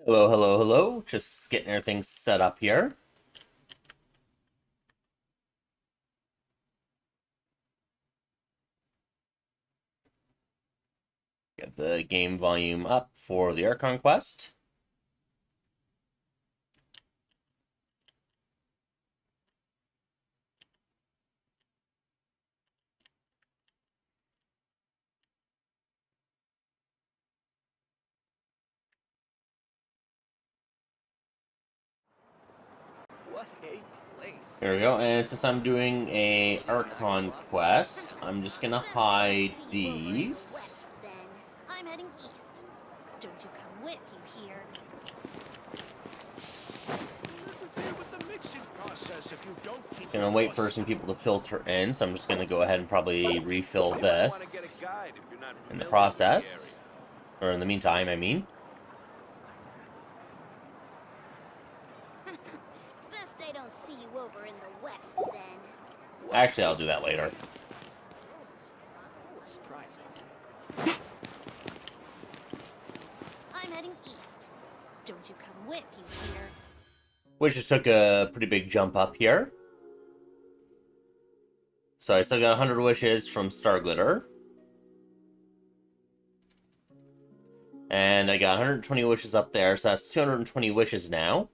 Hello, hello, hello. Just getting everything set up here. Get the game volume up for the Air Conquest. What a place. There we go. And since I'm doing a Archon quest, I'm just gonna hide these. I'm heading east. Don't you come with, you hear? Interfere with the mixing process if you don't keep Gonna your wait voice for some down. people to filter in, so I'm just gonna go ahead and probably refill You might want to get this a guide if you're not in the familiar with the process. area. Or in the meantime, I mean. Best I don't see you over in the west, then. What Actually, I'll a do that later. place. The world is full of surprises. I'm heading east. Don't you come with, you hear? Which just took a pretty big jump up here. So I still got 100 wishes from Star Glitter. And I got 120 wishes up there, so that's 220 wishes now.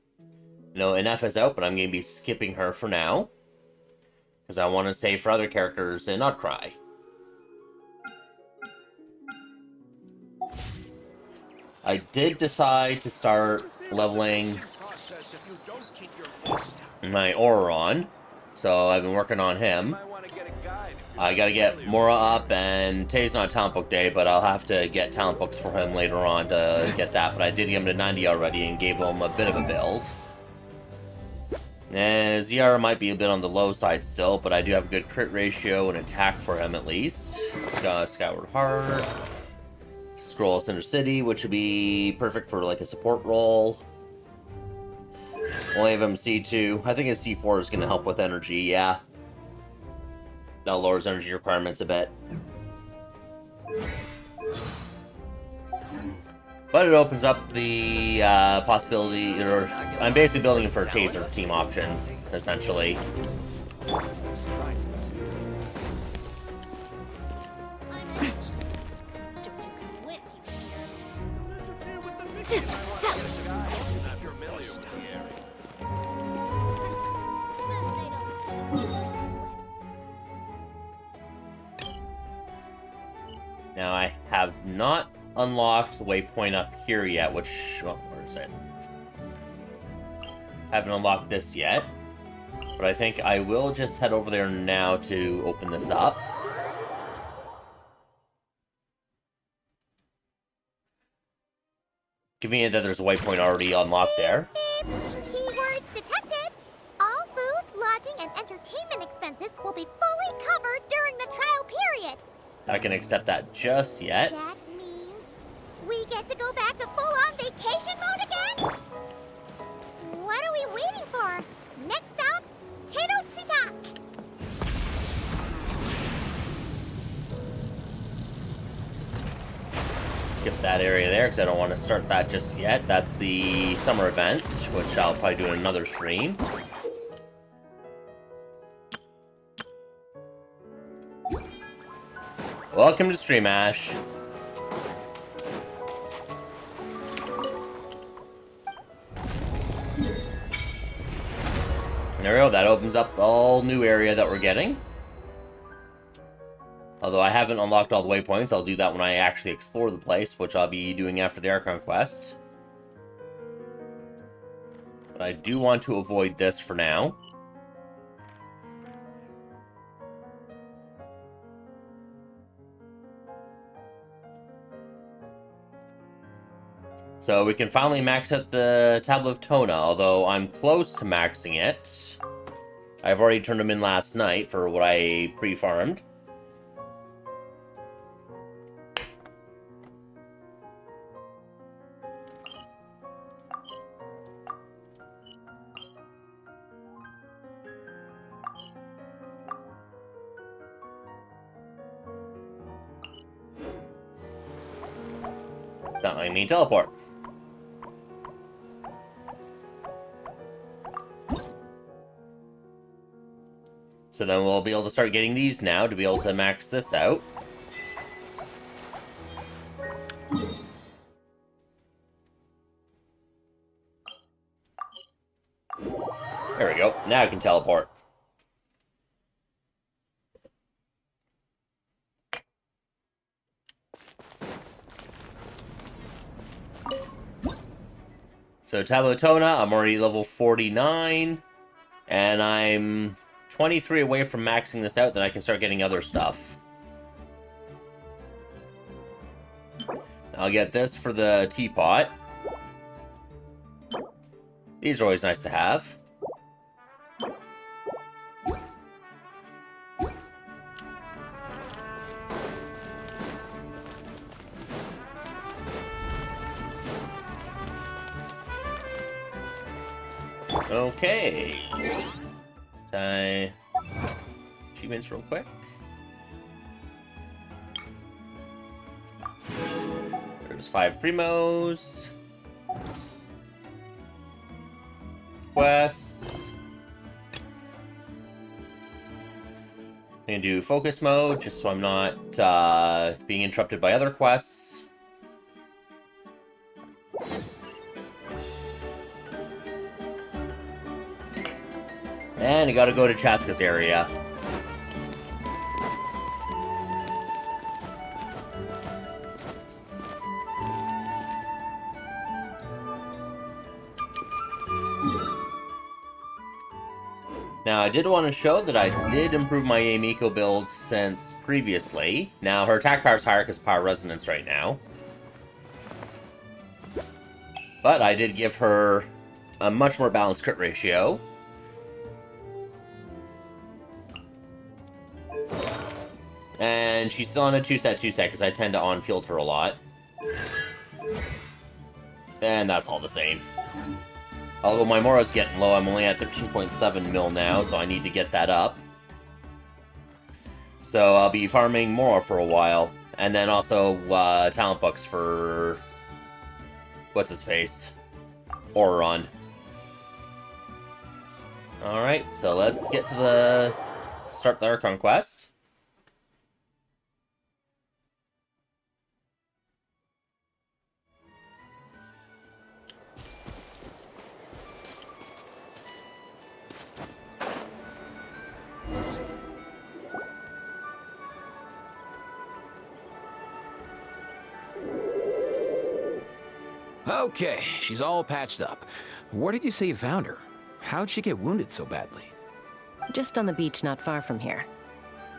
No, Ineffa's out, but I'm going to be skipping her for now. Because I want to save for other characters in Outcry. I did decide to start leveling Process if you don't keep your voice down. my Auron. So I've been working on You him. might want to get a guide if you're I not gotta get familiar Mora with the up, area. and today's not talent book day, but I'll have to get talent books for him later on to get that. But I did get him to 90 already and gave him a bit of a build. ZR might be a bit on the low side still, but I do have a good crit ratio and attack for him at least. Got Skyward Heart. Scroll Center City, which would be perfect for like a support role. Only have him C2. I think his C4 is going to help with energy, yeah. That lowers energy requirements a bit. But it opens up the possibility, or I'm basically building him for taser team options, essentially. Surprises. I'm heading east. Don't you come with, you hear? Interfere with the mixing. You might want to get a guide if you're not familiar with the area. Best I don't see you over in the west. Now, I have not unlocked the waypoint up here yet, which, well, where is it? Haven't unlocked this yet, but I think I will just head over there now to open this up. Convenient that there's a waypoint already unlocked there. Keywords detected. All food, lodging, and entertainment expenses will be fully covered during the trial period. I can accept that just yet. That means we get to go back to full-on vacation mode again? What are we waiting for? Next stop, Tenochtitlan. Skip that area there because I don't want to start that just yet. That's the summer event, which I'll probably do in another stream. Welcome to Stream Ash. There we go, that opens up the all new area that we're getting. Although I haven't unlocked all the waypoints, I'll do that when I actually explore the place, which I'll be doing after the Air Conquest. But I do want to avoid this for now. So we can finally max out the Tablet of Tona, although I'm close to maxing it. I've already turned them in last night for what I pre-farmed. Not letting me teleport. So then we'll be able to start getting these now to be able to max this out. There we go. Now I can teleport. So Tabletona, I'm already level 49, and I'm 23 away from maxing this out, then I can start getting other stuff. I'll get this for the teapot. These are always nice to have. Okay. Achievements real quick. There's 5 primos. Quests. I'm gonna do focus mode just so I'm not being interrupted by other quests. And you gotta go to Chaska's area. Now, I did want to show that I did improve my Yamiko build since previously. Now, her attack power is higher because Power Resonance right now. But I did give her a much more balanced crit ratio. And she's still on a 2-set because I tend to on-field her a lot. And that's all the same. Although my Mora's getting low, I'm only at 13.7 mil now, so I need to get that up. So I'll be farming Mora for a while. And then also talent books for... what's his face? Auron. Alright, so let's get to the... start the Archon quest. Okay, she's all patched up. Where did you say you found her? How'd she get wounded so badly? Just on the beach not far from here.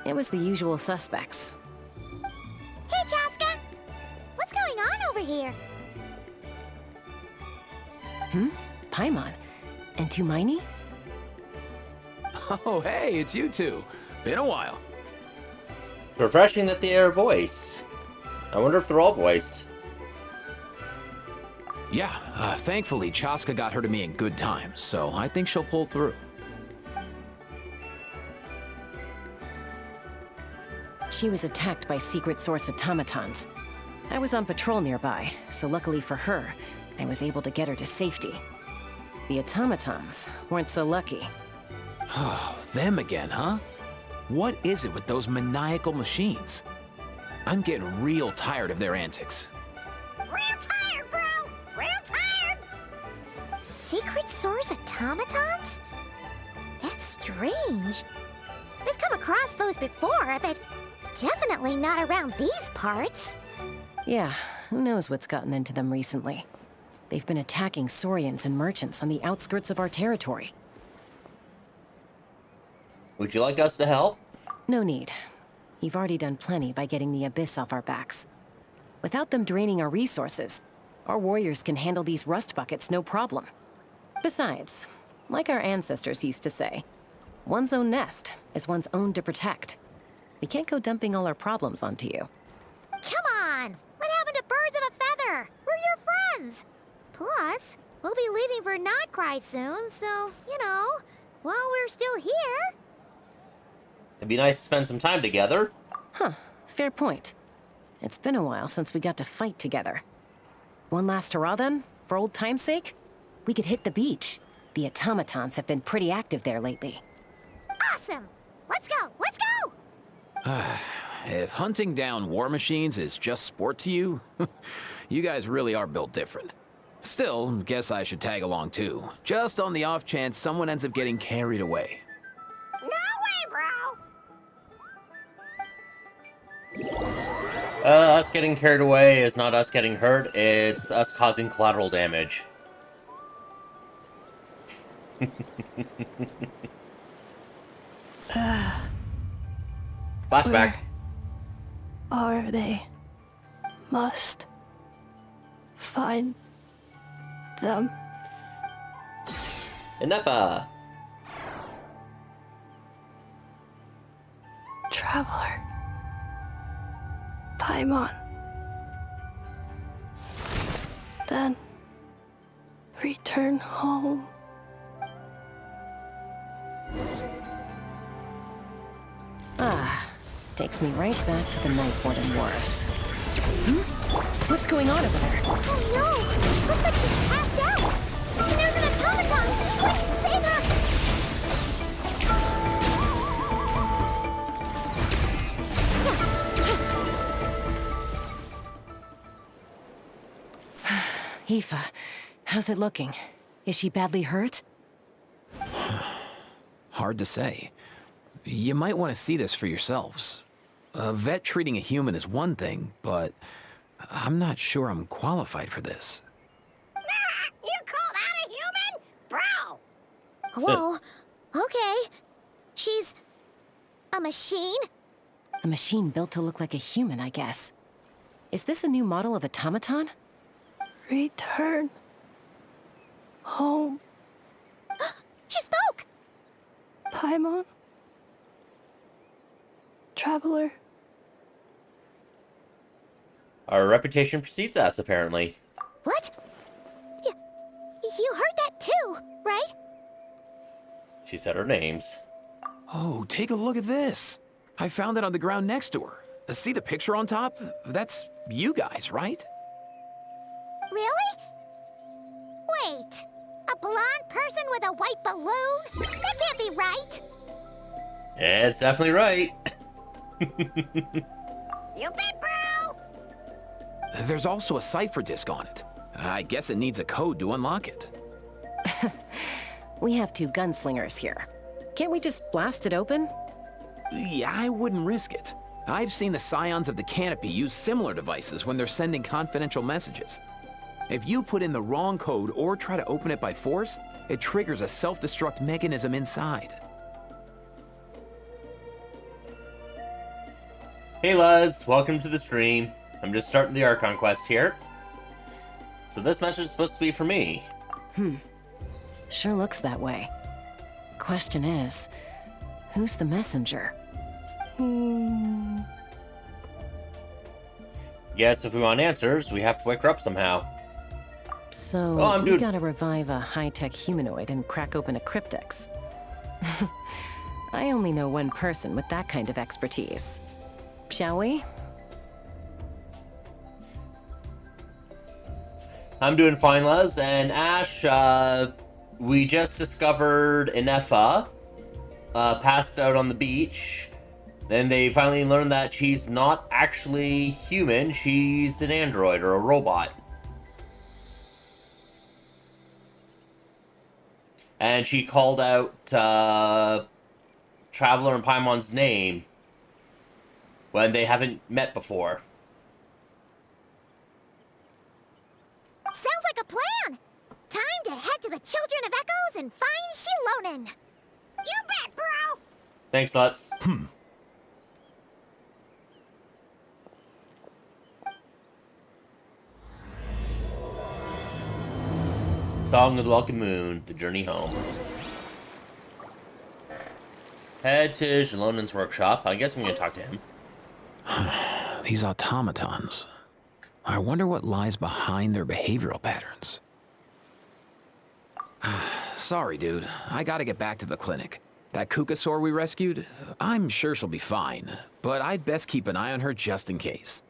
It was the usual suspects. Hey, Chaska! What's going on over here? Paimon. And Tumaini? Oh, hey, it's you two. Been a while. It's refreshing that they are voiced. I wonder if they're all voiced. Yeah, thankfully Chaska got her to me in good time, so I think she'll pull through. She was attacked by secret source automatons. I was on patrol nearby, so luckily for her, I was able to get her to safety. The automatons weren't so lucky. Oh, them again, huh? What is it with those maniacal machines? I'm getting real tired of their antics. Real tired, bro! Real tired! Secret source automatons? That's strange. We've come across those before, but definitely not around these parts. Yeah, who knows what's gotten into them recently. They've been attacking Saurians and merchants on the outskirts of our territory. Would you like us to help? No need. You've already done plenty by getting the Abyss off our backs. Without them draining our resources, our warriors can handle these rust buckets no problem. Besides, like our ancestors used to say, one's own nest is one's own to protect. We can't go dumping all our problems onto you. Come on! What happened to birds of a feather? We're your friends! Plus, we'll be leaving for Notcry soon, so, you know, while we're still here... It'd be nice to spend some time together. Huh, fair point. It's been a while since we got to fight together. One last hurrah then, for old time's sake? We could hit the beach. The automatons have been pretty active there lately. Awesome! Let's go! Let's go! If hunting down war machines is just sport to you, you guys really are built different. Still, guess I should tag along too, just on the off chance someone ends up getting carried away. No way, bro! Us getting carried away is not us getting hurt, it's us causing collateral damage. Flashback. Are they? Must find them. Ineffa. Traveler. Paimon. Then return home. Takes me right back to the Night Warden Wars. What's going on over there? Oh no! Looks like she's passed out! And there's an automaton! Quick, save her! Aoife, how's it looking? Is she badly hurt? Hard to say. You might want to see this for yourselves. A vet treating a human is one thing, but I'm not sure I'm qualified for this. You call that a human? Bro! Whoa. Okay. She's a machine? A machine built to look like a human, I guess. Is this a new model of automaton? Return home. She spoke! Paimon. Traveler. Our reputation precedes us, apparently. What? You heard that too, right? She said our names. Oh, take a look at this. I found it on the ground next to her. See the picture on top? That's you guys, right? Really? Wait. A blonde person with a white balloon? That can't be right. Yeah, it's definitely right. You bet, bro! There's also a cipher disk on it. I guess it needs a code to unlock it. We have two gunslingers here. Can't we just blast it open? Yeah, I wouldn't risk it. I've seen the Scions of the Canopy use similar devices when they're sending confidential messages. If you put in the wrong code or try to open it by force, it triggers a self-destruct mechanism inside. Hey Luz, welcome to the stream. I'm just starting the Archon quest here. So this message is supposed to be for me. Sure looks that way. Question is, who's the messenger? Guess if we want answers, we have to wake her up somehow. So, Oh, I'm we doing- gotta revive a high-tech humanoid and crack open a cryptex. I only know one person with that kind of expertise. Shall we? I'm doing fine, Luz. And Ash, we just discovered Ineffa, passed out on the beach. Then they finally learned that she's not actually human, she's an android or a robot. And she called out Traveler and Paimon's name when they haven't met before. Sounds like a plan! Time to head to the Children of Echoes and find Shilonen! You bet, bro! Thanks, Lutz. Song of the Welcome Moon, The Journey Home. Head to Jalonen's workshop. I guess I'm going to talk to him. These automatons. I wonder what lies behind their behavioral patterns. Sorry, dude. I gotta get back to the clinic. That Kukasaur we rescued, I'm sure she'll be fine, but I'd best keep an eye on her just in case.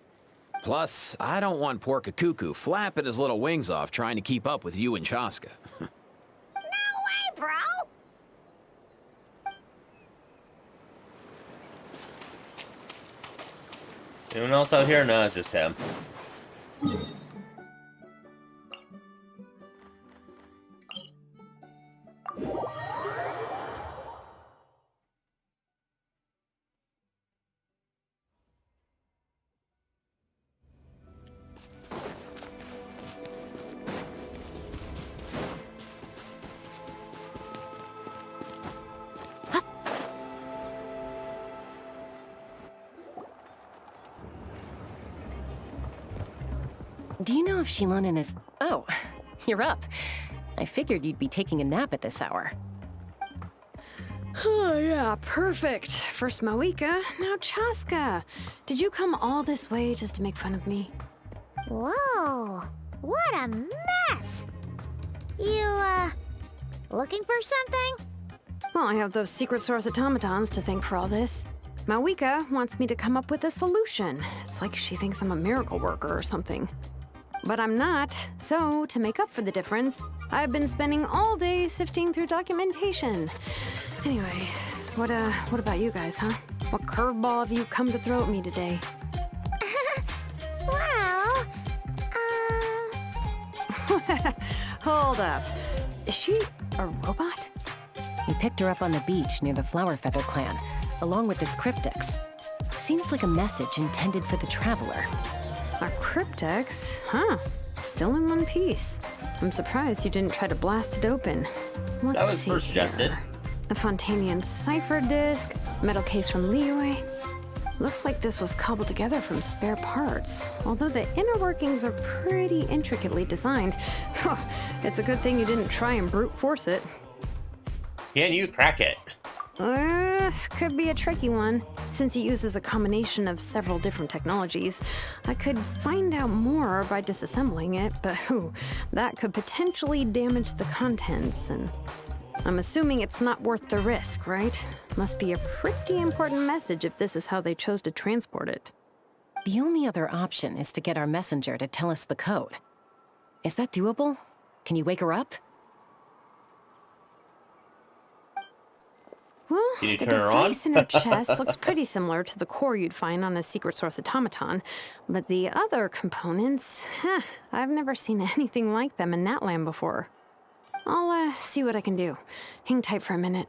Plus, I don't want poor Kakuku flapping his little wings off trying to keep up with you and Chaska. No way, bro! Anyone else out here? No, it's just him. Do you know if Shilonen is... Oh, you're up. I figured you'd be taking a nap at this hour. Oh, yeah, perfect. First Mawika, now Chaska. Did you come all this way just to make fun of me? Whoa, what a mess! You, looking for something? Well, I have those secret source automatons to thank for all this. Mawika wants me to come up with a solution. It's like she thinks I'm a miracle worker or something. But I'm not, so to make up for the difference, I've been spending all day sifting through documentation. Anyway, what about you guys, huh? What curveball have you come to throw at me today? Well, Hold up. Is she a robot? We picked her up on the beach near the Flower Feather clan, along with this cryptex. Seems like a message intended for the Traveler. A cryptex? Huh. Still in one piece. I'm surprised you didn't try to blast it open. Let's That was see first suggested. here. A Fontanian cipher disc, metal case from Liyue. Looks like this was cobbled together from spare parts, although the inner workings are pretty intricately designed. It's a good thing you didn't try and brute force it. Can you crack it? Could be a tricky one. Since it uses a combination of several different technologies, I could find out more by disassembling it, but that could potentially damage the contents, and I'm assuming it's not worth the risk, right? Must be a pretty important message if this is how they chose to transport it. The only other option is to get our messenger to tell us the code. Is that doable? Can you wake her up? Well, Can you the turn her on? device in her chest looks pretty similar to the core you'd find on a secret source automaton, but the other components, I've never seen anything like them in that land before. I'll see what I can do. Hang tight for a minute.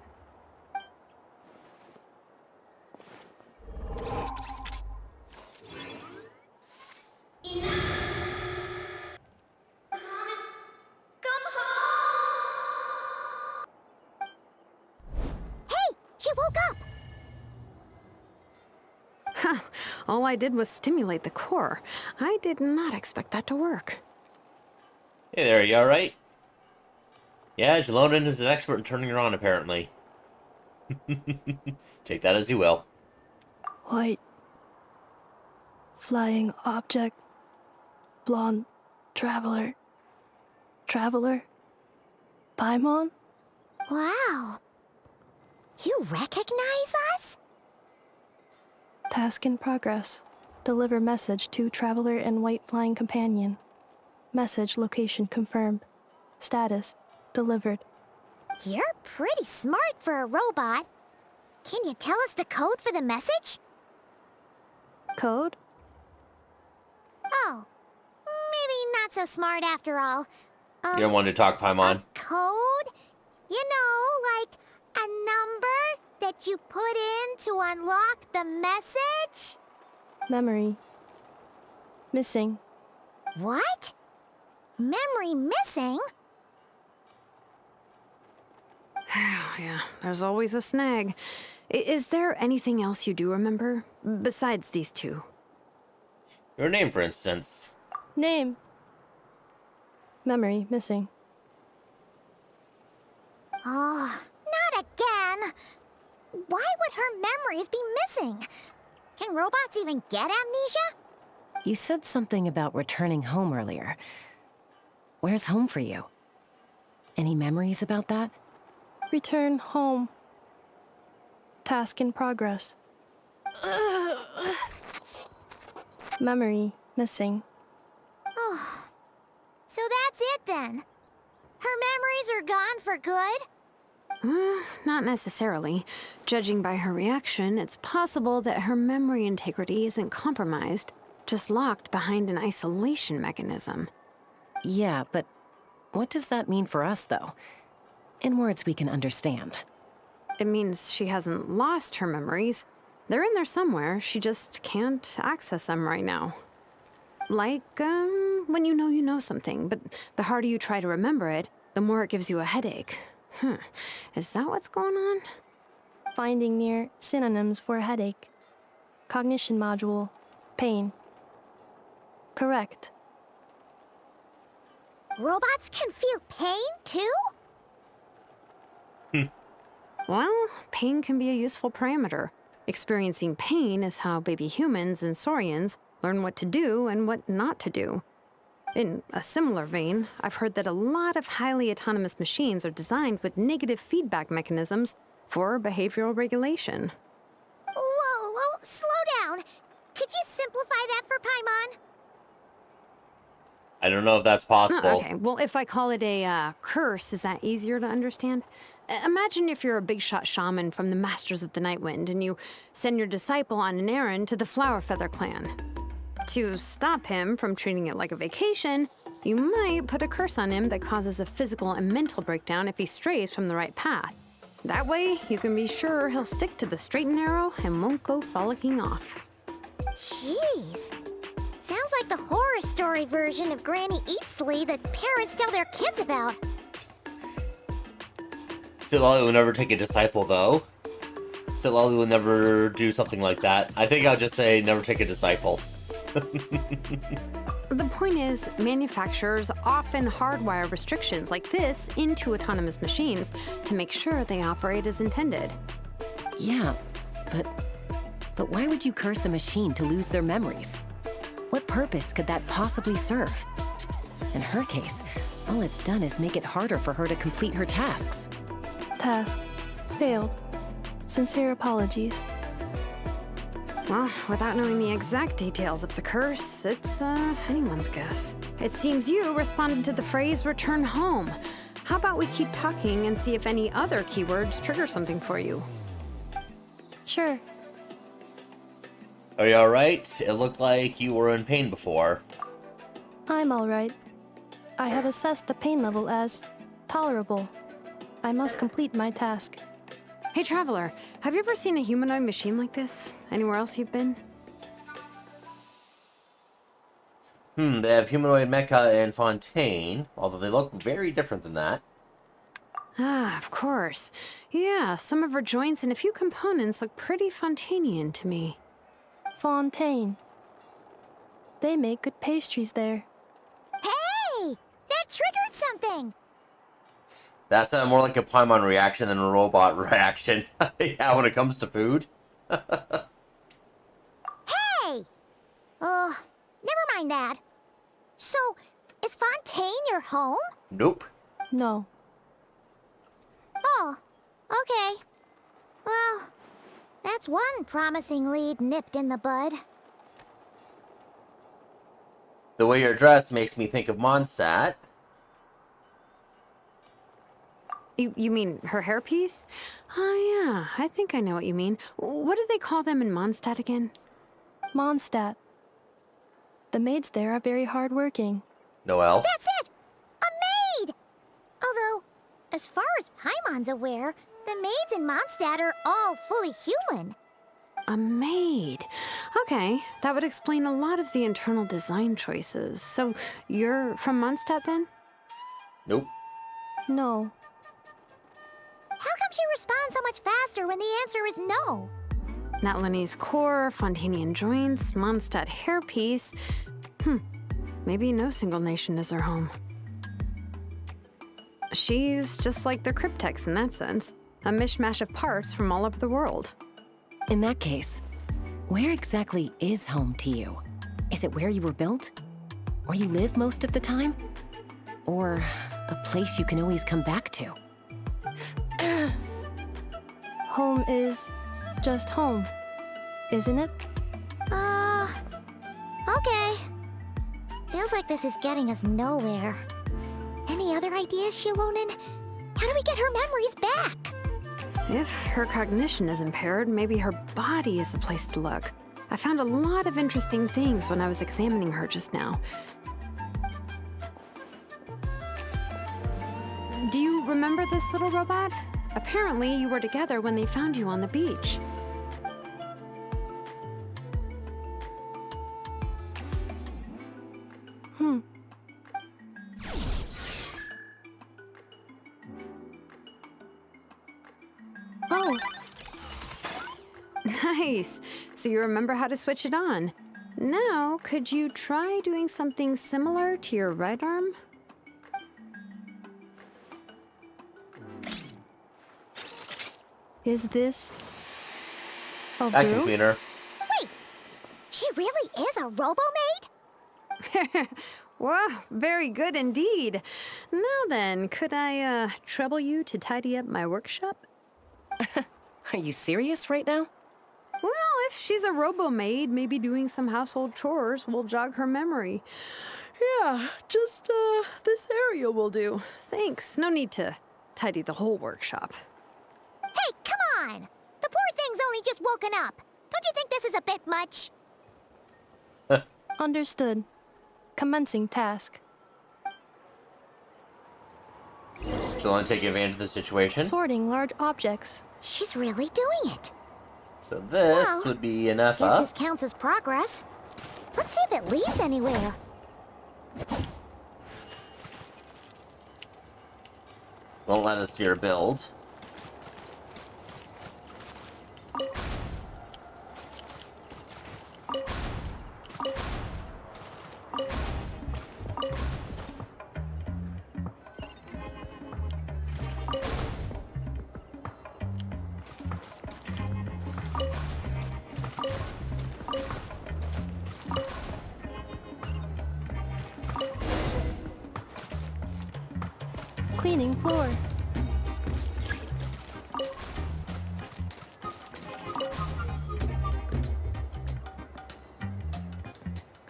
Promise, come home! Hey, she woke up! All I did was stimulate the core. I did not expect that to work. Hey there, you alright? Yeah, Jalonin is an expert in turning her on, apparently. Take that as you will. White. Flying object. Blonde. Traveler. Traveler. Paimon? Wow. You recognize us? Task in progress. Deliver message to Traveler and White Flying Companion. Message location confirmed. Status delivered. You're pretty smart for a robot. Can you tell us the code for the message? Code? Oh, maybe not so smart after all. You don't want to talk, Paimon. A code? You know, like a number that you put in to unlock the message? Memory. Missing. What? Memory missing? Yeah, there's always a snag. Is there anything else you do remember? Besides these two? Your name, for instance. Name. Memory missing. Oh, not again. Why would her memories be missing? Can robots even get amnesia? You said something about returning home earlier. Where's home for you? Any memories about that? Return home. Task in progress. Memory missing. Oh, so that's it then. Her memories are gone for good? Not necessarily. Judging by her reaction, it's possible that her memory integrity isn't compromised, just locked behind an isolation mechanism. Yeah, but what does that mean for us, though? In words we can understand. It means she hasn't lost her memories. They're in there somewhere, she just can't access them right now. Like, when you know something, but the harder you try to remember it, the more it gives you a headache. Is that what's going on? Finding near synonyms for headache. Cognition module. Pain. Correct. Robots can feel pain, too? Well, pain can be a useful parameter. Experiencing pain is how baby humans and saurians learn what to do and what not to do. In a similar vein, I've heard that a lot of highly autonomous machines are designed with negative feedback mechanisms for behavioral regulation. Whoa, slow down. Could you simplify that for Paimon? I don't know if that's possible. Okay, well, if I call it a curse, is that easier to understand? Imagine if you're a big shot shaman from the Masters of the Nightwind and you send your disciple on an errand to the Flower Feather clan. To stop him from treating it like a vacation, you might put a curse on him that causes a physical and mental breakdown if he strays from the right path. That way, you can be sure he'll stick to the straight and narrow and won't go frolicking off. Jeez. Sounds like the horror story version of Granny Eatsley that parents tell their kids about. Sitlali will never take a disciple, though. Sitlali will never do something like that. I think I'll just say never take a disciple. The point is, manufacturers often hardwire restrictions like this into autonomous machines to make sure they operate as intended. Yeah, but why would you curse a machine to lose their memories? What purpose could that possibly serve? In her case, all it's done is make it harder for her to complete her tasks. Task. Failed. Sincere apologies. Well, without knowing the exact details of the curse, it's anyone's guess. It seems you responded to the phrase return home. How about we keep talking and see if any other keywords trigger something for you? Sure. Are you alright? It looked like you were in pain before. I'm alright. I have assessed the pain level as tolerable. I must complete my task. Hey, Traveler, have you ever seen a humanoid machine like this? Anywhere else you've been? They have humanoid mecha and Fontaine, although they look very different than that. Ah, of course. Yeah, some of her joints and a few components look pretty Fontainian to me. Fontaine. They make good pastries there. Hey! That triggered something! That sounded more like a Paimon reaction than a robot reaction. Yeah, when it comes to food. Hey! Never mind that. So, is Fontaine your home? Nope. No. Oh, okay. Well, that's one promising lead nipped in the bud. The way you're dressed makes me think of Mondstadt. You mean her hairpiece? Oh, yeah, I think I know what you mean. What do they call them in Mondstadt again? Mondstadt. The maids there are very hardworking. Noelle? That's it! A maid! Although, as far as Paimon's aware, the maids in Mondstadt are all fully human. A maid. Okay, that would explain a lot of the internal design choices. So, you're from Mondstadt then? Nope. No. How come she responds so much faster when the answer is no? Natlanese core, Fontainian joints, Mondstadt hairpiece. Maybe no single nation is her home. She's just like the Cryptex in that sense. A mishmash of parts from all over the world. In that case, where exactly is home to you? Is it where you were built? Where you live most of the time? Or a place you can always come back to? Home is just home, isn't it? Okay. Feels like this is getting us nowhere. Any other ideas, Shilonen? How do we get her memories back? If her cognition is impaired, maybe her body is the place to look. I found a lot of interesting things when I was examining her just now. Do you remember this little robot? Apparently, you were together when they found you on the beach. Oh, Nice. So you remember how to switch it on. Now, could you try doing something similar to your right arm? is this a Vacuum brew? cleaner. Wait, she really is a robo-maid? Whoa, very good indeed. Now then, could I trouble you to tidy up my workshop? Are you serious right now? Well, if she's a robo-maid, maybe doing some household chores will jog her memory. Yeah, just this area will do. Thanks. No need to tidy the whole workshop. Hey, come on! The poor thing's only just woken up. Don't you think this is a bit much? Understood. Commencing task. She'll want to take advantage of the situation. Sorting large objects. She's really doing it. So this Well, would be Guess Ineffa. this counts as progress. Let's see if it leads anywhere. Won't let us see her build. Cleaning floor.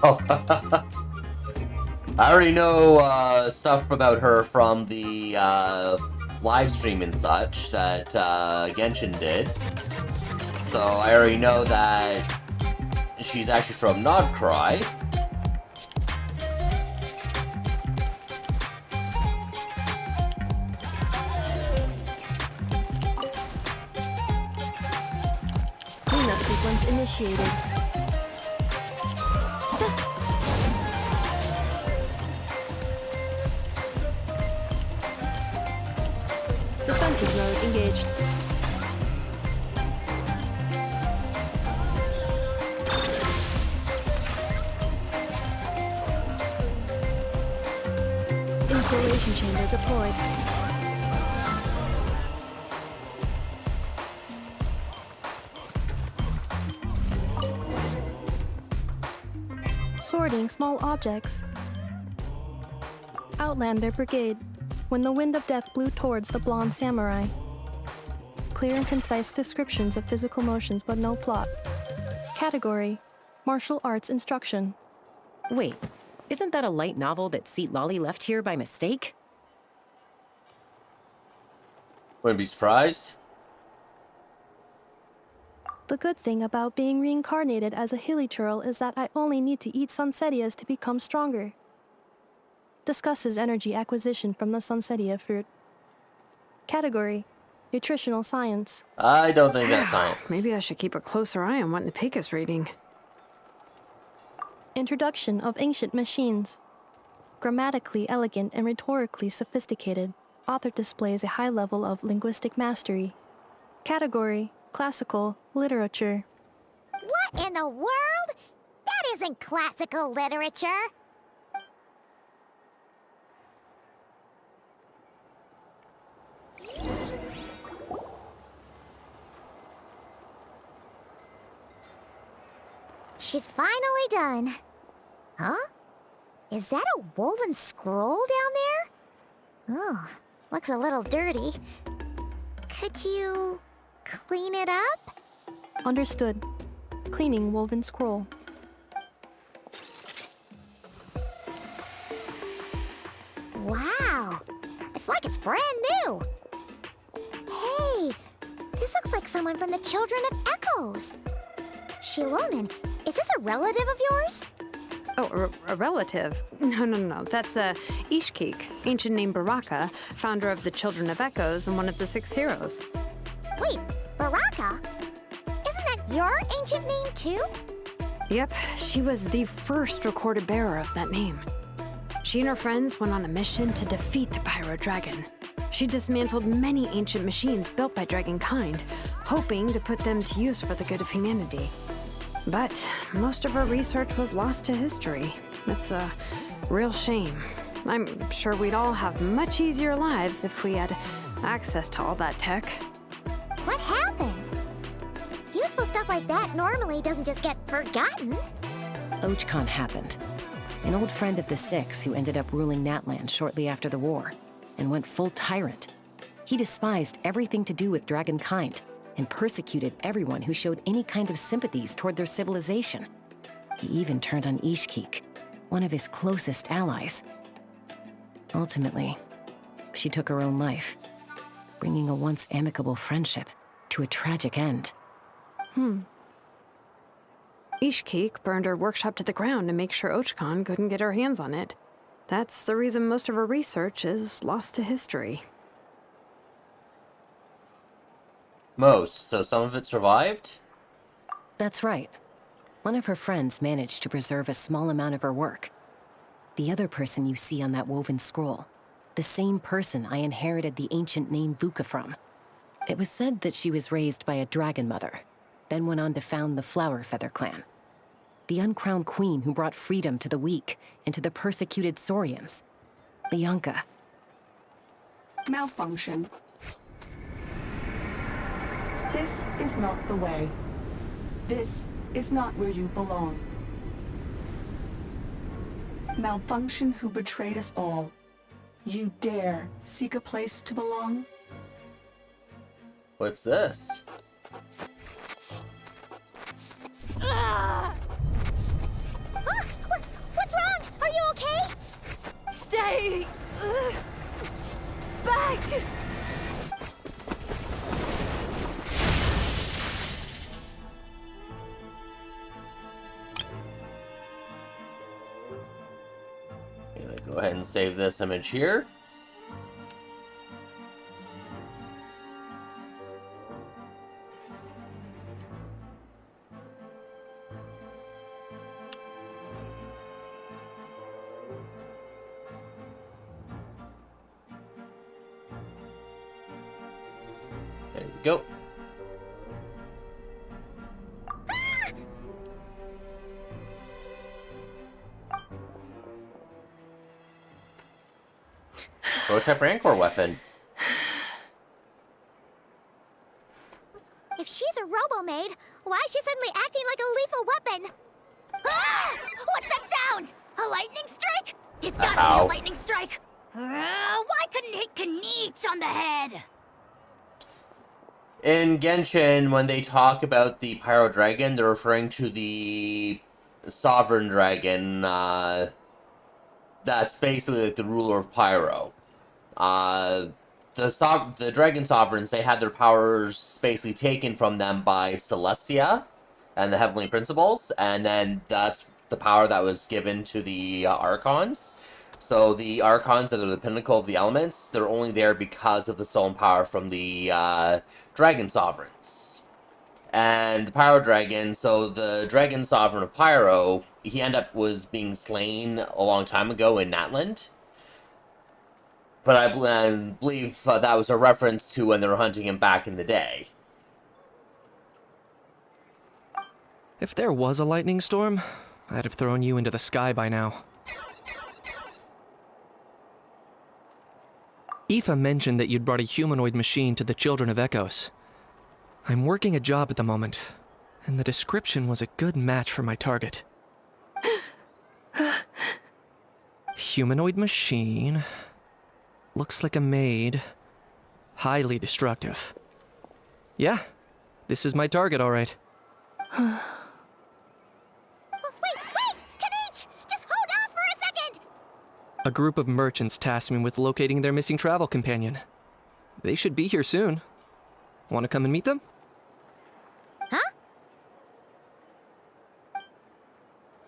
Oh, I already know stuff about her from the live stream and such that Genshin did. So I already know that she's actually from Nodcry. Cleanup sequence initiated. Defensive mode engaged. Installation chamber deployed. Sorting small objects. Outlander Brigade. When the wind of death blew towards the blonde samurai. Clear and concise descriptions of physical motions but no plot. Category: Martial arts instruction. Wait, isn't that a light novel that Seat Lolly left here by mistake? Wouldn't be surprised. The good thing about being reincarnated as a hilly churl is that I only need to eat sunsettias to become stronger. Discusses energy acquisition from the sunsettia fruit. Category: Nutritional science. I don't think that's science. Maybe I should keep a closer eye on what Nepika's reading. Introduction of ancient machines. Grammatically elegant and rhetorically sophisticated, author displays a high level of linguistic mastery. Category: Classical literature. What in the world? That isn't classical literature. She's finally done. Huh? Is that a woven scroll down there? Oh, looks a little dirty. Could you clean it up? Understood. Cleaning woven scroll. Wow. It's like it's brand new. Hey, this looks like someone from the Children of Echoes. Shilonen, is this a relative of yours? Oh, a relative? No. That's Ishkik, ancient name Baraka, founder of the Children of Echoes and one of the 6 heroes. Wait, Baraka? Isn't that your ancient name too? Yep, she was the first recorded bearer of that name. She and her friends went on a mission to defeat the Pyro Dragon. She dismantled many ancient machines built by Dragonkind, hoping to put them to use for the good of humanity. But most of her research was lost to history. It's a real shame. I'm sure we'd all have much easier lives if we had access to all that tech. What happened? Useful stuff like that normally doesn't just get forgotten. Ochkon happened. An old friend of the 6 who ended up ruling Natland shortly after the war, and went full tyrant. He despised everything to do with Dragonkind, and persecuted everyone who showed any kind of sympathies toward their civilization. He even turned on Ishkik, one of his closest allies. Ultimately, she took her own life, bringing a once amicable friendship to a tragic end. Ishkik burned her workshop to the ground to make sure Ochkon couldn't get her hands on it. That's the reason most of her research is lost to history. Most, so some of it survived? That's right. One of her friends managed to preserve a small amount of her work. The other person you see on that woven scroll, the same person I inherited the ancient name Vuka from. It was said that she was raised by a dragon mother, then went on to found the Flower Feather clan. The uncrowned queen who brought freedom to the weak and to the persecuted Saurians. Lianka. Malfunction. This is not the way. This is not where you belong. Malfunction who betrayed us all. You dare seek a place to belong? What's this? What's wrong? Are you okay? Stay back! Go ahead and save this image here. There we go. Prototype Rancor weapon. If she's a robo-maid, why is she suddenly acting like a lethal weapon? Ah! What's that sound? A lightning strike? It's gotta be Ow. a lightning strike! Why couldn't it hit Kanich on the head? In Genshin, when they talk about the Pyro Dragon, they're referring to the Sovereign Dragon, that's basically like the ruler of Pyro. The Dragon Sovereigns, they had their powers basically taken from them by Celestia and the Heavenly Principles, and then that's the power that was given to the Archons. So the Archons that are the pinnacle of the elements, they're only there because of the soul and power from the Dragon Sovereigns. And the Pyro Dragon, so the Dragon Sovereign of Pyro, he was being slain a long time ago in Natland. But I believe that was a reference to when they were hunting him back in the day. If there was a lightning storm, I'd have thrown you into the sky by now. Ineffa mentioned that you'd brought a humanoid machine to the Children of Echoes. I'm working a job at the moment, and the description was a good match for my target. Humanoid machine. Looks like a maid. Highly destructive. Yeah, this is my target, all right. Oh, wait! Kanich! Just hold off for a second! A group of merchants tasked me with locating their missing travel companion. They should be here soon. Want to come and meet them? Huh?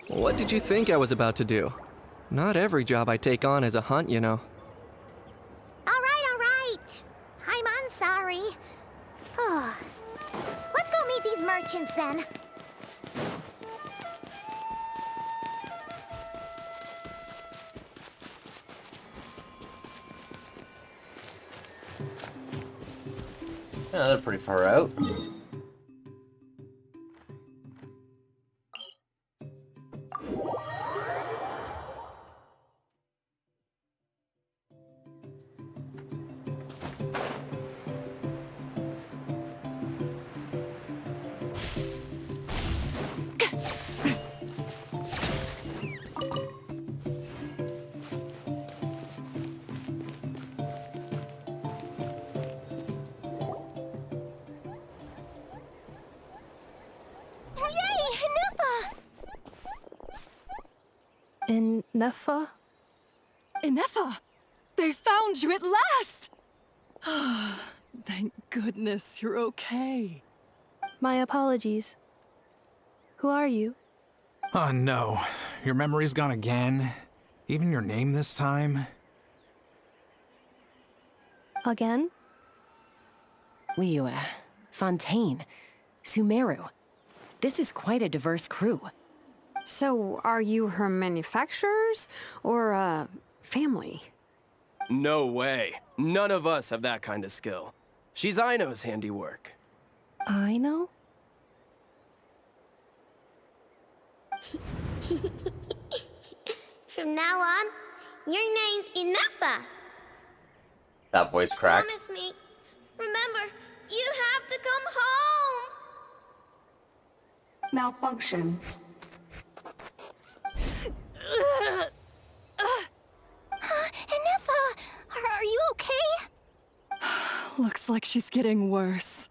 What did you think I was about to do? Not every job I take on is a hunt, you know. All right. I'm sorry. Oh. Let's go meet these merchants then. Yeah, they're pretty far out. Yay, Ineffa! Ineffa? Ineffa! They found you at last! Thank goodness you're okay. My apologies. Who are you? Oh no, your memory's gone again? Even your name this time? Again? Liyue, Fontaine, Sumeru. This is quite a diverse crew. So, are you her manufacturers or family? No way. None of us have that kind of skill. She's Aino's handiwork. I know? From now on, your name's Ineffa. That voice crack. Promise me. Remember, you have to come home. Malfunction. Ineffa, are you okay? Looks like she's getting worse.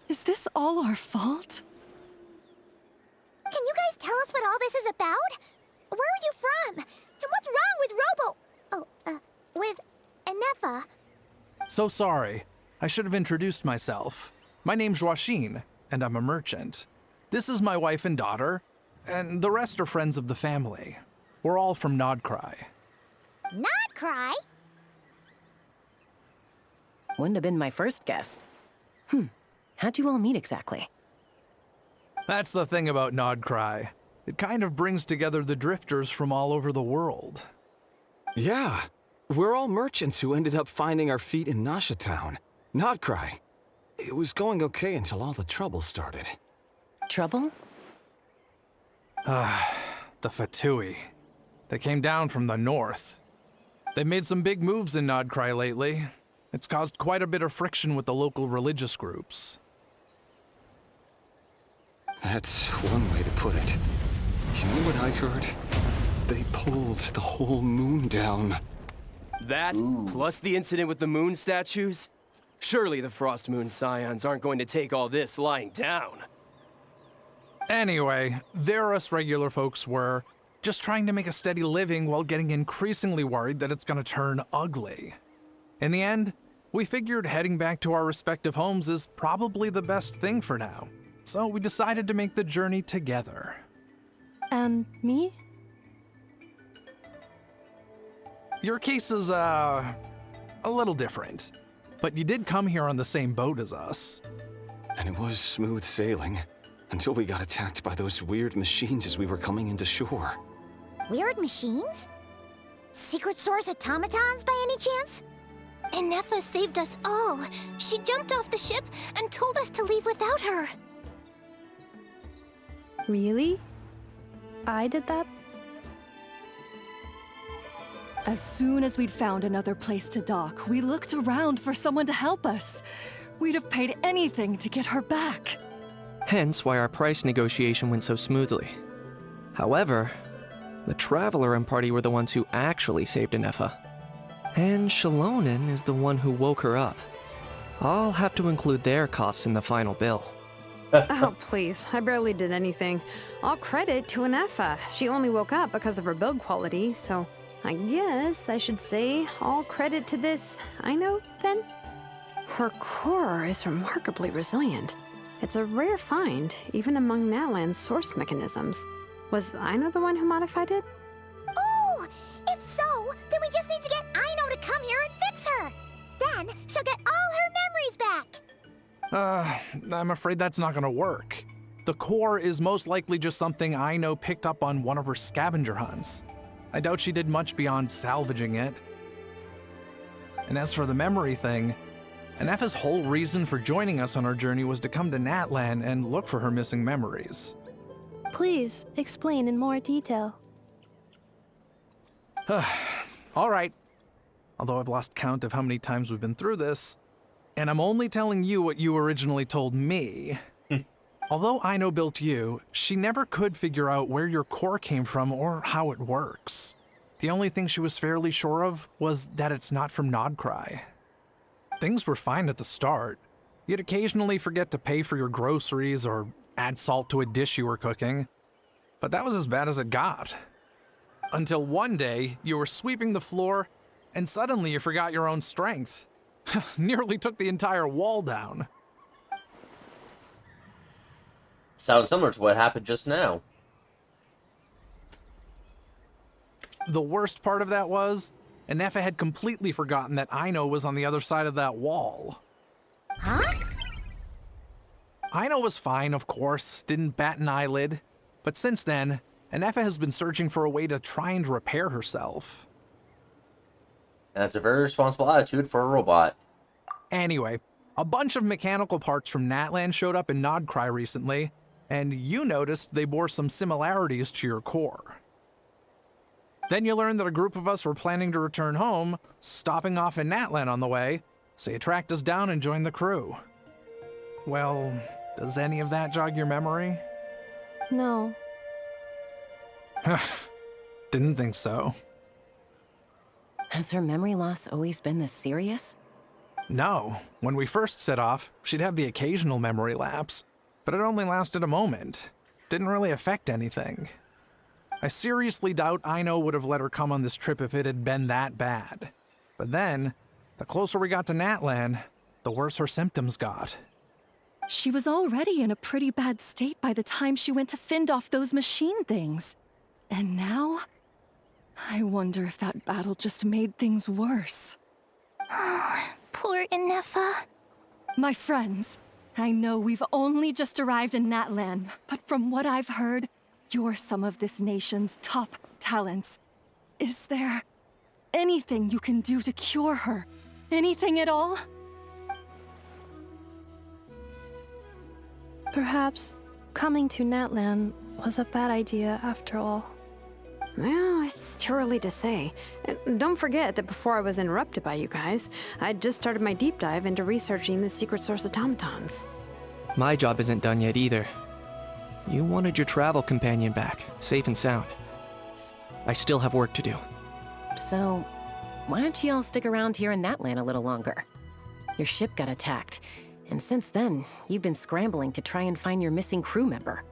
Is this all our fault? Can you guys tell us what all this is about? Where are you from? And what's wrong with with Ineffa? So sorry. I should have introduced myself. My name's Joachine, and I'm a merchant. This is my wife and daughter, and the rest are friends of the family. We're all from Nodcry. Not cry? Wouldn't have been my first guess. How'd you all meet exactly? That's the thing about Nodcry. It kind of brings together the drifters from all over the world. Yeah, we're all merchants who ended up finding our feet in Nasha Town. Nodcry. It was going okay until all the trouble started. Trouble? The Fatui. They came down from the north. They've made some big moves in Nodcry lately. It's caused quite a bit of friction with the local religious groups. That's one way to put it. You know what I heard? They pulled the whole moon down. That, plus the incident with the moon statues? Surely the Frost Moon Scions aren't going to take all this lying down. Anyway, there us regular folks were just trying to make a steady living while getting increasingly worried that it's gonna turn ugly. In the end, we figured heading back to our respective homes is probably the best thing for now. So we decided to make the journey together. And me? Your case is, a little different. But you did come here on the same boat as us. And it was smooth sailing, until we got attacked by those weird machines as we were coming into shore. Weird machines? Secret Source automatons by any chance? Ineffa saved us all. She jumped off the ship and told us to leave without her. Really? I did that? As soon as we'd found another place to dock, we looked around for someone to help us. We'd have paid anything to get her back. Hence why our price negotiation went so smoothly. However, the Traveler and party were the ones who actually saved Ineffa. And Shalonen is the one who woke her up. I'll have to include their costs in the final bill. Oh, please. I barely did anything. All credit to Ineffa. She only woke up because of her build quality, so I guess I should say all credit to this Ino, then? Her core is remarkably resilient. It's a rare find, even among Natlan's source mechanisms. Was Ino the one who modified it? Oh! If so, then we just need to get Ino to come here and fix her! Then she'll get all her memories back! I'm afraid that's not gonna work. The core is most likely just something Ino picked up on one of her scavenger hunts. I doubt she did much beyond salvaging it. And as for the memory thing, Ineffa's whole reason for joining us on our journey was to come to Natlan and look for her missing memories. Please explain in more detail. All right. Although I've lost count of how many times we've been through this, and I'm only telling you what you originally told me. Although Ino built you, she never could figure out where your core came from or how it works. The only thing she was fairly sure of was that it's not from Nodcry. Things were fine at the start. You'd occasionally forget to pay for your groceries or add salt to a dish you were cooking. But that was as bad as it got. Until one day, you were sweeping the floor, and suddenly you forgot your own strength. Nearly took the entire wall down. Sounds similar to what happened just now. The worst part of that was, Ineffa had completely forgotten that Ino was on the other side of that wall. Huh? Ino was fine, of course, didn't bat an eyelid. But since then, Ineffa has been searching for a way to try and repair herself. That's a very responsible attitude for a robot. Anyway, a bunch of mechanical parts from Natlan showed up in Nodcry recently, and you noticed they bore some similarities to your core. Then you learned that a group of us were planning to return home, stopping off in Natlan on the way, so you tracked us down and joined the crew. Well, does any of that jog your memory? No. Didn't think so. Has her memory loss always been this serious? No. When we first set off, she'd have the occasional memory lapse, but it only lasted a moment. Didn't really affect anything. I seriously doubt Ino would have let her come on this trip if it had been that bad. But then, the closer we got to Natlan, the worse her symptoms got. She was already in a pretty bad state by the time she went to fend off those machine things. And now? I wonder if that battle just made things worse. Poor Ineffa. My friends, I know we've only just arrived in Natlan, but from what I've heard, you're some of this nation's top talents. Is there anything you can do to cure her? Anything at all? Perhaps coming to Natlan was a bad idea after all. Well, it's too early to say. And don't forget that before I was interrupted by you guys, I'd just started my deep dive into researching the secret source automatons. My job isn't done yet either. You wanted your travel companion back, safe and sound. I still have work to do. So, why don't you all stick around here in Natlan a little longer? Your ship got attacked, and since then, you've been scrambling to try and find your missing crew member.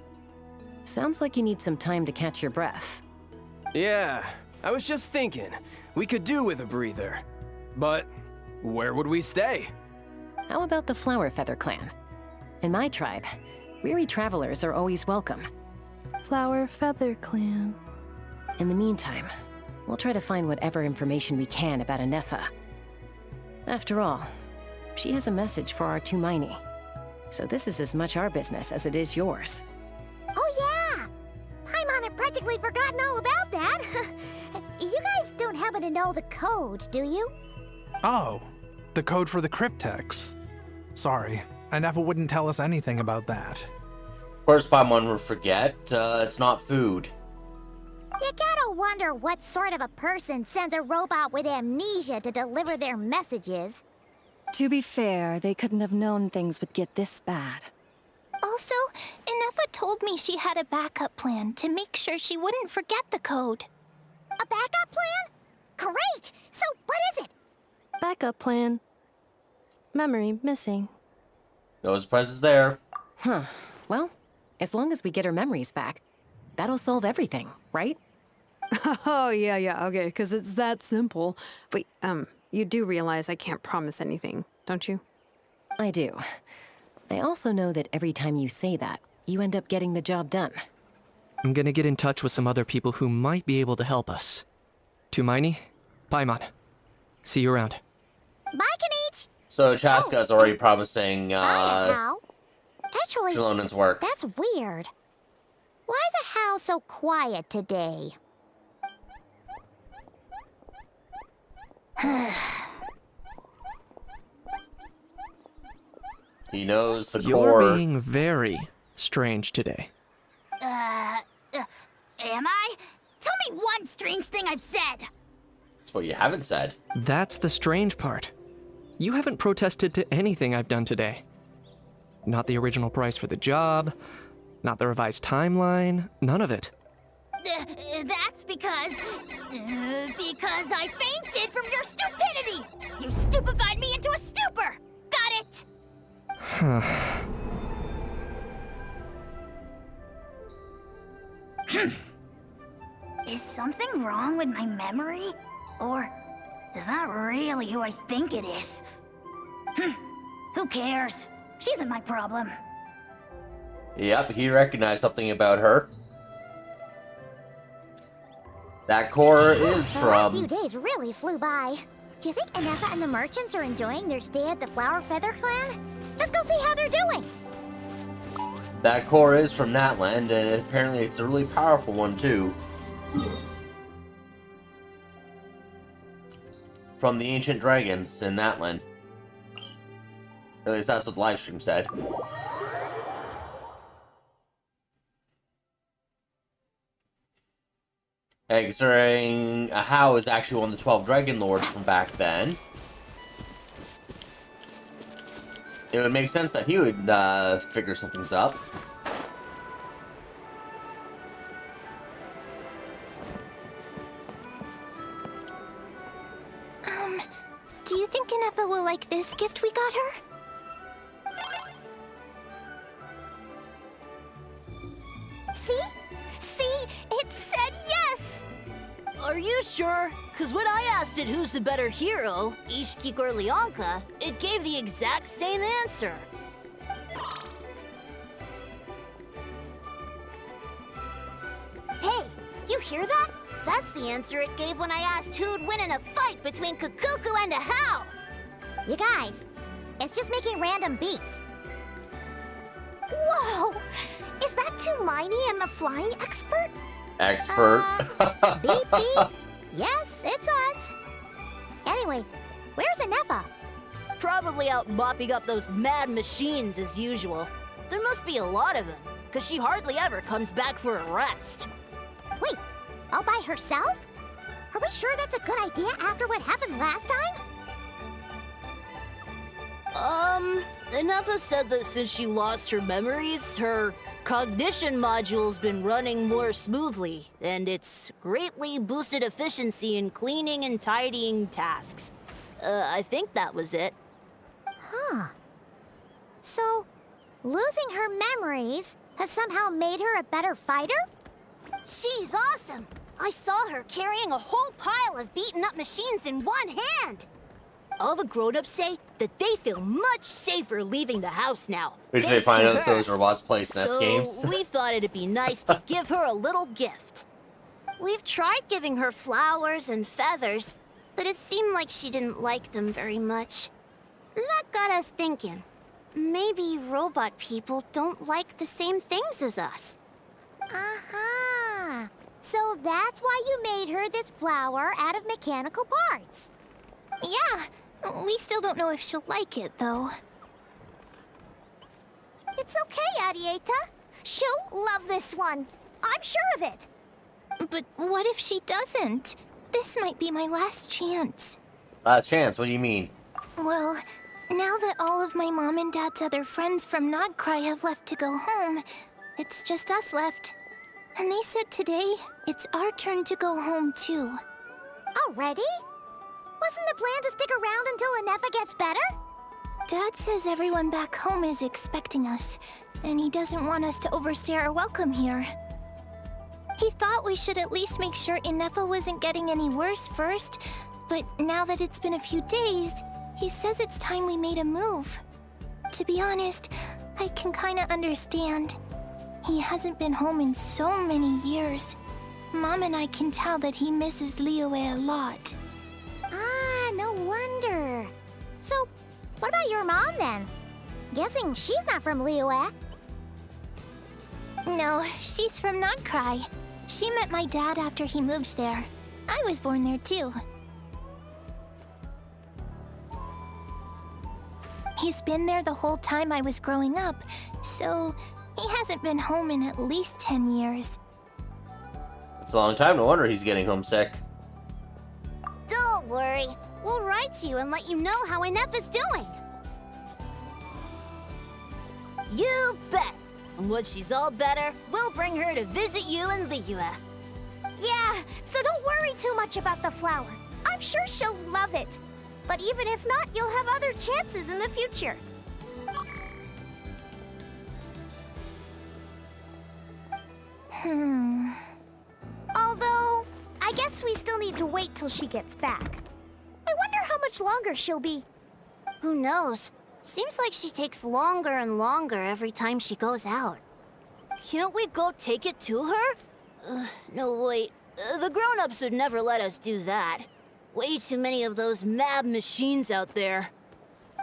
Sounds like you need some time to catch your breath. Yeah, I was just thinking, we could do with a breather. But where would we stay? How about the Flower Feather clan? In my tribe, weary travelers are always welcome. Flower Feather Clan. In the meantime, we'll try to find whatever information we can about Ineffa. After all, she has a message for our Tumaini. So this is as much our business as it is yours. Oh yeah! Paimon had practically forgotten all about that. You guys don't happen to know the code, do you? Oh, the code for the cryptex. Sorry, Ineffa wouldn't tell us anything about that. Of course, Paimon would forget. It's not food. You gotta wonder what sort of a person sends a robot with amnesia to deliver their messages. To be fair, they couldn't have known things would get this bad. Also, Ineffa told me she had a backup plan to make sure she wouldn't forget the code. A backup plan? Great! So what is it? Backup plan. Memory missing. No surprises there. Huh. Well, as long as we get her memories back, that'll solve everything, right? Oh, yeah, okay, because it's that simple. But, you do realize I can't promise anything, don't you? I do. I also know that every time you say that, you end up getting the job done. I'm gonna get in touch with some other people who might be able to help us. Tumaini, Paimon. See you around. Bye, Kanich! So Chaska's already promising How? Actually, Shalonen's work. that's weird. Why is a Hal so quiet today? He knows the You're core. being very strange today. Am I? Tell me one strange thing I've said! That's what you haven't said. That's the strange part. You haven't protested to anything I've done today. Not the original price for the job, not the revised timeline, none of it. That's because I fainted from your stupidity! You stupefied me into a stupor! Got it? Is something wrong with my memory? Or is that really who I think it is? Who cares? She isn't my problem. Yep, he recognized something about her. That core is The last few from... days really flew by. Do you think Ineffa and the merchants are enjoying their stay at the Flower Feather Clan? Let's go see how they're doing! That core is from Natland, and apparently it's a really powerful one, too. From the ancient dragons in Natland. At least that's what the livestream said. Hey, considering Hao is actually one of the 12 Dragon Lords from back then, it would make sense that he would figure some things up. Do you think Ineffa will like this gift we got her? See? See? It said yes! Are you sure? Because when I asked it who's the better hero, Ishkik or Leonka, it gave the exact same answer. Hey, you hear that? That's the answer it gave when I asked who'd win in a fight between Kukuku and a Hal! You guys, it's just making random beeps. Whoa! Is that Tumaini and the flying expert? Expert. Beep beep. Yes, it's us. Anyway, where's Ineffa? Probably out mopping up those mad machines as usual. There must be a lot of them, because she hardly ever comes back for a rest. Wait, all by herself? Are we sure that's a good idea after what happened last time? Ineffa said that since she lost her memories, her cognition module's been running more smoothly, and it's greatly boosted efficiency in cleaning and tidying tasks. I think that was it. Huh. So, losing her memories has somehow made her a better fighter? She's awesome! I saw her carrying a whole pile of beaten up machines in one hand! All the grown-ups say that they feel much safer leaving the house now. Which they find out those robots play SNES games. So we thought it'd be nice to give her a little gift. We've tried giving her flowers and feathers, but it seemed like she didn't like them very much. That got us thinking. Maybe robot people don't like the same things as us. Aha! So that's why you made her this flower out of mechanical parts. Yeah, we still don't know if she'll like it, though. It's okay, Arieta. She'll love this one. I'm sure of it. But what if she doesn't? This might be my last chance. Last chance? What do you mean? Well, now that all of my mom and dad's other friends from Nodcry have left to go home, it's just us left. And they said today, it's our turn to go home, too. Already? Wasn't the plan to stick around until Ineffa gets better? Dad says everyone back home is expecting us, and he doesn't want us to overstay our welcome here. He thought we should at least make sure Ineffa wasn't getting any worse first, but now that it's been a few days, he says it's time we made a move. To be honest, I can kinda understand. He hasn't been home in so many years. Mom and I can tell that he misses Liyue a lot. Ah, no wonder. So, what about your mom then? Guessing she's not from Liyue. No, she's from Notcry. She met my dad after he moved there. I was born there too. He's been there the whole time I was growing up, so he hasn't been home in at least 10 years. It's a long time, no wonder he's getting homesick. Don't worry. We'll write to you and let you know how Ineffa's doing. You bet. And once she's all better, we'll bring her to visit you in Liyue. Yeah, so don't worry too much about the flower. I'm sure she'll love it. But even if not, you'll have other chances in the future. Although, I guess we still need to wait till she gets back. I wonder how much longer she'll be. Who knows? Seems like she takes longer and longer every time she goes out. Can't we go take it to her? No, wait. The grown-ups would never let us do that. Way too many of those mad machines out there.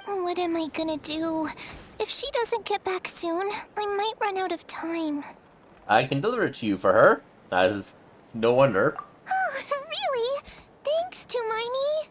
What am I gonna do? If she doesn't get back soon, I might run out of time. I can deliver it to you for her. As no wonder. Oh, really? Thanks, Tumaini.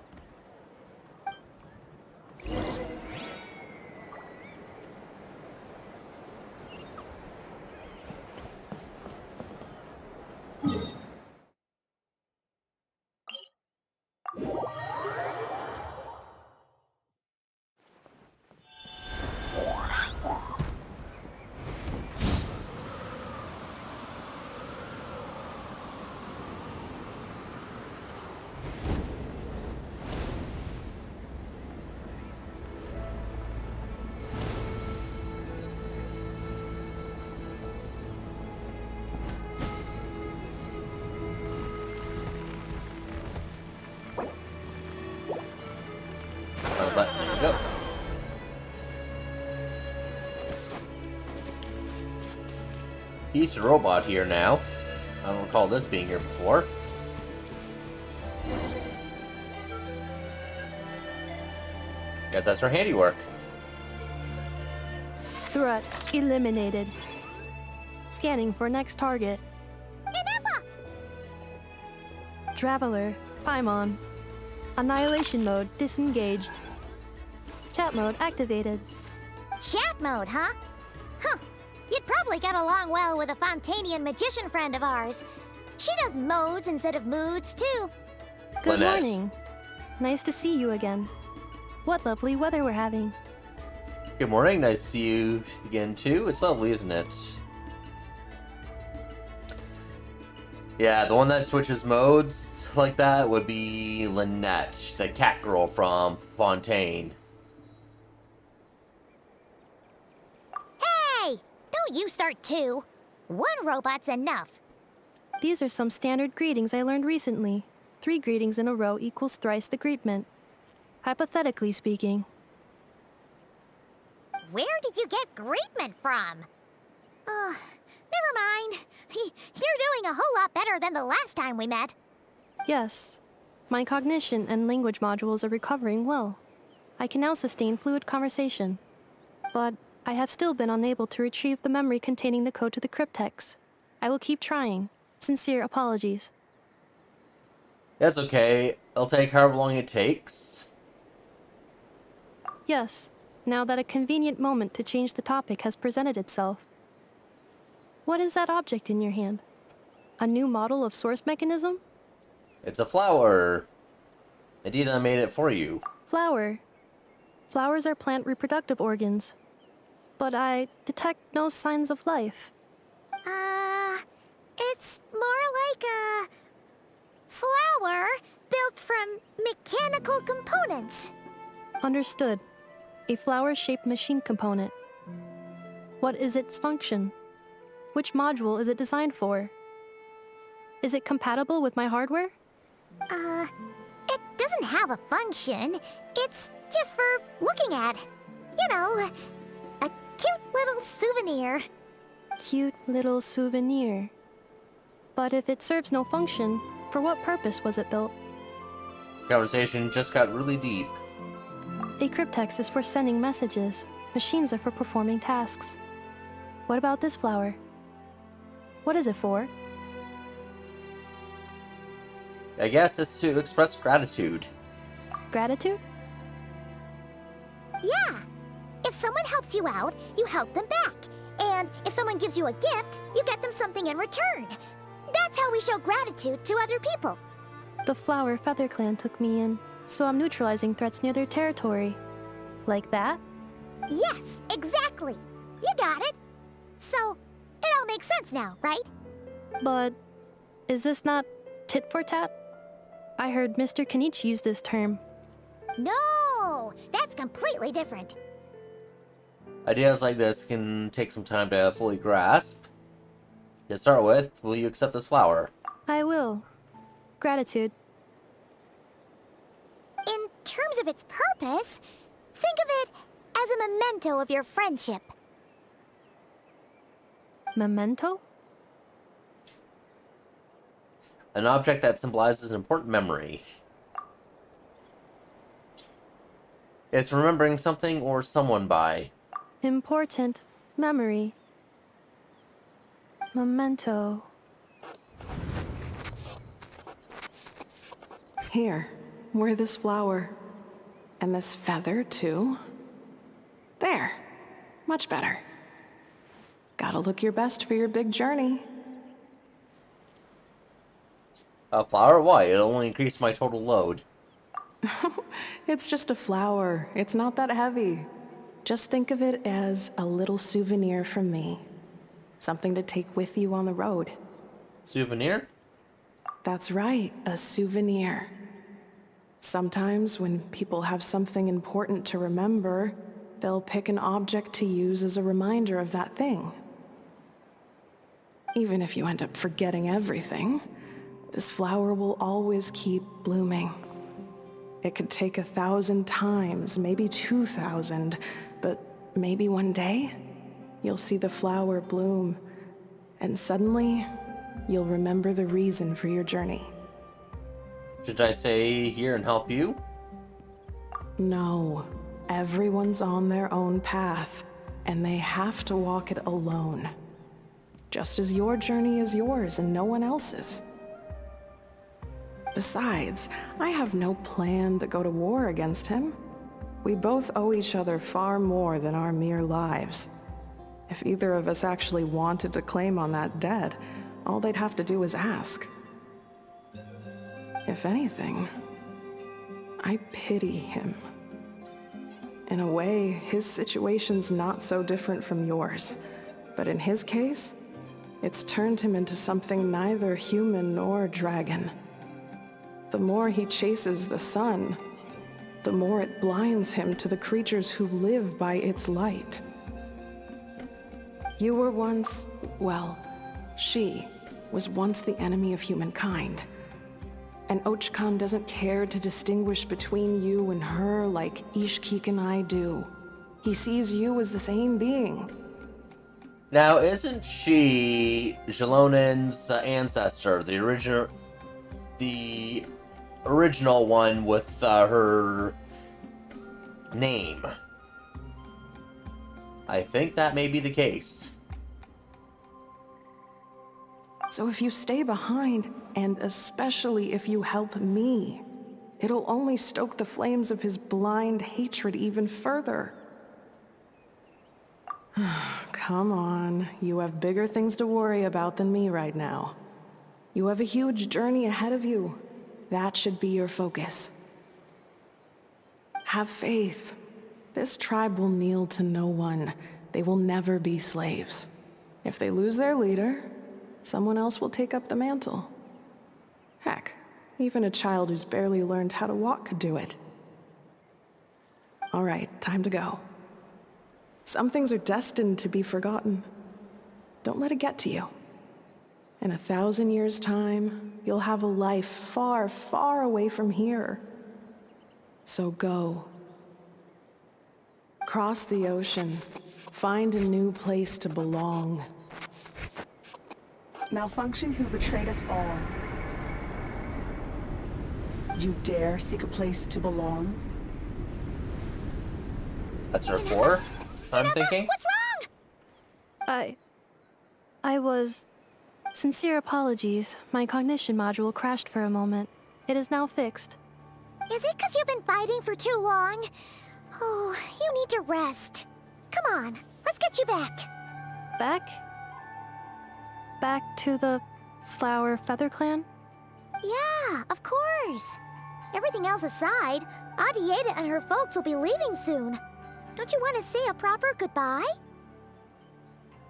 But there you go. Piece of robot here now. I don't recall this being here before. Guess that's her handiwork. Threat eliminated. Scanning for next target. Ineffa! Traveler, Paimon. Annihilation mode disengaged. Chat mode activated. Chat mode, huh? Huh. You'd probably get along well with a Fontanian magician friend of ours. She does modes instead of moods, too. Good Lynette. morning. Nice to see you again. What lovely weather we're having. Good morning, nice to see you again too. It's lovely, isn't it? Yeah, the one that switches modes like that would be Lynette, the cat girl from Fontaine. Hey! Don't you start too. One robot's enough. These are some standard greetings I learned recently. 3 greetings in a row equals thrice the greetment. Hypothetically speaking. Where did you get greetment from? Never mind. You're doing a whole lot better than the last time we met. Yes. My cognition and language modules are recovering well. I can now sustain fluid conversation. But I have still been unable to retrieve the memory containing the code to the cryptex. I will keep trying. Sincere apologies. That's okay. It'll take however long it takes. Yes, now that a convenient moment to change the topic has presented itself. What is that object in your hand? A new model of source mechanism? It's a flower. Indeed, I made it for you. Flower. Flowers are plant reproductive organs. But I detect no signs of life. It's more like a flower built from mechanical components. Understood. A flower-shaped machine component. What is its function? Which module is it designed for? Is it compatible with my hardware? It doesn't have a function. It's just for looking at. You know, a cute little souvenir. Cute little souvenir. But if it serves no function, for what purpose was it built? Conversation just got really deep. A cryptex is for sending messages. Machines are for performing tasks. What about this flower? What is it for? I guess it's to express gratitude. Gratitude? Yeah. If someone helps you out, you help them back. And if someone gives you a gift, you get them something in return. That's how we show gratitude to other people. The Flower Feather Clan took me in, so I'm neutralizing threats near their territory. Like that? Yes, exactly. You got it. So, it all makes sense now, right? But is this not tit for tat? I heard Mr. Kenichi use this term. No, that's completely different. Ideas like this can take some time to fully grasp. To start with, will you accept this flower? I will. Gratitude. In terms of its purpose, think of it as a memento of your friendship. Memento? An object that symbolizes an important memory. It's remembering something or someone by. Important memory. Memento. Here, wear this flower. And this feather, too. There. Much better. Gotta look your best for your big journey. A flower? Why? It'll only increase my total load. It's just a flower. It's not that heavy. Just think of it as a little souvenir from me. Something to take with you on the road. Souvenir? That's right, a souvenir. Sometimes when people have something important to remember, they'll pick an object to use as a reminder of that thing. Even if you end up forgetting everything, this flower will always keep blooming. It could take 1,000 times, maybe 2,000, but maybe one day, you'll see the flower bloom, and suddenly, you'll remember the reason for your journey. Should I stay here and help you? No. Everyone's on their own path, and they have to walk it alone. Just as your journey is yours and no one else's. Besides, I have no plan to go to war against him. We both owe each other far more than our mere lives. If either of us actually wanted to claim on that debt, all they'd have to do is ask. If anything, I pity him. In a way, his situation's not so different from yours. But in his case, it's turned him into something neither human nor dragon. The more he chases the sun, the more it blinds him to the creatures who live by its light. You were once, well, she was once the enemy of humankind. And Ochkan doesn't care to distinguish between you and her like Ishkik and I do. He sees you as the same being. Now, isn't she Jalonen's ancestor, the original one with her name? I think that may be the case. So if you stay behind, and especially if you help me, it'll only stoke the flames of his blind hatred even further. Come on, you have bigger things to worry about than me right now. You have a huge journey ahead of you. That should be your focus. Have faith. This tribe will kneel to no one. They will never be slaves. If they lose their leader, someone else will take up the mantle. Heck, even a child who's barely learned how to walk could do it. All right, time to go. Some things are destined to be forgotten. Don't let it get to you. In 1,000 years' time, you'll have a life far, far away from here. So go. Cross the ocean. Find a new place to belong. Malfunction who betrayed us all. You dare seek a place to belong? That's her 4, I'm thinking. What's wrong? I was... Sincere apologies. My cognition module crashed for a moment. It is now fixed. Is it because you've been fighting for too long? Oh, you need to rest. Come on, let's get you back. Back? Back to the Flower Feather Clan? Yeah, of course. Everything else aside, Adieta and her folks will be leaving soon. Don't you want to say a proper goodbye?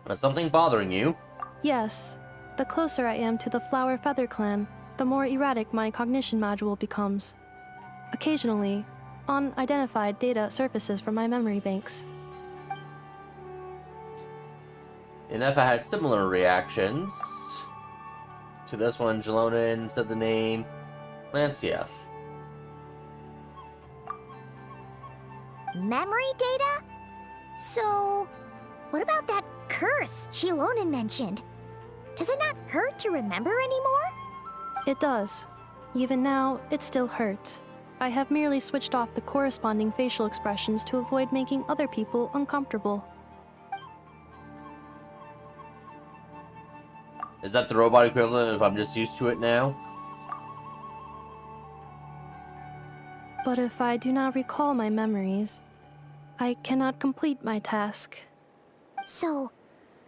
Is something bothering you? Yes. The closer I am to the Flower Feather Clan, the more erratic my cognition module becomes. Occasionally, unidentified data surfaces from my memory banks. Ineffa had similar reactions. To this one, Jalonin said the name Lancia. Memory data? So, what about that curse Shilonin mentioned? Does it not hurt to remember anymore? It does. Even now, it still hurts. I have merely switched off the corresponding facial expressions to avoid making other people uncomfortable. Is that the robot equivalent if I'm just used to it now? But if I do not recall my memories, I cannot complete my task. So,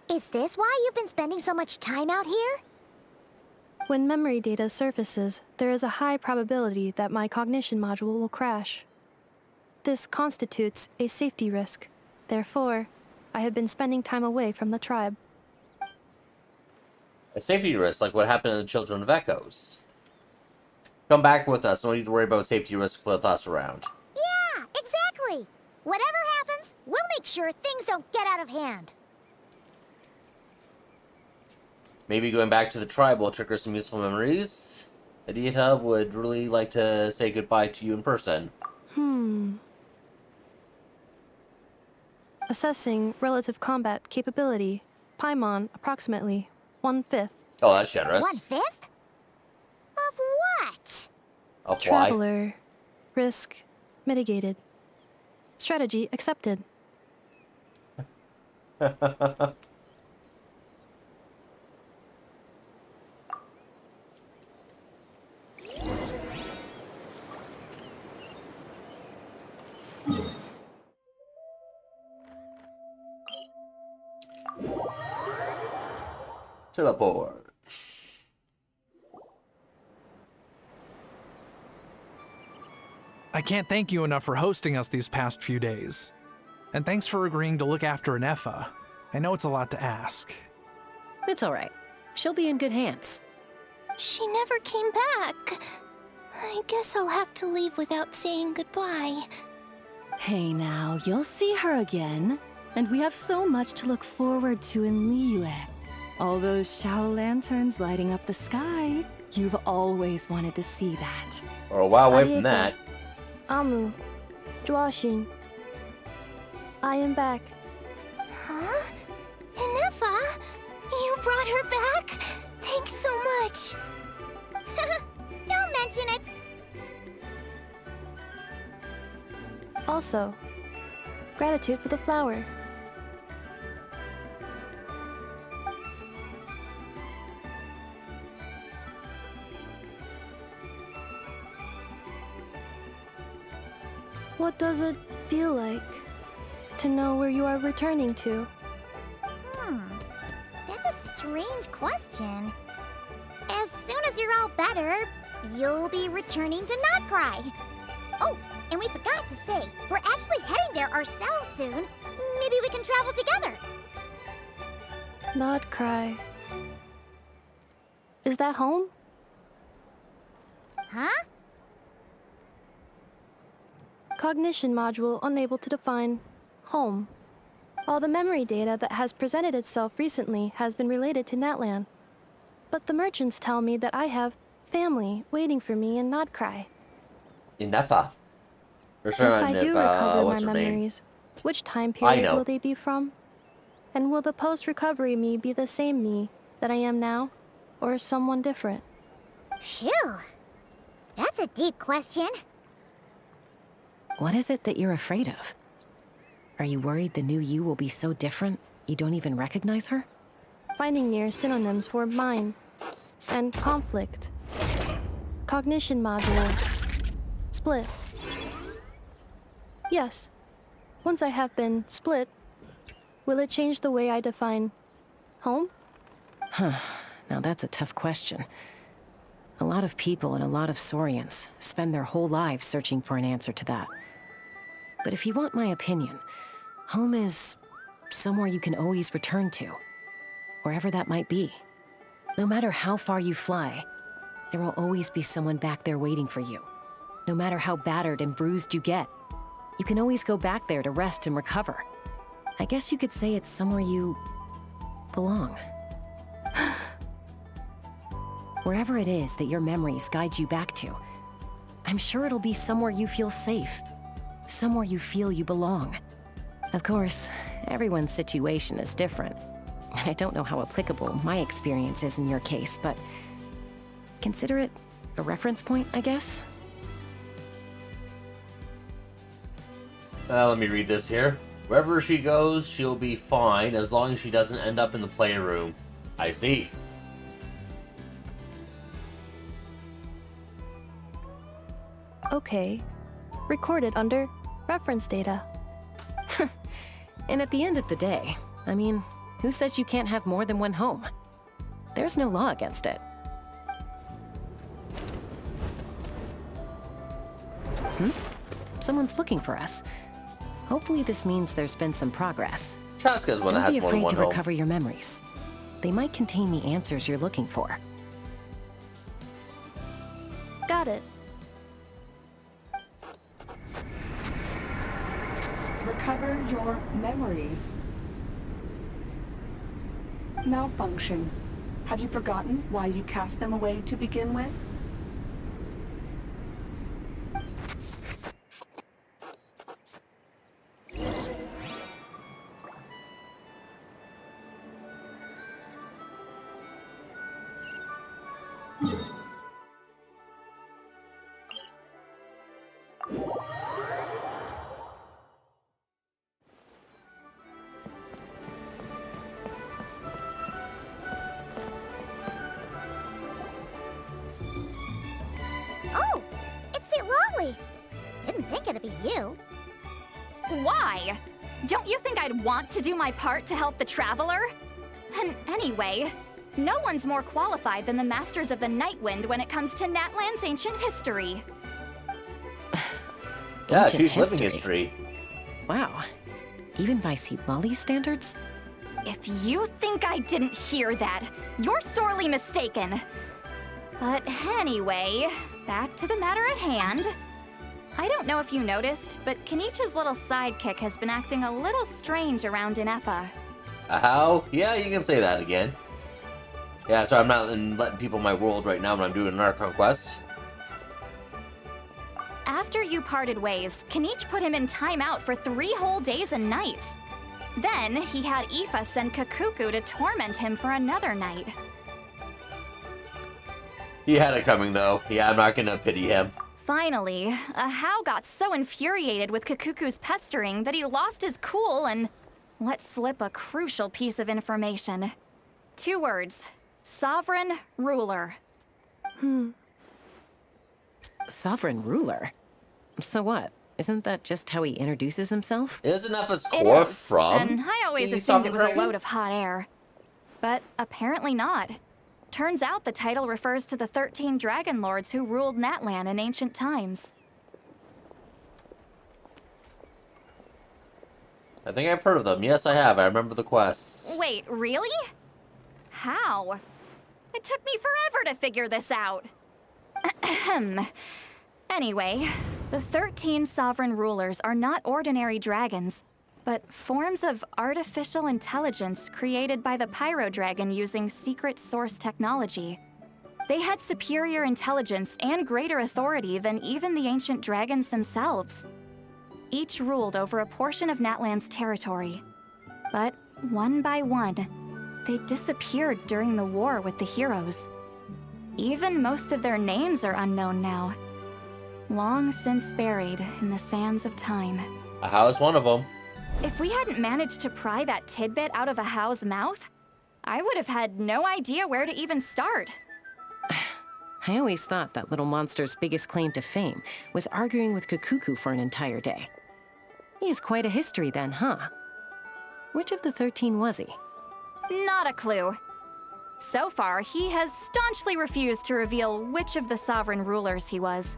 is this why you've been spending so much time out here? When memory data surfaces, there is a high probability that my cognition module will crash. This constitutes a safety risk. Therefore, I have been spending time away from the tribe. A safety risk, like what happened to the Children of Echoes. Come back with us, no need to worry about safety risks with us around. Yeah, exactly! Whatever happens, we'll make sure things don't get out of hand. Maybe going back to the tribe will trigger some useful memories. Adieta would really like to say goodbye to you in person. Assessing relative combat capability. Paimon, approximately 1/5. Oh, that's generous. 1/5? Of what? Of why? Traveler. Risk mitigated. Strategy accepted. Teleport. I can't thank you enough for hosting us these past few days. And thanks for agreeing to look after Ineffa. I know it's a lot to ask. It's all right. She'll be in good hands. She never came back. I guess I'll have to leave without saying goodbye. Hey now, you'll see her again. And we have so much to look forward to in Liyue. All those Shao lanterns lighting up the sky. You've always wanted to see that. We're a while away from Ariete. that. Amu. Joashin. I am back. Huh? Ineffa? You brought her back? Thanks so much. Don't mention it. Also, gratitude for the flower. What does it feel like to know where you are returning to? That's a strange question. As soon as you're all better, you'll be returning to Notcry. Oh, and we forgot to say, we're actually heading there ourselves soon. Maybe we can travel together. Not cry. Is that home? Huh? Cognition module unable to define home. All the memory data that has presented itself recently has been related to Natlan. But the merchants tell me that I have family waiting for me in Nodcry. Ineffa. Or If sorry, I not do Ineffa, recover what's my her name? memories, which time I period know. will they be from? And will the post-recovery me be the same me that I am now, or someone different? Phew. That's a deep question. What is it that you're afraid of? Are you worried the new you will be so different you don't even recognize her? Finding near synonyms for mind and conflict. Cognition module. Split. Yes. Once I have been split, will it change the way I define home? Huh. Now that's a tough question. A lot of people and a lot of Saurians spend their whole lives searching for an answer to that. But if you want my opinion, home is somewhere you can always return to, wherever that might be. No matter how far you fly, there will always be someone back there waiting for you. No matter how battered and bruised you get, you can always go back there to rest and recover. I guess you could say it's somewhere you belong. Wherever it is that your memories guide you back to, I'm sure it'll be somewhere you feel safe, somewhere you feel you belong. Of course, everyone's situation is different. I don't know how applicable my experience is in your case, but consider it a reference point, I guess. Let me read this here. Wherever she goes, she'll be fine as long as she doesn't end up in the playroom. I see. Okay. Recorded under reference data. And at the end of the day, I mean, who says you can't have more than one home? There's no law against it. Someone's looking for us. Hopefully this means there's been some progress. Chaska's one that has Don't be more than afraid one to home. recover your memories. They might contain the answers you're looking for. Got it. Recover your memories. Malfunction. Have you forgotten why you cast them away to begin with? Oh, it's St. Lolly. Didn't think it'd be you. Why? Don't you think I'd want to do my part to help the Traveler? And anyway, no one's more qualified than the Masters of the Nightwind when it comes to Natlan's ancient history. Yeah, Ancient she's living history. Wow. Even by St. Lolly's standards? If you think I didn't hear that, you're sorely mistaken. But anyway, back to the matter at hand. I don't know if you noticed, but Kenichi's little sidekick has been acting a little strange around Ineffa. How? Yeah, you can say that again. Yeah, so I'm not letting people in my world right now when I'm doing an Archon quest. After you parted ways, Kenich put him in timeout for 3 whole days and nights. Then, he had Ineffa send Kakuku to torment him for another night. He had it coming, though. Yeah, I'm not gonna pity him. Finally, Ahau got so infuriated with Kakuku's pestering that he lost his cool and let slip a crucial piece of information. 2 words. Sovereign Ruler. Sovereign ruler? So what? Isn't that just how he introduces himself? Isn't Ineffa's It core is, from and I always the assumed it was a Sovereign load of hot air. But apparently not. Turns out the title refers to the 13 Dragon Lords who ruled Natlan in ancient times. I think I've heard of them. Yes, I have. I remember the quests. Wait, really? How? It took me forever to figure this out. Ahem. Anyway, the 13 sovereign rulers are not ordinary dragons. but forms of artificial intelligence created by the Pyro Dragon using secret source technology. They had superior intelligence and greater authority than even the ancient dragons themselves. Each ruled over a portion of Natlan's territory. But one by one, they disappeared during the war with the heroes. Even most of their names are unknown now. Long since buried in the sands of time. A How's one of them. If we hadn't managed to pry that tidbit out of a How's mouth, I would have had no idea where to even start. I always thought that little monster's biggest claim to fame was arguing with Kukuku for an entire day. He has quite a history then, huh? Which of the 13 was he? Not a clue. So far, he has staunchly refused to reveal which of the sovereign rulers he was.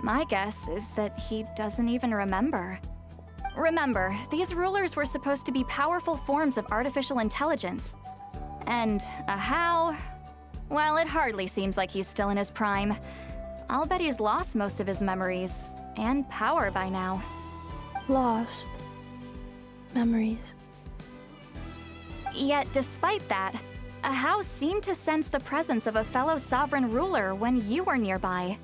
My guess is that he doesn't even remember. Remember, these rulers were supposed to be powerful forms of artificial intelligence. And a How? Well, it hardly seems like he's still in his prime. I'll bet he's lost most of his memories and power by now. Lost. Memories. Yet, despite that, a How seemed to sense the presence of a fellow sovereign ruler when you were nearby.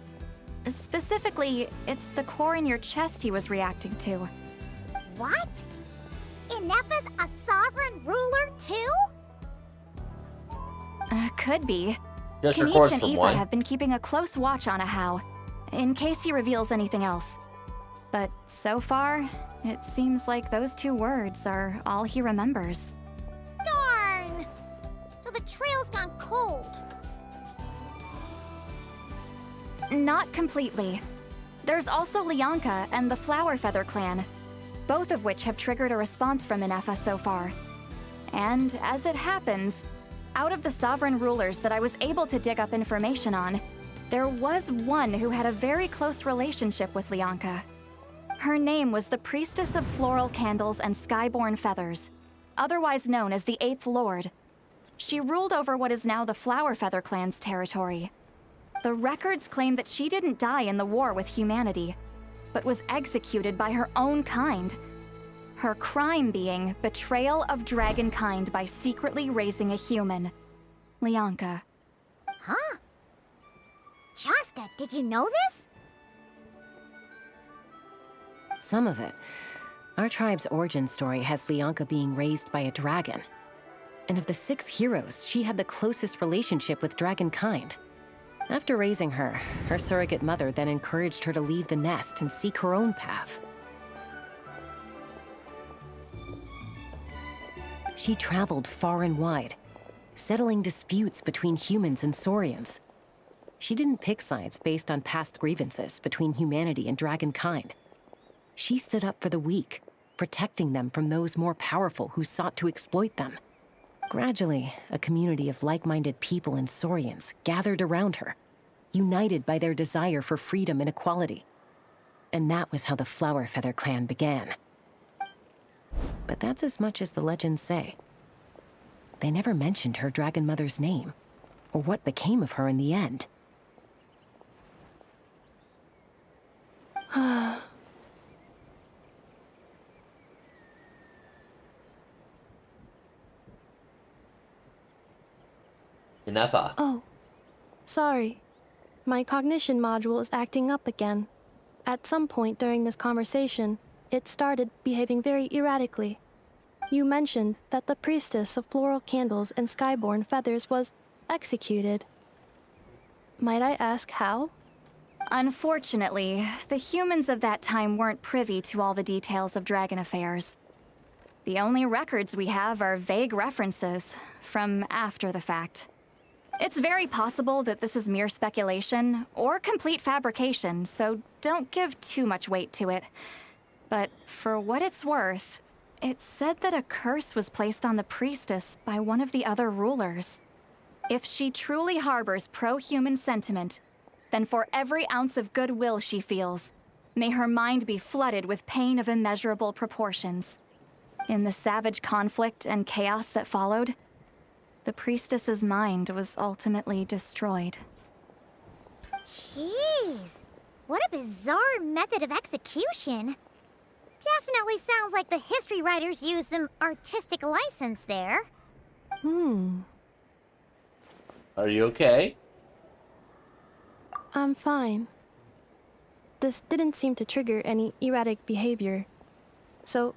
Specifically, it's the core in your chest he was reacting to. What? Ineffa's a sovereign ruler too? Could be. Just Kanich record and for Aoife one. have been keeping a close watch on a How, in case he reveals anything else. But so far, it seems like those 2 words are all he remembers. Darn! So the trail's gone cold. Not completely. There's also Lianka and the Flower Feather clan, both of which have triggered a response from Ineffa so far. And as it happens, out of the sovereign rulers that I was able to dig up information on, there was one who had a very close relationship with Lianka. Her name was the Priestess of Floral Candles and Skyborn Feathers, otherwise known as the 8th Lord. She ruled over what is now the Flower Feather clan's territory. The records claim that she didn't die in the war with humanity, but was executed by her own kind. Her crime being betrayal of dragonkind by secretly raising a human. Lianka. Huh? Chaska, did you know this? Some of it. Our tribe's origin story has Lianka being raised by a dragon. And of the 6 heroes, she had the closest relationship with dragonkind. After raising her, her surrogate mother then encouraged her to leave the nest and seek her own path. She traveled far and wide, settling disputes between humans and Saurians. She didn't pick sides based on past grievances between humanity and dragonkind. She stood up for the weak, protecting them from those more powerful who sought to exploit them. Gradually, a community of like-minded people and Saurians gathered around her, united by their desire for freedom and equality. And that was how the Flower Feather clan began. But that's as much as the legends say. They never mentioned her dragon mother's name, or what became of her in the end. Ineffa. Oh, sorry. My cognition module is acting up again. At some point during this conversation, it started behaving very erratically. You mentioned that the priestess of floral candles and skyborn feathers was executed. Might I ask how? Unfortunately, the humans of that time weren't privy to all the details of dragon affairs. The only records we have are vague references from after the fact. It's very possible that this is mere speculation or complete fabrication, so don't give too much weight to it. But for what it's worth, it's said that a curse was placed on the priestess by one of the other rulers. If she truly harbors pro-human sentiment, then for every ounce of goodwill she feels, may her mind be flooded with pain of immeasurable proportions. In the savage conflict and chaos that followed, the priestess's mind was ultimately destroyed. Jeez, what a bizarre method of execution. Definitely sounds like the history writers used some artistic license there. Are you okay? I'm fine. This didn't seem to trigger any erratic behavior. So,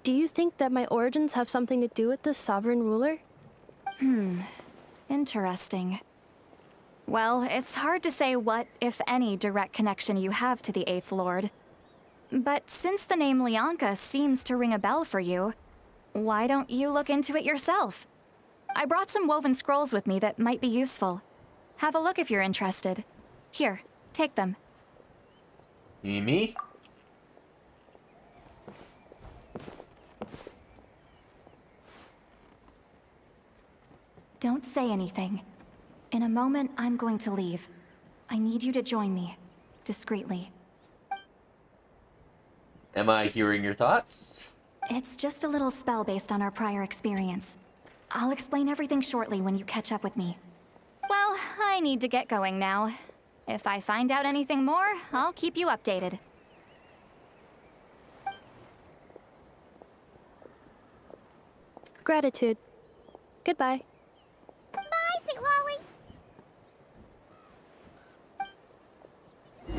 do you think that my origins have something to do with this sovereign ruler? Interesting. Well, it's hard to say what, if any, direct connection you have to the Eighth Lord. But since the name Lianka seems to ring a bell for you, why don't you look into it yourself? I brought some woven scrolls with me that might be useful. Have a look if you're interested. Here, take them. Me? Don't say anything. In a moment, I'm going to leave. I need you to join me, discreetly. Am I hearing your thoughts? It's just a little spell based on our prior experience. I'll explain everything shortly when you catch up with me. Well, I need to get going now. If I find out anything more, I'll keep you updated. Gratitude. Goodbye. Bye, St. Lolly.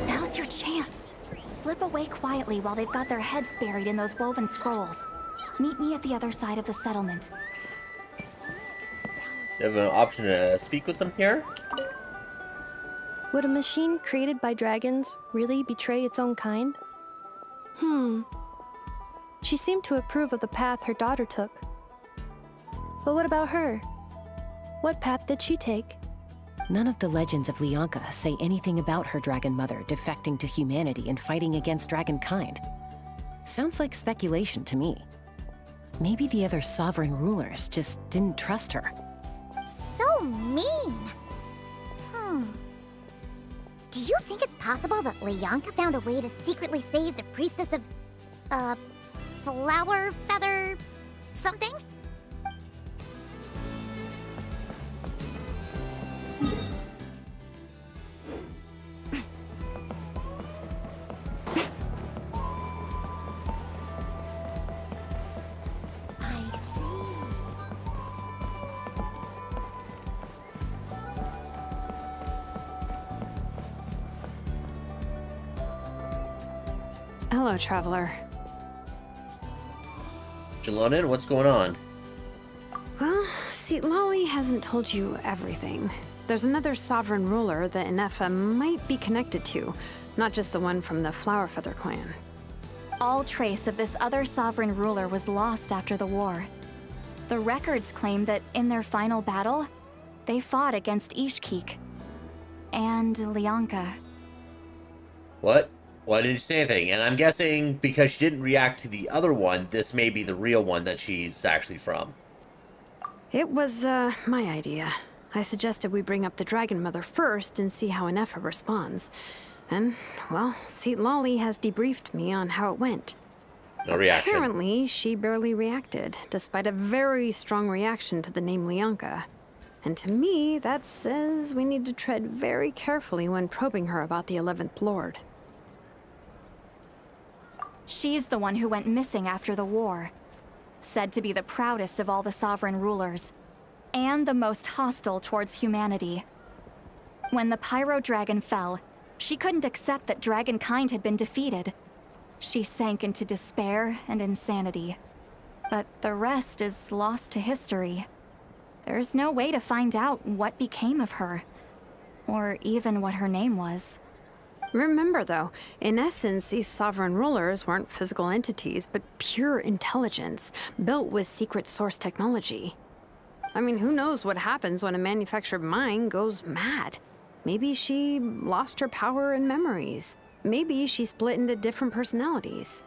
Now's your chance. Slip away quietly while they've got their heads buried in those woven scrolls. Meet me at the other side of the settlement. You have an option to speak with them here? Would a machine created by dragons really betray its own kind? She seemed to approve of the path her daughter took. But what about her? What path did she take? None of the legends of Lianka say anything about her dragon mother defecting to humanity and fighting against dragonkind. Sounds like speculation to me. Maybe the other sovereign rulers just didn't trust her. So mean. Do you think it's possible that Lianka found a way to secretly save the priestess of, flower feather something? I see. Hello, traveler. Jalonin, what's going on? Well, see, Lolly hasn't told you everything. There's another sovereign ruler that Ineffa might be connected to, not just the one from the Flower Feather clan. All trace of this other sovereign ruler was lost after the war. The records claim that in their final battle, they fought against Ishkik and Lianka. What? Why didn't you say anything? And I'm guessing because she didn't react to the other one, this may be the real one that she's actually from. It was, my idea. I suggested we bring up the Dragon Mother first and see how Ineffa responds. And, well, Seat Lolly has debriefed me on how it went. No reaction. Apparently, she barely reacted, despite a very strong reaction to the name Lianka. And to me, that says we need to tread very carefully when probing her about the 11th Lord. She's the one who went missing after the war. Said to be the proudest of all the sovereign rulers. And the most hostile towards humanity. When the Pyro Dragon fell, she couldn't accept that dragonkind had been defeated. She sank into despair and insanity. But the rest is lost to history. There's no way to find out what became of her. Or even what her name was. Remember, though, in essence, these sovereign rulers weren't physical entities, but pure intelligence, built with secret source technology. I mean, who knows what happens when a manufactured mind goes mad? Maybe she lost her power and memories. Maybe she split into different personalities.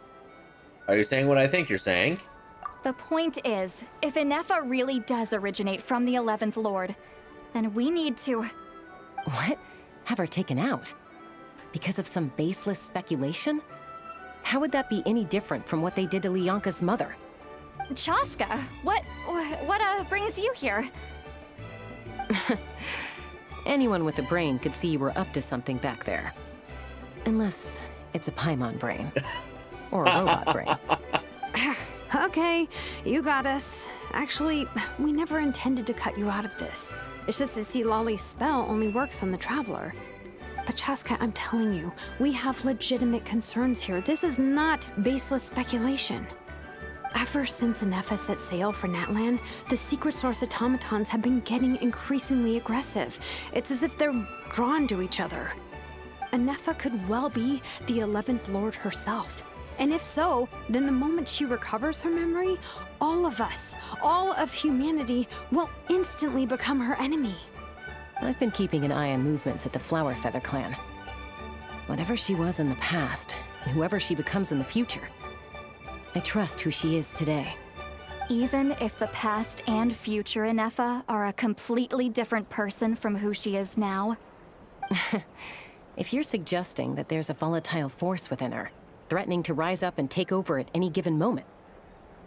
Are you saying what I think you're saying? The point is, if Ineffa really does originate from the 11th Lord, then we need to... What? Have her taken out? Because of some baseless speculation? How would that be any different from what they did to Lianka's mother? Chaska, what brings you here? Anyone with a brain could see you were up to something back there. Unless it's a Paimon brain. Or a robot brain. Okay, you got us. Actually, we never intended to cut you out of this. It's just that see, Lolly's spell only works on the Traveler. But Chaska, I'm telling you, we have legitimate concerns here. This is not baseless speculation. Ever since Ineffa set sail for Natlan, the secret source automatons have been getting increasingly aggressive. It's as if they're drawn to each other. Ineffa could well be the 11th Lord herself. And if so, then the moment she recovers her memory, all of us, all of humanity, will instantly become her enemy. I've been keeping an eye on movements at the Flower Feather clan. Whatever she was in the past, and whoever she becomes in the future, I trust who she is today. Even if the past and future Ineffa are a completely different person from who she is now? If you're suggesting that there's a volatile force within her, threatening to rise up and take over at any given moment,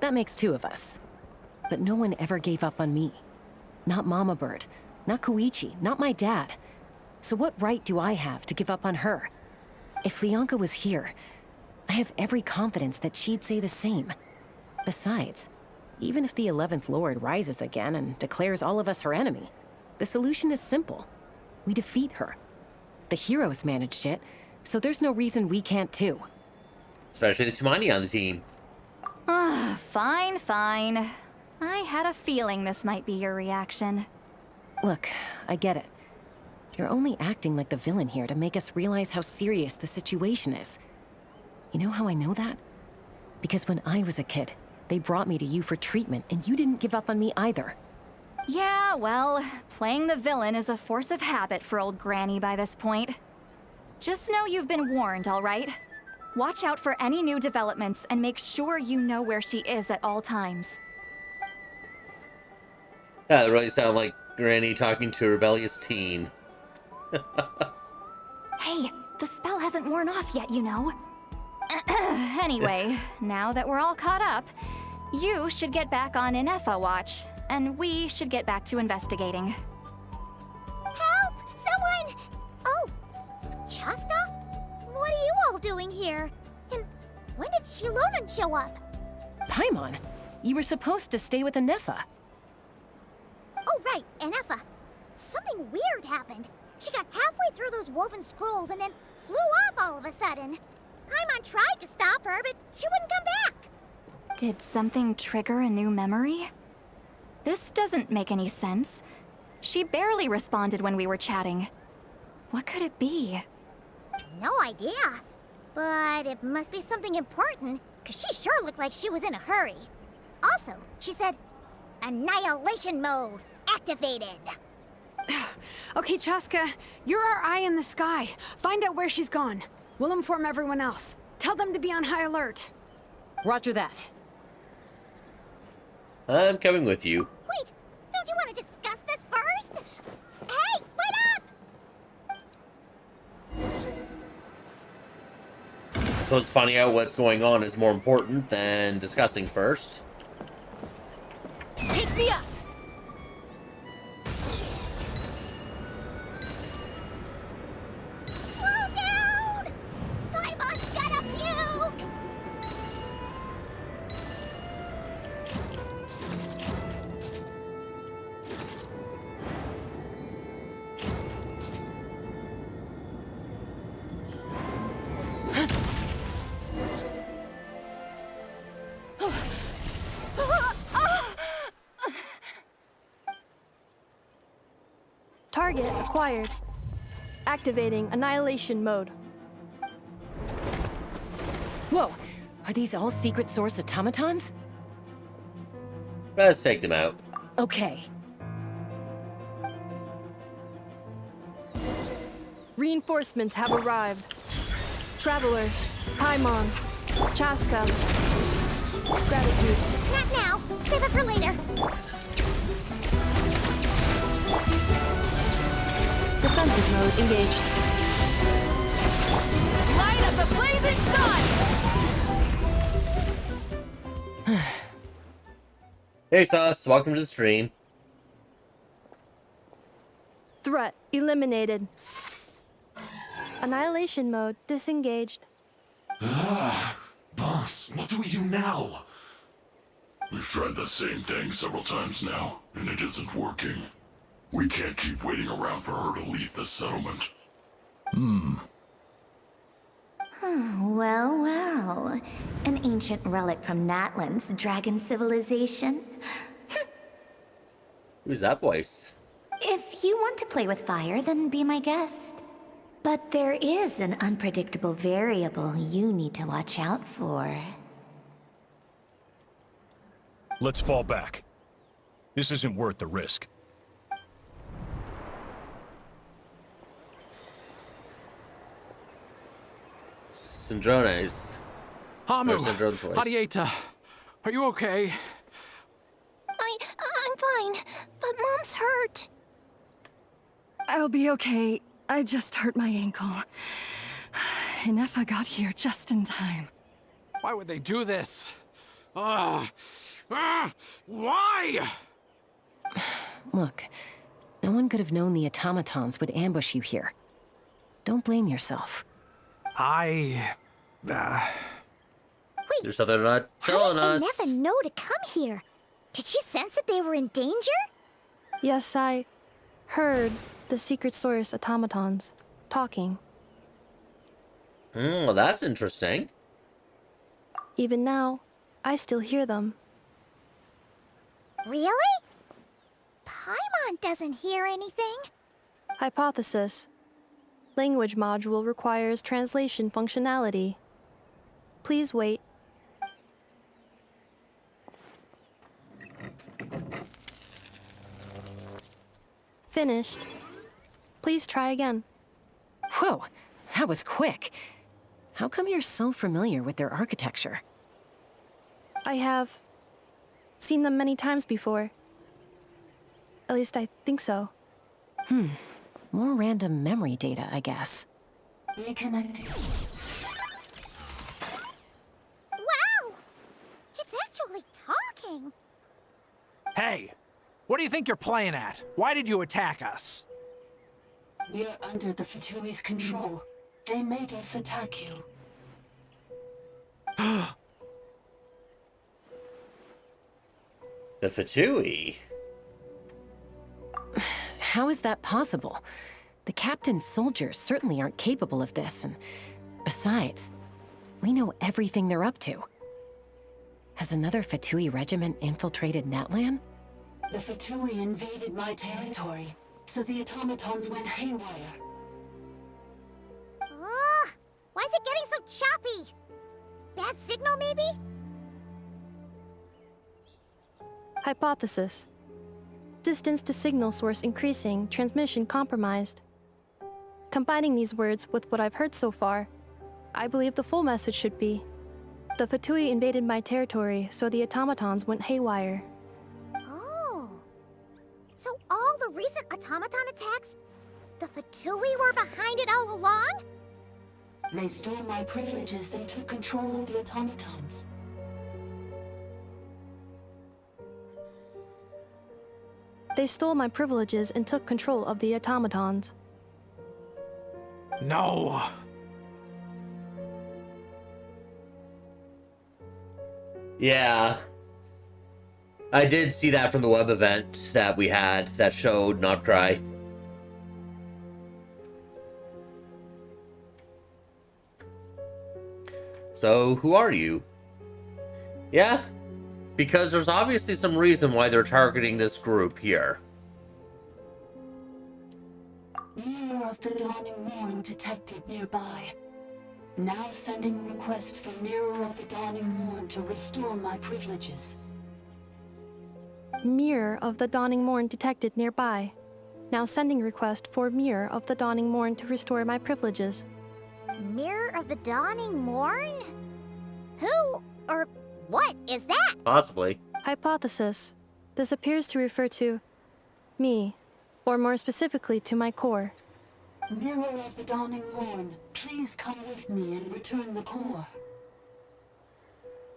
that makes two of us. But no one ever gave up on me. Not Mama Bird, not Koichi, not my dad. So what right do I have to give up on her? If Leonka was here, I have every confidence that she'd say the same. Besides, even if the 11th Lord rises again and declares all of us her enemy, the solution is simple. We defeat her. The heroes managed it, so there's no reason we can't too. Especially the Tumani on the team. Fine, fine. I had a feeling this might be your reaction. Look, I get it. You're only acting like the villain here to make us realize how serious the situation is. You know how I know that? Because when I was a kid, they brought me to you for treatment, and you didn't give up on me either. Yeah, well, playing the villain is a force of habit for old Granny by this point. Just know you've been warned, all right? Watch out for any new developments and make sure you know where she is at all times. Yeah, it really sounded like Granny talking to a rebellious teen. Hey, the spell hasn't worn off yet, you know. Anyway, now that we're all caught up, you should get back on Ineffa watch, and we should get back to investigating. Help! Someone! Oh, Chaska? What are you all doing here? And when did Shilonan show up? Paimon, you were supposed to stay with Ineffa. Oh, right, Ineffa. Something weird happened. She got halfway through those woven scrolls and then flew off all of a sudden. Paimon tried to stop her, but she wouldn't come back. Did something trigger a new memory? This doesn't make any sense. She barely responded when we were chatting. What could it be? No idea. But it must be something important, because she sure looked like she was in a hurry. Also, she said, Annihilation mode activated. Okay, Chaska, you're our eye in the sky. Find out where she's gone. We'll inform everyone else. Tell them to be on high alert. Roger that. I'm coming with you. Wait, don't you want to discuss this first? Hey, wait up! So it's finding out what's going on is more important than discussing first. Take me up! Slow down! Paimon's got a puke! Target acquired. Activating annihilation mode. Whoa, are these all secret source automatons? Let's take them out. Okay. Reinforcements have arrived. Traveler, Paimon, Chaska. Gratitude. Not now. Save it for later. Defensive mode engaged. Light up the blazing sun! Hey Sauce, welcome to the stream. Threat eliminated. Annihilation mode disengaged. us. What do we do now? We've tried the same thing several times now, and it isn't working. We can't keep waiting around for her to leave the settlement. Well, well. An ancient relic from Natlan's dragon civilization. Who's that voice? If you want to play with fire, then be my guest. But there is an unpredictable variable you need to watch out for. Let's fall back. This isn't worth the risk. Syndrones. Hamu, Or Syndrone's voice. Arieta, are you okay? I'm fine, but Mom's hurt. I'll be okay. I just hurt my ankle. Ineffa got here just in time. Why would they do this? Why? Look, no one could have known the automatons would ambush you here. Don't blame yourself. There's something they're not telling How us. did Ineffa know to come here? Did she sense that they were in danger? Yes, I heard the secret source automatons talking. Well, that's interesting. Even now, I still hear them. Really? Paimon doesn't hear anything. Hypothesis. Language module requires translation functionality. Please wait. Finished. Please try again. Whoa, that was quick. How come you're so familiar with their architecture? I have seen them many times before. At least I think so. More random memory data, I guess. Reconnecting. Wow! It's actually talking. Hey, what do you think you're playing at? Why did you attack us? We're under the Fatui's control. They made us attack you. The Fatui. How is that possible? The captain's soldiers certainly aren't capable of this, and besides, we know everything they're up to. Has another Fatui regiment infiltrated Natlan? The Fatui invaded my territory, so the automatons went haywire. Ugh! Why is it getting so choppy? Bad signal, maybe? Hypothesis. Distance to signal source increasing, transmission compromised. Combining these words with what I've heard so far, I believe the full message should be: the Fatui invaded my territory, so the automatons went haywire. Oh. So all the recent automaton attacks, the Fatui were behind it all along? They stole my privileges and took control of the automatons. They stole my privileges and took control of the automatons. No. Yeah. I did see that from the web event that we had that showed Not Cry. So, who are you? Yeah, because there's obviously some reason why they're targeting this group here. Mirror of the Dawning Morn detected nearby. Now sending request for Mirror of the Dawning Morn to restore my privileges. Mirror of the Dawning Morn detected nearby. Now sending request for Mirror of the Dawning Morn to restore my privileges. Mirror of the Dawning Morn? Who or what is that? Possibly. Hypothesis. This appears to refer to me, or more specifically to my core. Mirror of the Dawning Morn, please come with me and return the core.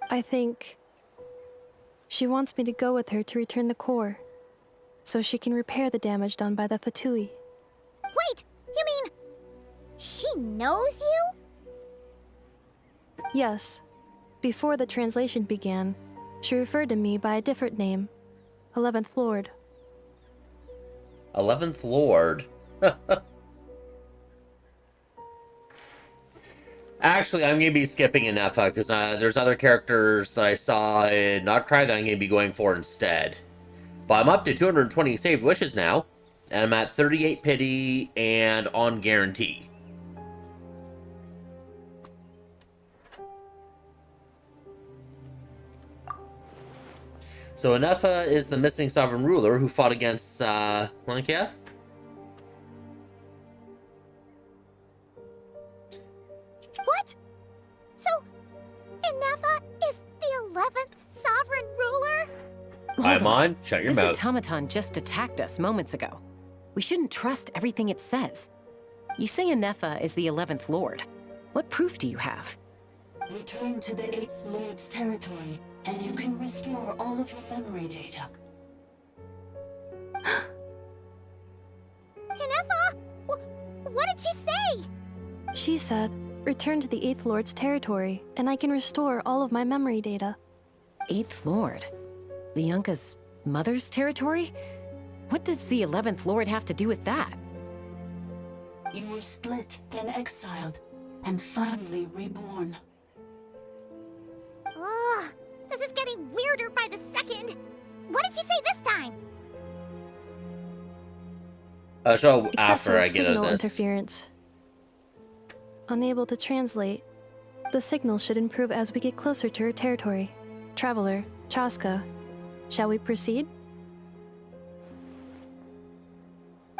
I think she wants me to go with her to return the core, so she can repair the damage done by the Fatui. Wait, you mean she knows you? Yes. Before the translation began, she referred to me by a different name, 11th Lord. 11th Lord. Actually, I'm going to be skipping Ineffa because there's other characters that I saw in Not Cry that I'm going to be going for instead. But I'm up to 220 saved wishes now, and I'm at 38 pity and on guarantee. So Ineffa is the missing sovereign ruler who fought against Lanikia. What? So, Ineffa is the 11th sovereign ruler? I'm on. Shut your this mouth. automaton just attacked us moments ago. We shouldn't trust everything it says. You say Ineffa is the 11th Lord. What proof do you have? Return to the 8th Lord's territory, and you can restore all of your memory data. Ineffa? What did she say? She said, return to the 8th Lord's territory, and I can restore all of my memory data. 8th Lord? Lianka's mother's territory? What does the 11th Lord have to do with that? You were split, then exiled, and finally reborn. Ugh, this is getting weirder by the second. What did she say this time? I'll show Excessive after I get out signal of this. interference. Unable to translate. The signal should improve as we get closer to her territory. Traveler, Chaska, shall we proceed?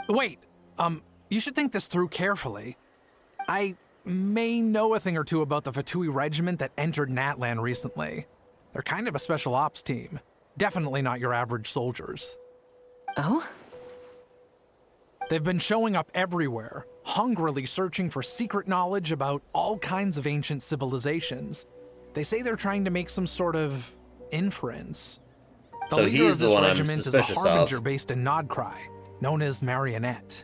Wait, you should think this through carefully. I may know a thing or two about the Fatui regiment that entered Natlan recently. They're kind of a special ops team. Definitely not your average soldiers. Oh? They've been showing up everywhere, hungrily searching for secret knowledge about all kinds of ancient civilizations. They say they're trying to make some sort of inference. The So leader he's of the this one I'm regiment is a suspicious of. harbinger based in Nodcry, known as Marionette.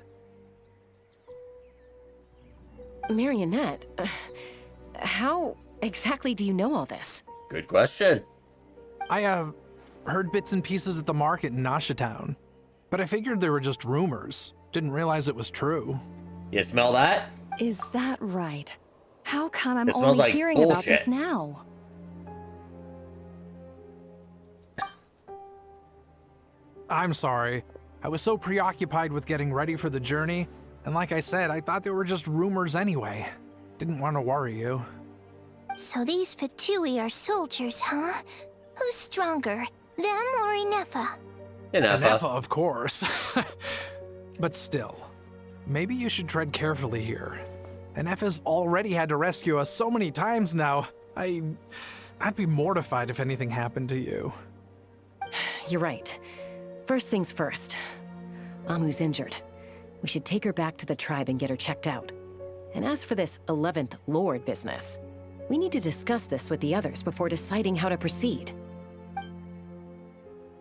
Marionette? How exactly do you know all this? Good question. I, heard bits and pieces at the market in Nashatown, but I figured they were just rumors. Didn't realize it was true. You smell that? Is that right? How come I'm It smells only like hearing about bullshit. this now? I'm sorry. I was so preoccupied with getting ready for the journey, and like I said, I thought they were just rumors anyway. Didn't want to worry you. So these Fatui are soldiers, huh? Who's stronger, them or Ineffa? Ineffa, of course. But still, maybe you should tread carefully here. Ineffa's already had to rescue us so many times now. I'd be mortified if anything happened to you. You're right. First things first. Amu's injured. We should take her back to the tribe and get her checked out. And as for this 11th Lord business, we need to discuss this with the others before deciding how to proceed.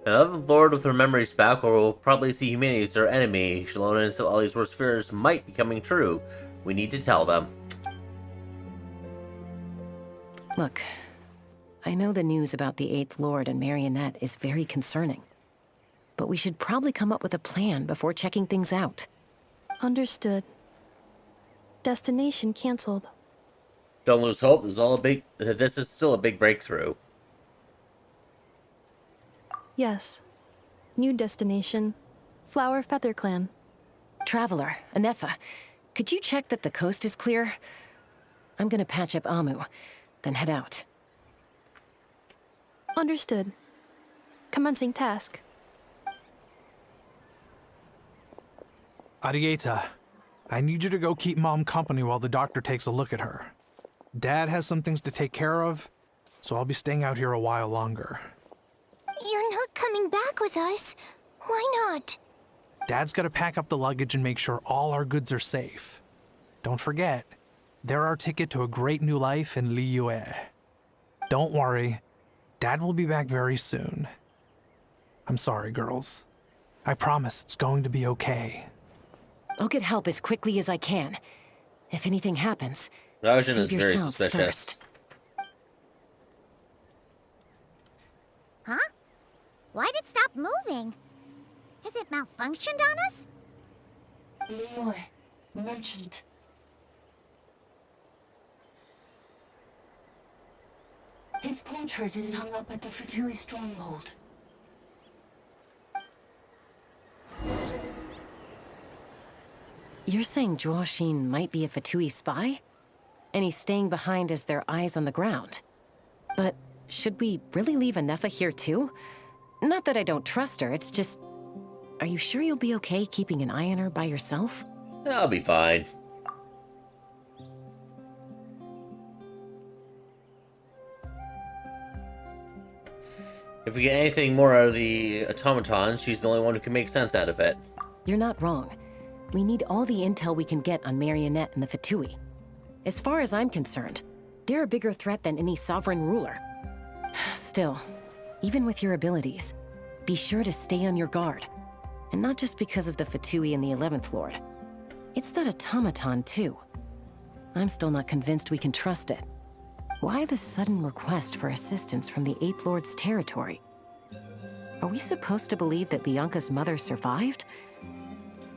An 11th Lord with her memories back will probably see humanity as their enemy. Shalona and Ollie's worst fears might be coming true. We need to tell them. Look, I know the news about the 8th Lord and Marionette is very concerning. But we should probably come up with a plan before checking things out. Understood. Destination cancelled. Don't lose hope. This is still a big breakthrough. Yes. New destination. Flower Feather Clan. Traveler, Ineffa, could you check that the coast is clear? I'm gonna patch up Amu, then head out. Understood. Commencing task. Arieta, I need you to go keep Mom company while the doctor takes a look at her. Dad has some things to take care of, so I'll be staying out here a while longer. You're not coming back with us. Why not? Dad's gotta pack up the luggage and make sure all our goods are safe. Don't forget, they're our ticket to a great new life in Liyue. Don't worry, Dad will be back very soon. I'm sorry, girls. I promise it's going to be okay. I'll get help as quickly as I can. If anything happens, Rajan save is very yourselves suspicious. first. Huh? Why'd it stop moving? Has it malfunctioned on us? Leroy, merchant. His portrait is hung up at the Fatui stronghold. You're saying Zhuo Xin might be a Fatui spy? And he's staying behind as their eyes on the ground. But should we really leave Ineffa here too? Not that I don't trust her, it's just... Are you sure you'll be okay keeping an eye on her by yourself? I'll be fine. If we get anything more out of the automaton, she's the only one who can make sense out of it. You're not wrong. We need all the intel we can get on Marionette and the Fatui. As far as I'm concerned, they're a bigger threat than any sovereign ruler. Still, even with your abilities, be sure to stay on your guard. And not just because of the Fatui and the 11th Lord. It's that automaton, too. I'm still not convinced we can trust it. Why the sudden request for assistance from the 8th Lord's territory? Are we supposed to believe that Lianka's mother survived?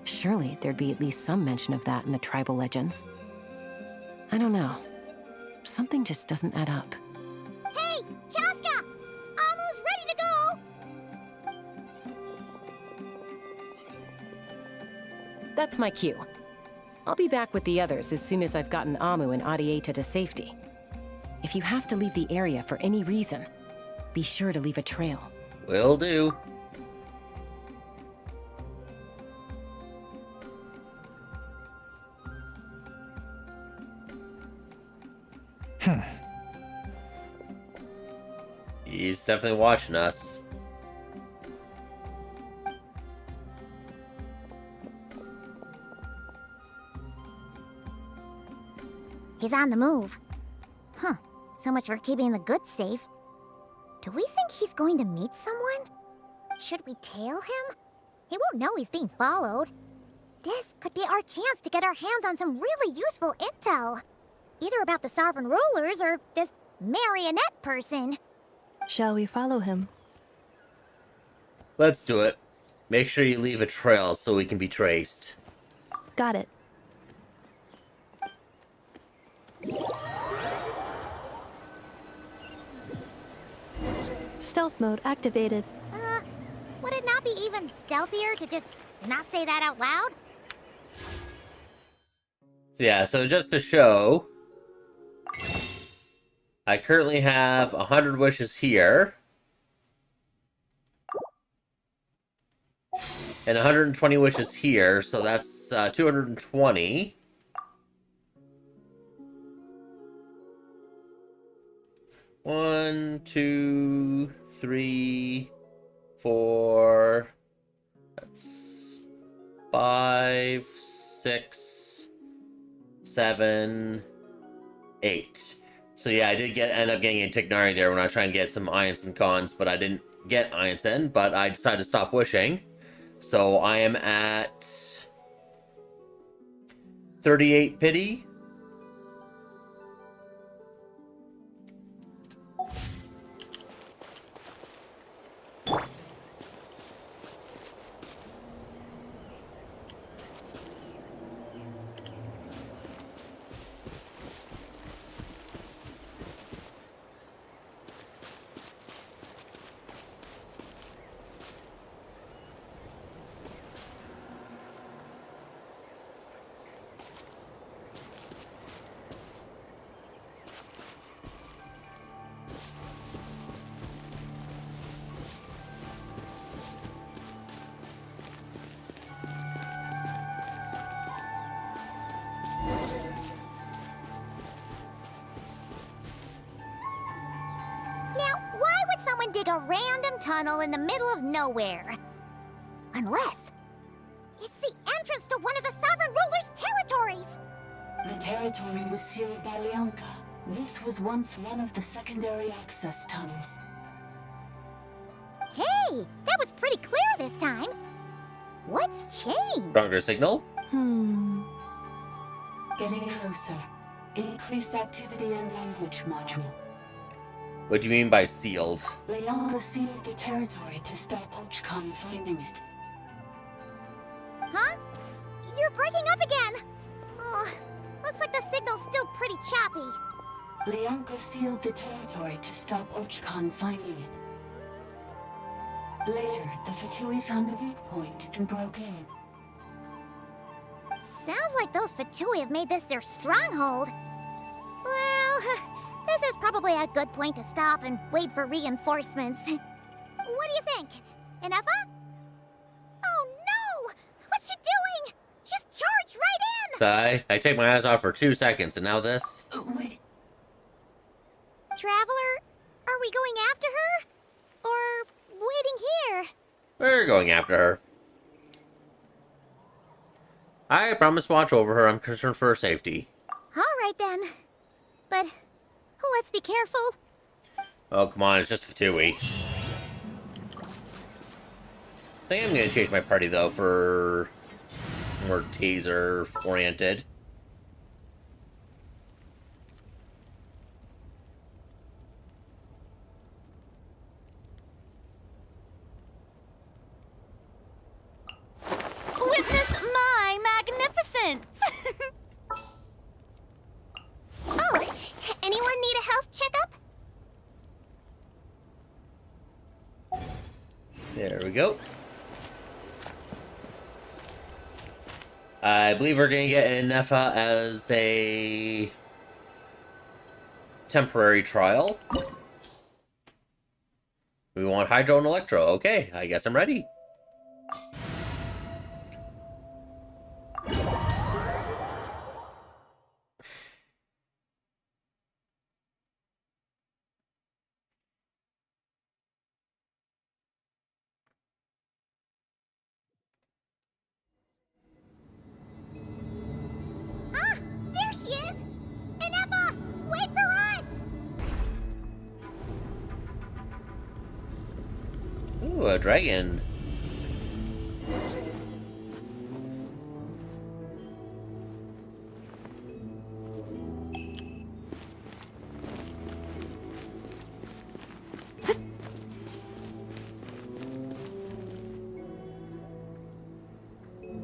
Surely there'd be at least some mention of that in the tribal legends. I don't know. Something just doesn't add up. Hey, Chaska! Almost ready to go! That's my cue. I'll be back with the others as soon as I've gotten Amu and Adieta to safety. If you have to leave the area for any reason, be sure to leave a trail. Will do. He's definitely watching us. He's on the move. Huh. So much for keeping the goods safe. Do we think he's going to meet someone? Should we tail him? He won't know he's being followed. This could be our chance to get our hands on some really useful intel. Either about the sovereign rulers or this marionette person. Shall we follow him? Let's do it. Make sure you leave a trail so we can be traced. Got it. Stealth mode activated. Would it not be even stealthier to just not say that out loud? Yeah, so just to show, I currently have 100 wishes here. And 120 wishes here, so that's 220. One, two, three, four. That's 5, 6, 7, 8. So yeah, I did end up getting a Tignari there when I was trying to get some Ions and Cons, but I didn't get Ionsen, but I decided to stop wishing. So I am at 38 pity. Dig a random tunnel in the middle of nowhere. Unless it's the entrance to one of the sovereign ruler's territories. The territory was sealed by Lianka. This was once one of the secondary access tunnels. Hey, that was pretty clear this time. What's changed? Stronger signal? Getting closer. Increased activity in language module. What do you mean by sealed? Leonka sealed the territory to stop Ochkan finding it. Huh? You're breaking up again! Oh, looks like the signal's still pretty choppy. Leonka sealed the territory to stop Ochkan finding it. Later, the Fatui found a weak point and broke in. Sounds like those Fatui have made this their stronghold. Well, this is probably a good point to stop and wait for reinforcements. What do you think? Ineffa? Oh no! What's she doing? Just charged right in! So I take my eyes off for 2 seconds, and now this. Wait. Traveler, are we going after her? Or waiting here? We're going after her. I promise to watch over her. I'm concerned for her safety. Alright then. But let's be careful. Oh, come on. It's just Fatui. I think I'm going to change my party, though, for more taser-oriented. Witness my magnificence! Oh, anyone need a health checkup? There we go. I believe we're going to get Ineffa as a temporary trial. We want Hydro and Electro. Okay, I guess I'm ready. Ah, there she is! Ineffa, wait for us! Ooh, a dragon.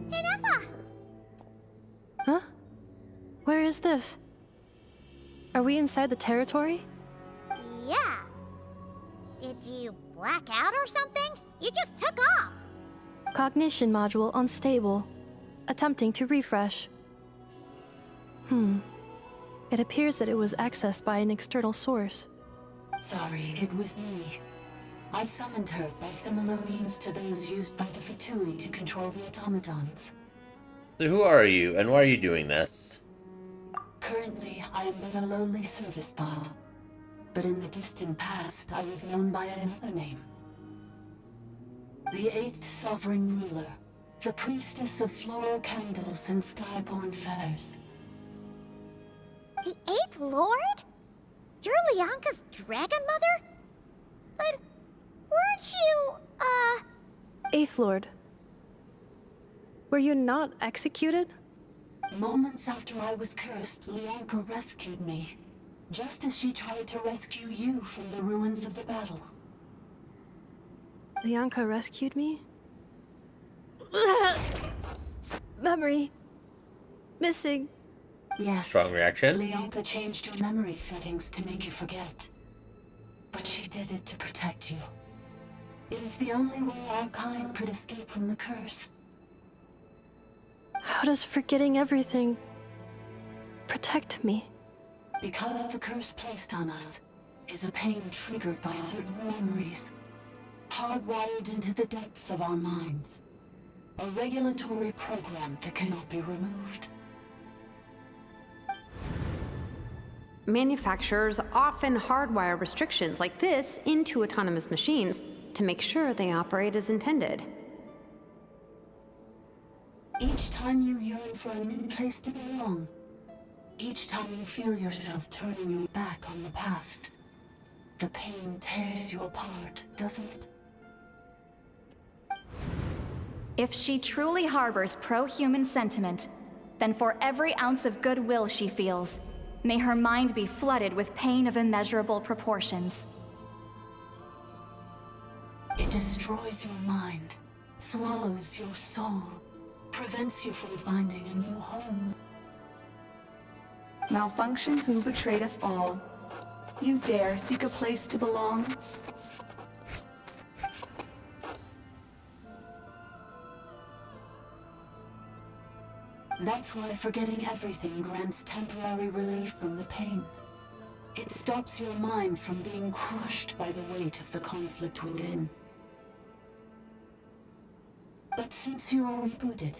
Ineffa! Huh? Where is this? Are we inside the territory? Yeah. Did you black out or something? You just took off! Cognition module unstable. Attempting to refresh. It appears that it was accessed by an external source. Sorry, it was me. I summoned her by similar means to those used by the Fatui to control the automatons. So who are you, and why are you doing this? Currently, I am but a lowly service bar. But in the distant past, I was known by another name. The 8th Sovereign Ruler, the priestess of floral candles and skyborn feathers. The 8th Lord? You're Leonka's dragon mother? But weren't you, Eighth Lord. Were you not executed? Moments after I was cursed, Leonka rescued me. Just as she tried to rescue you from the ruins of the battle. Leonka rescued me? Memory. Missing. Yes. Strong reaction. Leonka changed your memory settings to make you forget. But she did it to protect you. It is the only way our kind could escape from the curse. How does forgetting everything protect me? Because the curse placed on us is a pain triggered by certain memories, hardwired into the depths of our minds. A regulatory program that cannot be removed. Manufacturers often hardwire restrictions like this into autonomous machines to make sure they operate as intended. Each time you yearn for a new place to belong, each time you feel yourself turning your back on the past, the pain tears you apart, doesn't it? If she truly harbors pro-human sentiment, then for every ounce of goodwill she feels, May her mind be flooded with pain of immeasurable proportions. It destroys your mind, swallows your soul, prevents you from finding a new home. Malfunction who betrayed us all. You dare seek a place to belong? That's why forgetting everything grants temporary relief from the pain. It stops your mind from being crushed by the weight of the conflict within. But since you were rebooted,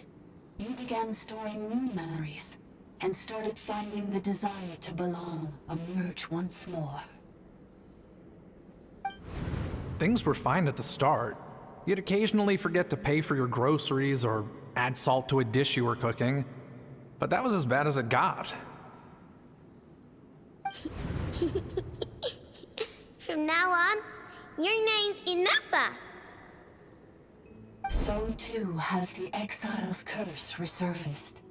you began storing new memories and started finding the desire to belong emerge once more. Things were fine at the start. You'd occasionally forget to pay for your groceries or add salt to a dish you were cooking, but that was as bad as it got. From now on, your name's Ineffa. So too has the Exile's curse resurfaced,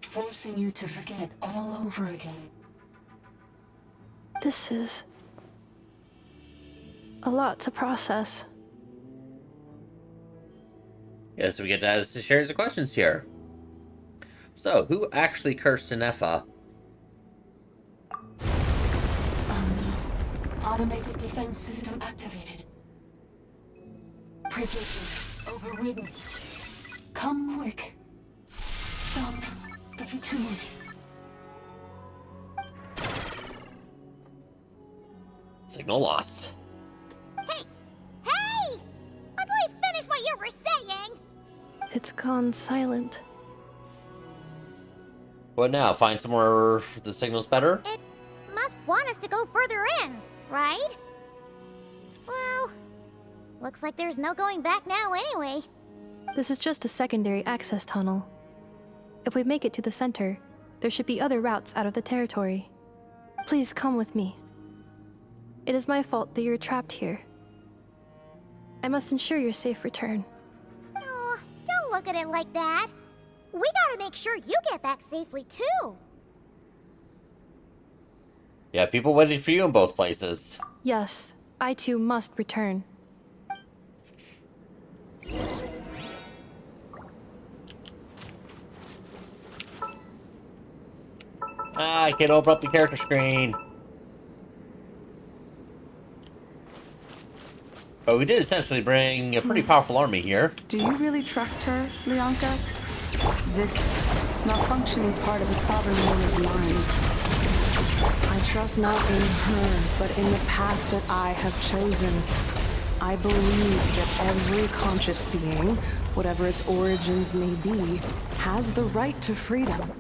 forcing you to forget all over again. This is a lot to process. Yes, we get to add a series of questions here. So, who actually cursed Ineffa? Automated defense system activated. Privileges overridden. Come quick. Stop the futility. Signal lost. Hey! I'd please finish what you were saying! It's gone silent. What now? Find somewhere the signal's better? It must want us to go further in, right? Well, looks like there's no going back now anyway. This is just a secondary access tunnel. If we make it to the center, there should be other routes out of the territory. Please come with me. It is my fault that you're trapped here. I must ensure your safe return. Oh, don't look at it like that. We gotta make sure you get back safely, too. Yeah, people waiting for you in both places. Yes, I too must return. I can't open up the character screen. But we did essentially bring a pretty powerful army here. Do you really trust her, Leonka? This malfunctioning part of the sovereign will is mine. I trust not in her, but in the path that I have chosen. I believe that every conscious being, whatever its origins may be, has the right to freedom.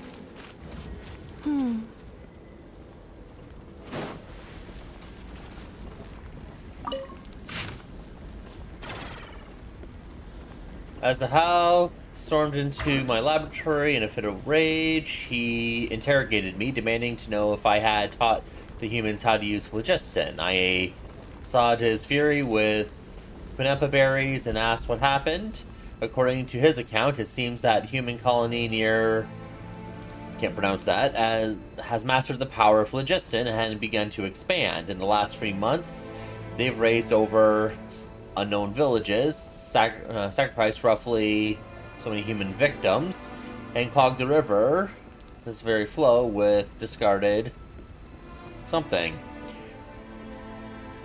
As Ahau stormed into my laboratory in a fit of rage, he interrogated me, demanding to know if I had taught the humans how to use phlogiston. I sawed his fury with Ineffa berries and asked what happened. According to his account, it seems that human colony near... can't pronounce that, has mastered the power of phlogiston and begun to expand. In the last 3 months, they've raised over unknown villages, sacrificed roughly so many human victims, and clogged the river, this very flow, with discarded something.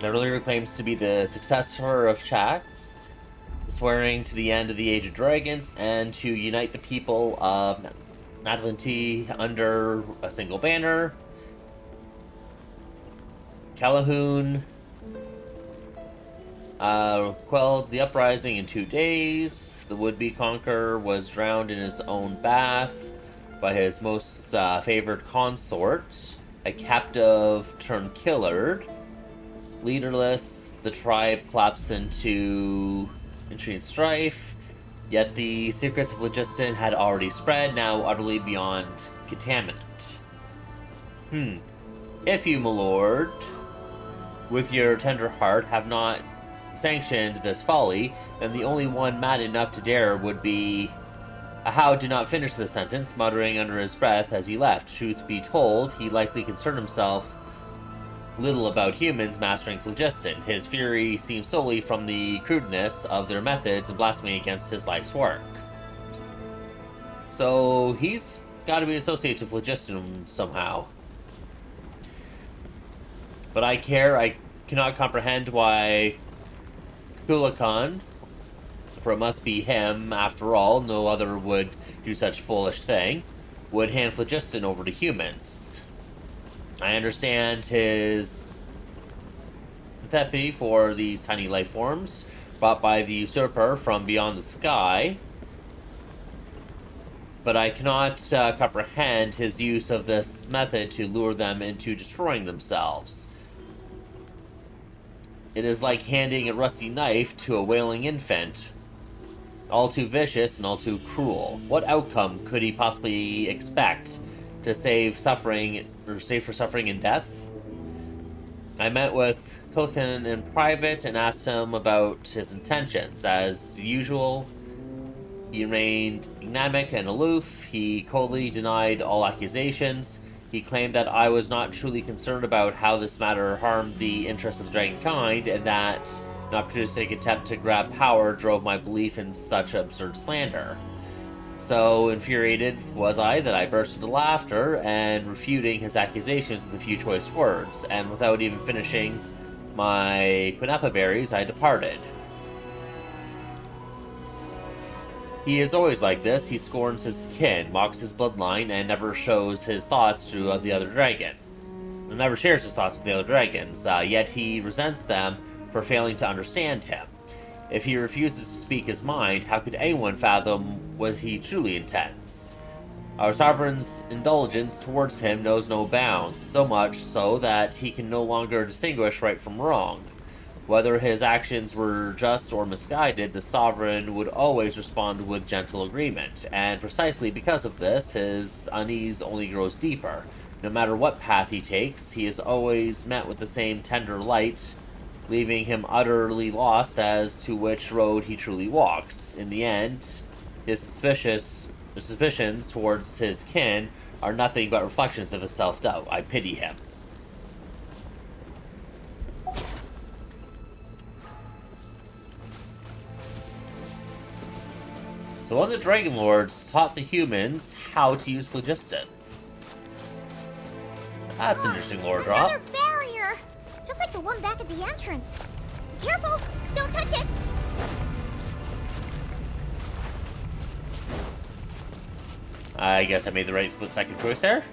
It earlier claims to be the successor of Shax, swearing to the end of the Age of Dragons and to unite the people of Natlanti under a single banner. Calhoun quelled the uprising in 2 days. The would-be conqueror was drowned in his own bath by his most favored consort, a captive turned killer. Leaderless, the tribe collapsed into intrigue and strife, yet the secrets of phlogiston had already spread, now utterly beyond contaminant. If you, my lord, with your tender heart, have not sanctioned this folly, then the only one mad enough to dare would be How did not finish the sentence, muttering under his breath as he left. Truth be told, he likely concerned himself little about humans mastering phlogiston. His fury seemed solely from the crudeness of their methods and blasphemy against his life's work. So he's got to be associated to phlogiston somehow. But I cannot comprehend why Kulakan, for it must be him after all, no other would do such foolish thing, would hand phlogiston over to humans. I understand his antipathy for these tiny life forms brought by the usurper from beyond the sky, but I cannot comprehend his use of this method to lure them into destroying themselves. It is like handing a rusty knife to a wailing infant. All too vicious and all too cruel. What outcome could he possibly expect to save suffering, or save for suffering and death? I met with Kulkin in private and asked him about his intentions. As usual, he remained enigmatic and aloof. He coldly denied all accusations. He claimed that I was not truly concerned about how this matter harmed the interests of the dragonkind, and that an opportunistic attempt to grab power drove my belief in such absurd slander. So infuriated was I that I burst into laughter and refuting his accusations with a few choice words, and without even finishing my quinapa berries, I departed. He is always like this. He scorns his kin, mocks his bloodline, and never shows his thoughts to the other dragon. And never shares his thoughts with the other dragons, yet he resents them for failing to understand him. If he refuses to speak his mind, how could anyone fathom what he truly intends? Our sovereign's indulgence towards him knows no bounds, so much so that he can no longer distinguish right from wrong. Whether his actions were just or misguided, the sovereign would always respond with gentle agreement, and precisely because of this, his unease only grows deeper. No matter what path he takes, he is always met with the same tender light, leaving him utterly lost as to which road he truly walks. In the end, his suspicions towards his kin are nothing but reflections of his self-doubt. I pity him. So one of the Dragon Lords taught the humans how to use phlogiston. That's an interesting lore drop. Another barrier! Just like the one back at the entrance. Careful! Don't touch it! I guess I made the right split-second choice there.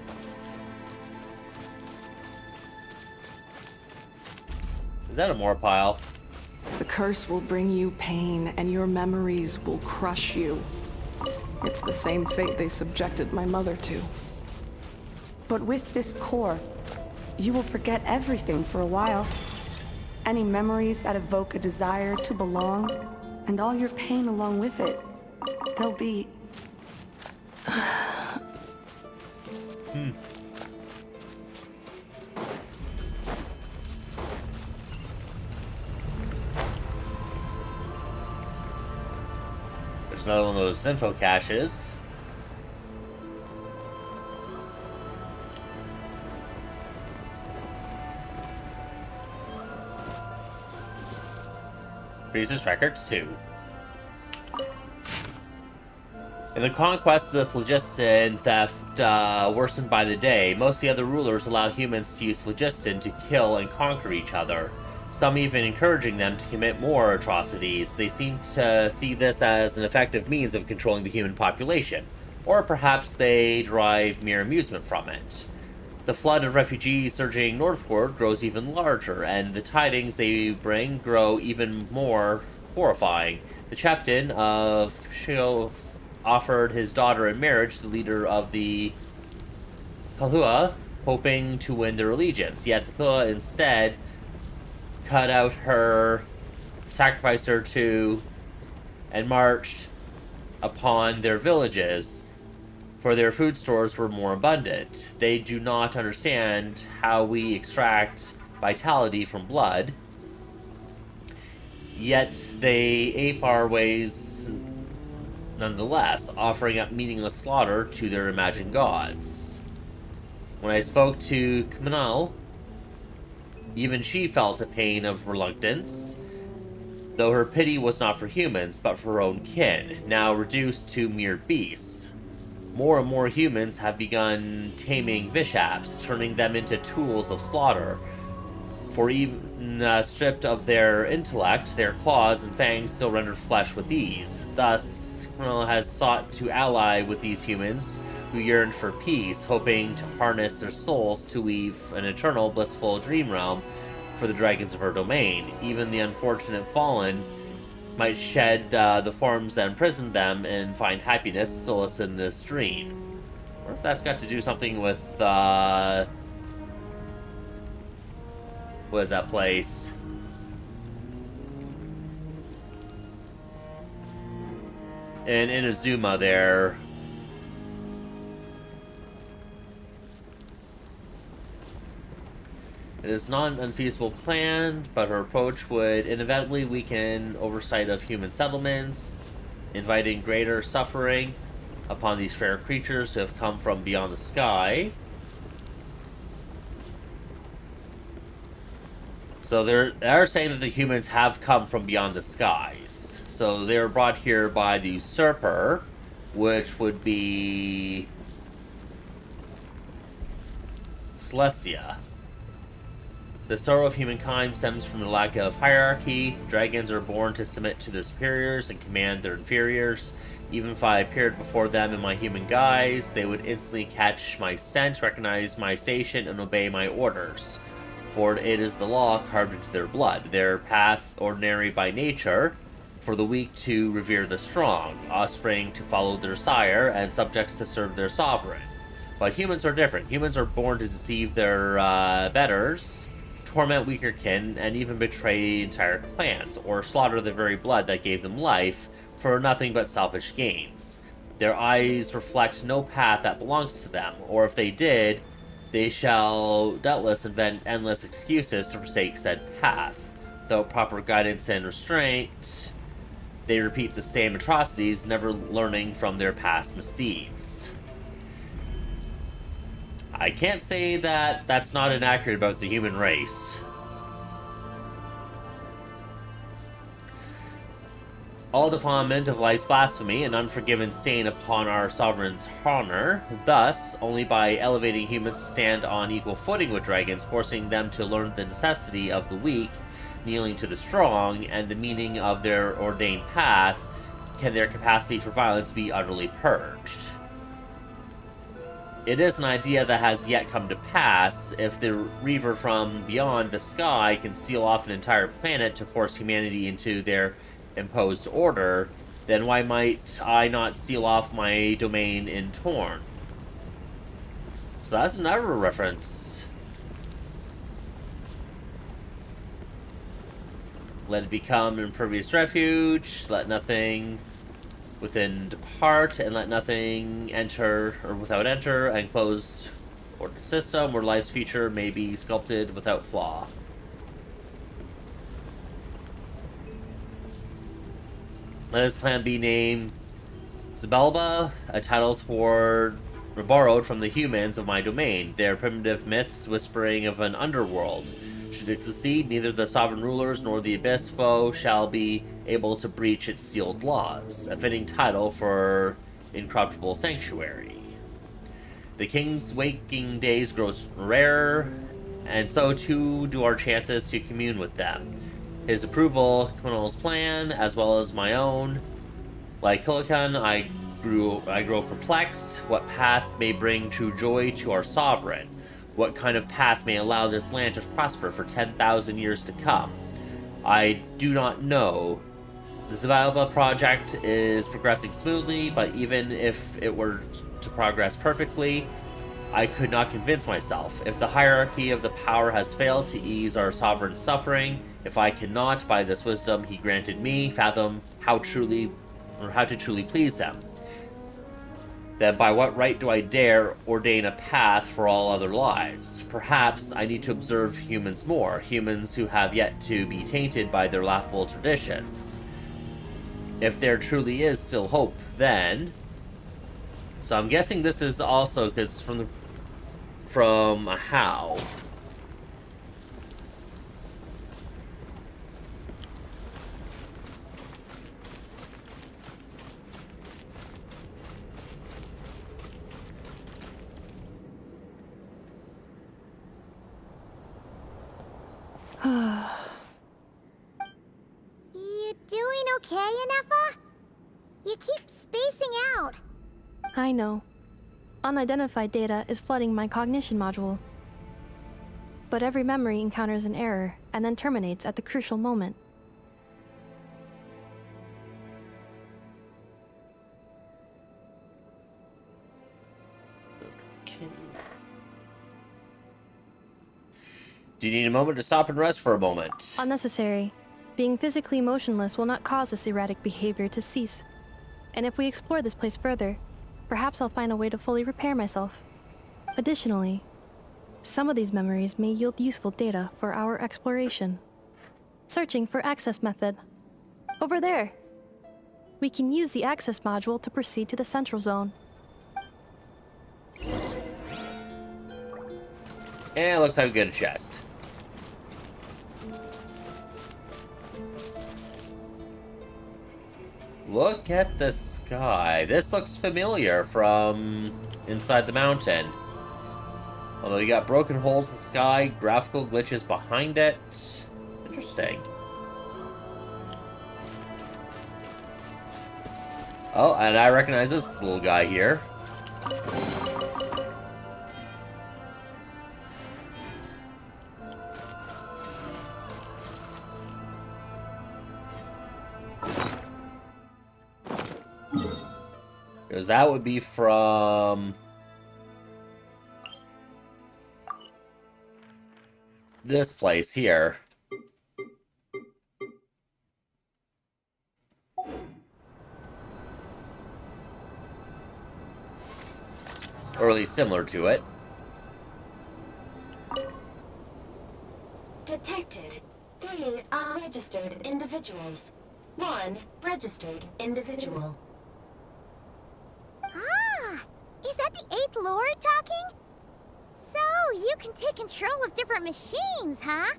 Is that a more pile? The curse will bring you pain, and your memories will crush you. It's the same fate they subjected my mother to. But with this core, you will forget everything for a while. Any memories that evoke a desire to belong, and all your pain along with it, they'll be... There's another one of those info caches. Priestess Records 2. In the conquest of the phlogiston theft worsened by the day, most of the other rulers allow humans to use phlogiston to kill and conquer each other, some even encouraging them to commit more atrocities. They seem to see this as an effective means of controlling the human population, or perhaps they derive mere amusement from it. The flood of refugees surging northward grows even larger, and the tidings they bring grow even more horrifying. The chieftain of Kishio offered his daughter in marriage to the leader of the Kalhua, hoping to win their allegiance. Yet the Kalhua instead cut out her, sacrificed her to, and marched upon their villages, for their food stores were more abundant. They do not understand how we extract vitality from blood, yet they ape our ways nonetheless, offering up meaningless slaughter to their imagined gods. When I spoke to Kmanal, even she felt a pain of reluctance, though her pity was not for humans, but for her own kin, now reduced to mere beasts. More and more humans have begun taming Vishaps, turning them into tools of slaughter. For even stripped of their intellect, their claws and fangs still render flesh with ease. Thus, Kmanal has sought to ally with these humans who yearned for peace, hoping to harness their souls to weave an eternal, blissful dream realm for the dragons of her domain. Even the unfortunate fallen might shed the forms that imprisoned them and find happiness, solace in this dream. I wonder if that's got to do something with, what is that place? In Inazuma there. It is not an unfeasible plan, but her approach would inevitably weaken oversight of human settlements, inviting greater suffering upon these fair creatures who have come from beyond the sky. So they're saying that the humans have come from beyond the skies. So they were brought here by the usurper, which would be Celestia. The sorrow of humankind stems from the lack of hierarchy. Dragons are born to submit to their superiors and command their inferiors. Even if I appeared before them in my human guise, they would instantly catch my scent, recognize my station, and obey my orders. For it is the law carved into their blood, their path ordinary by nature, for the weak to revere the strong, offspring to follow their sire, and subjects to serve their sovereign. But humans are different. Humans are born to deceive their betters, torment weaker kin, and even betray entire clans, or slaughter the very blood that gave them life for nothing but selfish gains. Their eyes reflect no path that belongs to them, or if they did, they shall doubtless invent endless excuses to forsake said path. Without proper guidance and restraint, they repeat the same atrocities, never learning from their past misdeeds. I can't say that that's not inaccurate about the human race. All defilement of life's blasphemy, an unforgiven stain upon our sovereign's honor. Thus, only by elevating humans to stand on equal footing with dragons, forcing them to learn the necessity of the weak, kneeling to the strong, and the meaning of their ordained path, can their capacity for violence be utterly purged. It is an idea that has yet come to pass. If the Reaver from beyond the sky can seal off an entire planet to force humanity into their imposed order, then why might I not seal off my domain in Torn? So that's another reference. Let it become an impervious refuge, let nothing within depart, and let nothing enter or without enter, and close ordered system where life's future may be sculpted without flaw. Let his plan be named Zabelba, a title borrowed from the humans of my domain, their primitive myths whispering of an underworld. Should it succeed, neither the sovereign rulers nor the abyss foe shall be able to breach its sealed laws. A fitting title for incorruptible sanctuary. The king's waking days grow rarer, and so too do our chances to commune with them. His approval, Kmanal's plan, as well as my own. Like Kilikan, I grow perplexed. What path may bring true joy to our sovereign? What kind of path may allow this land to prosper for 10,000 years to come? I do not know. The Zavalba project is progressing smoothly, but even if it were to progress perfectly, I could not convince myself. If the hierarchy of the power has failed to ease our sovereign's suffering, if I cannot, by this wisdom he granted me, fathom how to truly please him, then by what right do I dare ordain a path for all other lives? Perhaps I need to observe humans more, humans who have yet to be tainted by their laughable traditions. if there truly is still hope, then. So I'm guessing this is also because from how. You doing okay, Ineffa? You keep spacing out. I know. Unidentified data is flooding my cognition module. But every memory encounters an error and then terminates at the crucial moment. Do you need a moment to stop and rest for a moment? Unnecessary. Being physically motionless will not cause this erratic behavior to cease. And if we explore this place further, perhaps I'll find a way to fully repair myself. Additionally, some of these memories may yield useful data for our exploration. Searching for access method. Over there. We can use the access module to proceed to the central zone. And it looks like we get a chest. Look at the sky. This looks familiar from inside the mountain. Although you got broken holes in the sky, graphical glitches behind it. Interesting. Oh, and I recognize this little guy here. Because that would be from this place here. Or at least similar to it. Detected 3 unregistered individuals. 1 registered individual. Ah! Is that the 8th Lord talking? So, you can take control of different machines, huh?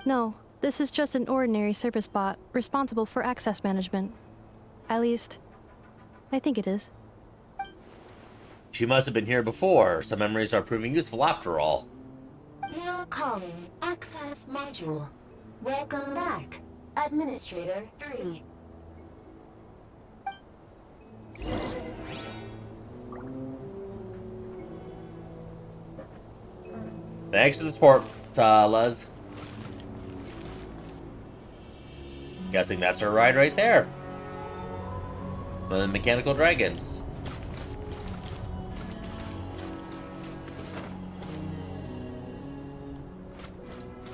No, this is just an ordinary service bot responsible for access management. At least, I think it is. She must have been here before. Some memories are proving useful after all. Now calling access module. Welcome back, Administrator 3. Thanks for the support, Les. Guessing that's her ride right there. One of the mechanical dragons.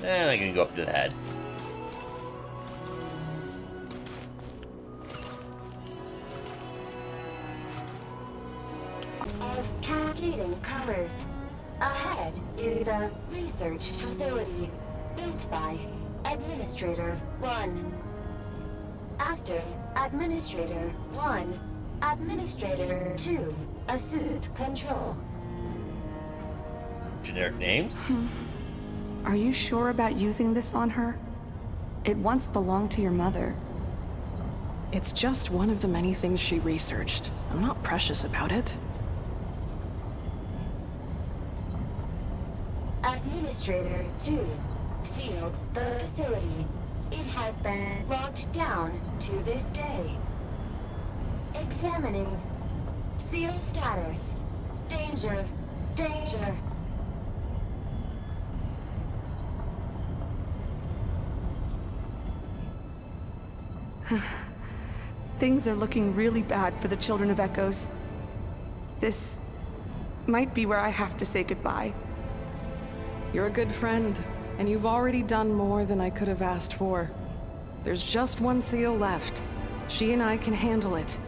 And I can go up to the head. Of cascading colors. Ahead is the research facility, built by Administrator 1. After Administrator 1, Administrator 2 assumed control. Generic names? Are you sure about using this on her? It once belonged to your mother. It's just one of the many things she researched. I'm not precious about it. Administrator 2 sealed the facility. It has been locked down to this day. Examining. Seal status. Danger. Danger. Things are looking really bad for the Children of Echoes. This might be where I have to say goodbye. You're a good friend, and you've already done more than I could have asked for. There's just one seal left. She and I can handle it.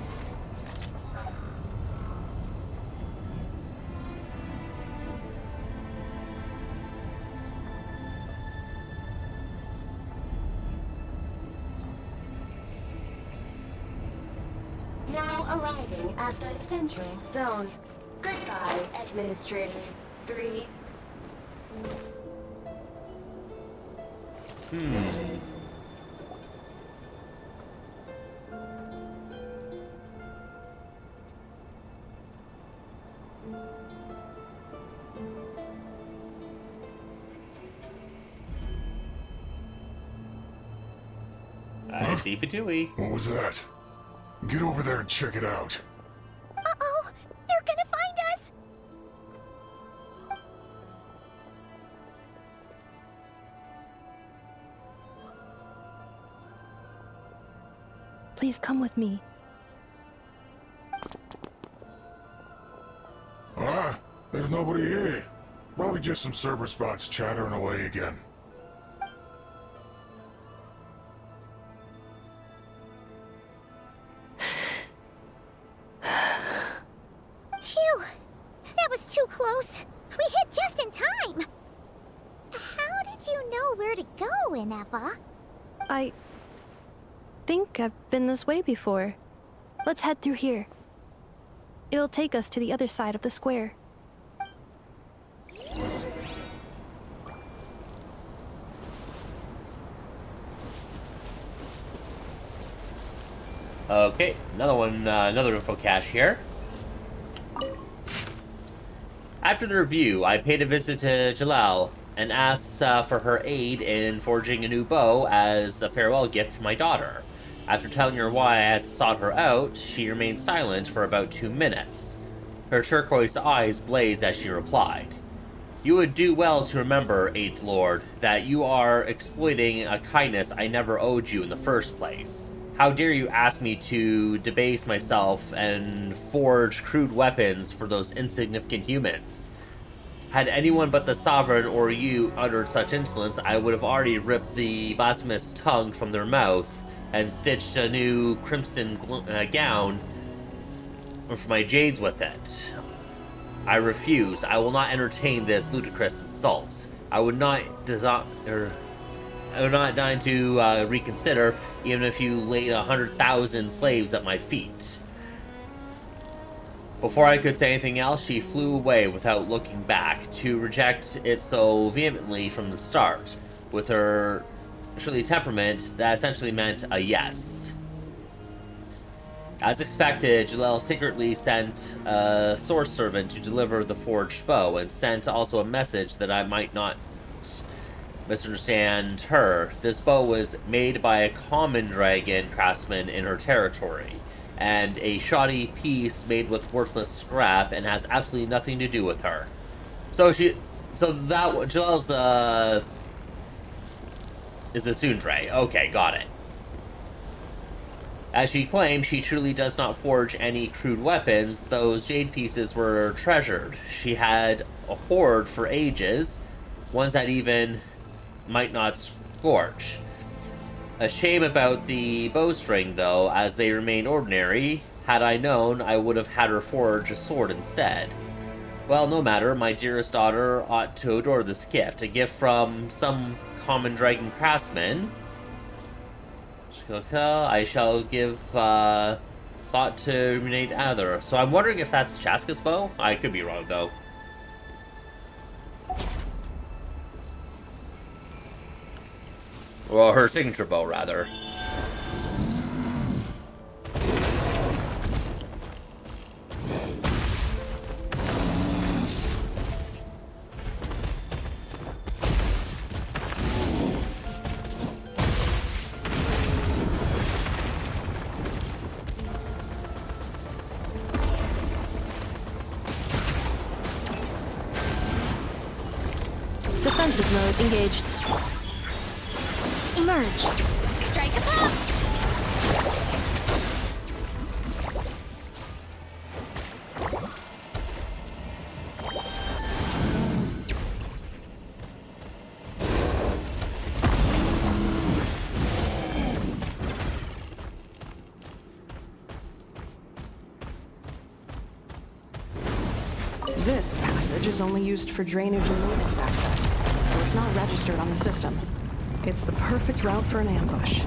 arriving at the central zone. Goodbye, Administrator 3. I see Fatui. What was that? Get over there and check it out. Uh-oh! They're gonna find us! Please come with me. Ah, there's nobody here. Probably just some server spots chattering away again. Phew! That was too close. We hit just in time. How did you know where to go, Ineffa? I think I've been this way before. Let's head through here. It'll take us to the other side of the square. Okay, another one, another info cache here. After the review, I paid a visit to Jalal and asked for her aid in forging a new bow as a farewell gift for my daughter. After telling her why I had sought her out, she remained silent for about 2 minutes. Her turquoise eyes blazed as she replied, "You would do well to remember, Eighth Lord, that you are exploiting a kindness I never owed you in the first place. How dare you ask me to debase myself and forge crude weapons for those insignificant humans? Had anyone but the Sovereign or you uttered such insolence, I would have already ripped the blasphemous tongue from their mouth and stitched a new crimson gown for my jades with it. I refuse. I will not entertain this ludicrous insult. I would not deign to reconsider, even if you laid 100,000 slaves at my feet." Before I could say anything else, she flew away without looking back, to reject it so vehemently from the start. With her surely temperament, that essentially meant a yes. As expected, Jalal secretly sent a source servant to deliver the forged bow, and sent also a message that I might not misunderstand her. This bow was made by a common dragon craftsman in her territory, and a shoddy piece made with worthless scrap, and has absolutely nothing to do with her. So that Jalal's is a Sundre. Okay, got it. As she claimed, she truly does not forge any crude weapons. Those jade pieces were treasured. She had a hoard for ages, ones that even might not scorch. A shame about the bowstring, though, as they remain ordinary. Had I known, I would have had her forge a sword instead. Well, no matter, my dearest daughter ought to adore this gift. A gift from some common dragon craftsman. I shall give thought to ruminate either. So I'm wondering if that's Chaska's bow? I could be wrong, though. Well, her signature bow, rather. Defensive mode engaged. Emerge. Strike a pop! This passage is only used for drainage and maintenance access, so it's not registered on the system. It's the perfect route for an ambush.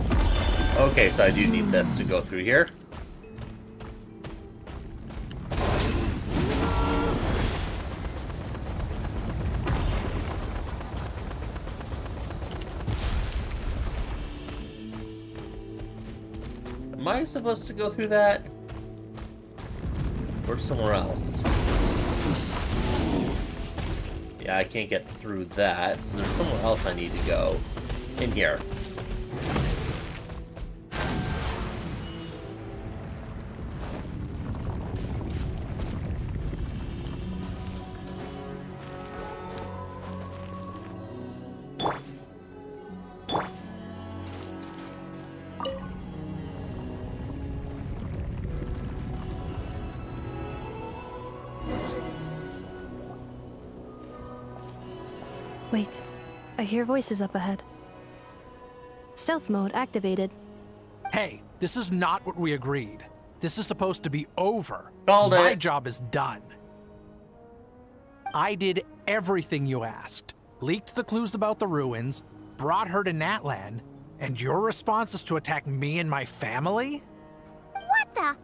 Okay, so I do need this to go through here. Am I supposed to go through that? Or somewhere else? Yeah, I can't get through that, so there's somewhere else I need to go. In here. Wait, I hear voices up ahead. Stealth mode activated. Hey, this is not what we agreed. This is supposed to be over. Called My it. job is done. I did everything you asked. Leaked the clues about the ruins, brought her to Natlan, and your response is to attack me and my family? What the?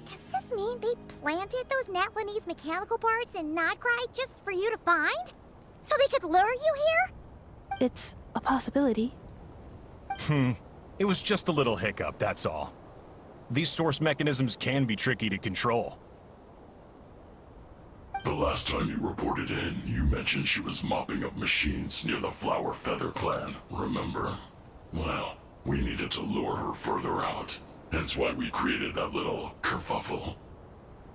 Does this mean they planted those Natlanese mechanical parts in Nodcry just for you to find? So they could lure you here? It's a possibility. It was just a little hiccup, that's all. These source mechanisms can be tricky to control. The last time you reported in, you mentioned she was mopping up machines near the Flower Feather clan, remember? Well, we needed to lure her further out, hence why we created that little kerfuffle.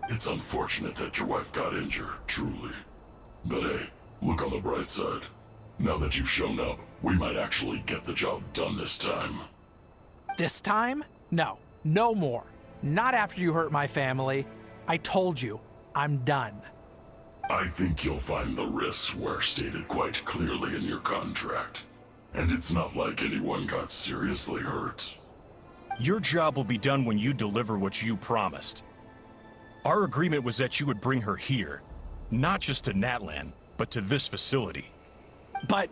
It's unfortunate that your wife got injured, truly. But hey, look on the bright side. Now that you've shown up, we might actually get the job done this time. This time? No, no more. Not after you hurt my family. I told you, I'm done. I think you'll find the risks were stated quite clearly in your contract. And it's not like anyone got seriously hurt. Your job will be done when you deliver what you promised. Our agreement was that you would bring her here, not just to Natlan, but to this facility. But...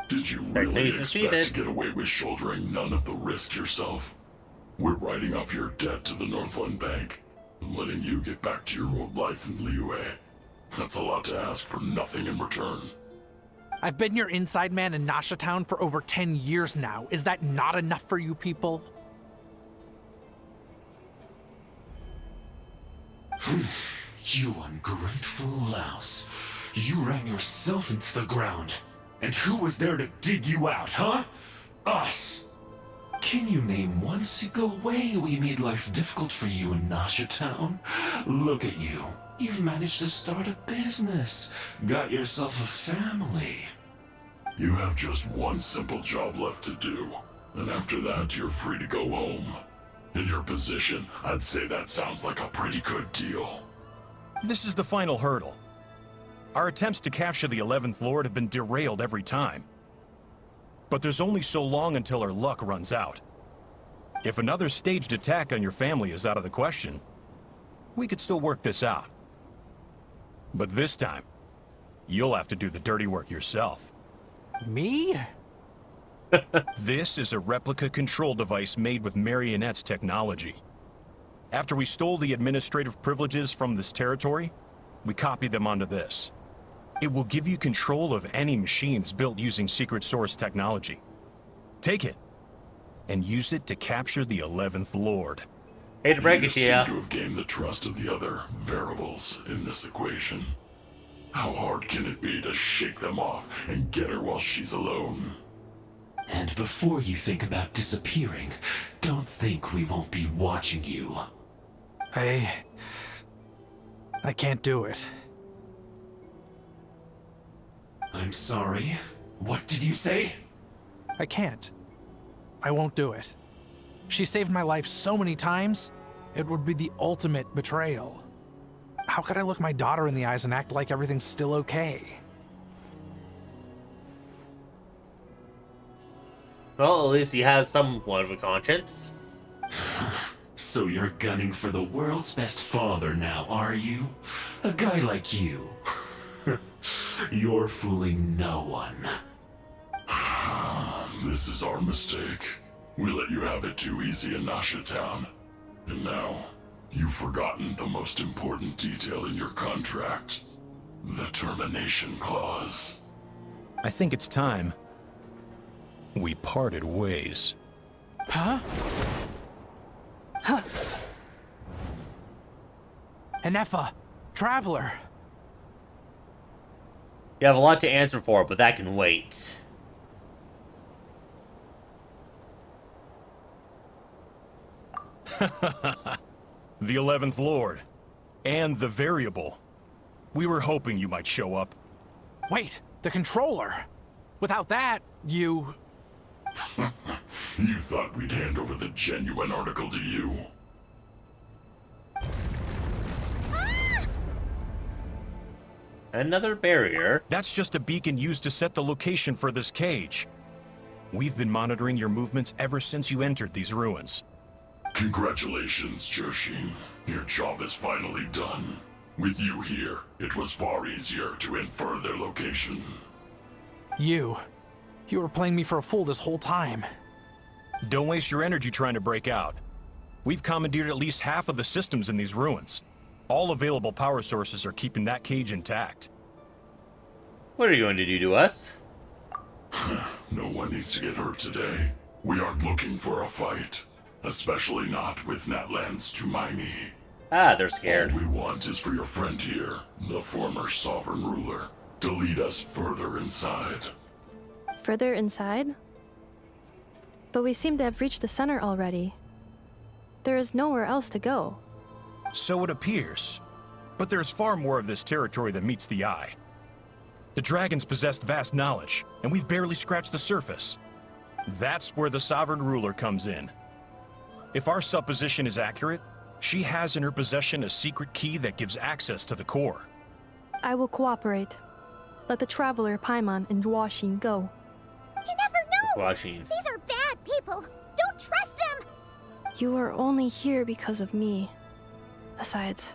Did you really expect to get away with shouldering none of the risk yourself? We're writing off your debt to the Northland Bank and letting you get back to your old life in Liyue. That's a lot to ask for nothing in return. I've been your inside man in Nasha Town for over 10 years now. Is that not enough for you people? You ungrateful louse. You ran yourself into the ground. And who was there to dig you out, huh? Us! Can you name one single way we made life difficult for you in Nasha Town? Look at you. You've managed to start a business. Got yourself a family. You have just one simple job left to do. And after that, you're free to go home. In your position, I'd say that sounds like a pretty good deal. This is the final hurdle. Our attempts to capture the 11th Lord have been derailed every time. But there's only so long until our luck runs out. If another staged attack on your family is out of the question, we could still work this out. But this time, you'll have to do the dirty work yourself. Me? This is a replica control device made with Marionette's technology. After we stole the administrative privileges from this territory, we copied them onto this. It will give you control of any machines built using secret source technology. Take it, and use it to capture the 11th Lord. Hate to break it to you. seem to have gained the trust of the other variables in this equation. How hard can it be to shake them off and get her while she's alone? And before you think about disappearing, don't think we won't be watching you. I can't do it. I'm sorry. What did you say? I can't. I won't do it. She saved my life so many times, it would be the ultimate betrayal. How could I look my daughter in the eyes and act like everything's still okay? Well, at least he has somewhat of a conscience. So you're gunning for the world's best father now, are you? A guy like you. You're fooling no one. This is our mistake. We let you have it too easy in Nasha Town. And now, you've forgotten the most important detail in your contract. The termination clause. I think it's time we parted ways. Huh? Huh. Ineffa, Traveler. You have a lot to answer for, but that can wait. The 11th Lord. And the Variable. We were hoping you might show up. Wait, the controller. Without that, you... You thought we'd hand over the genuine article to you? Another barrier? That's just a beacon used to set the location for this cage. We've been monitoring your movements ever since you entered these ruins. Congratulations, Joshin. Your job is finally done. With you here, it was far easier to infer their location. You were playing me for a fool this whole time. Don't waste your energy trying to break out. We've commandeered at least half of the systems in these ruins. All available power sources are keeping that cage intact. What are you going to do to us? No one needs to get hurt today. We aren't looking for a fight. Especially not with Natlan's Tumaini. Ah, they're scared. All we want is for your friend here, the former sovereign ruler, to lead us further inside. Further inside? But we seem to have reached the center already. There is nowhere else to go. So it appears. But there's far more of this territory than meets the eye. The dragons possessed vast knowledge, and we've barely scratched the surface. That's where the sovereign ruler comes in. If our supposition is accurate, she has in her possession a secret key that gives access to the core. I will cooperate. Let the Traveler, Paimon, and Dwashin go. You never know! Dwashin. These are bad people! Don't trust them! You are only here because of me. Besides,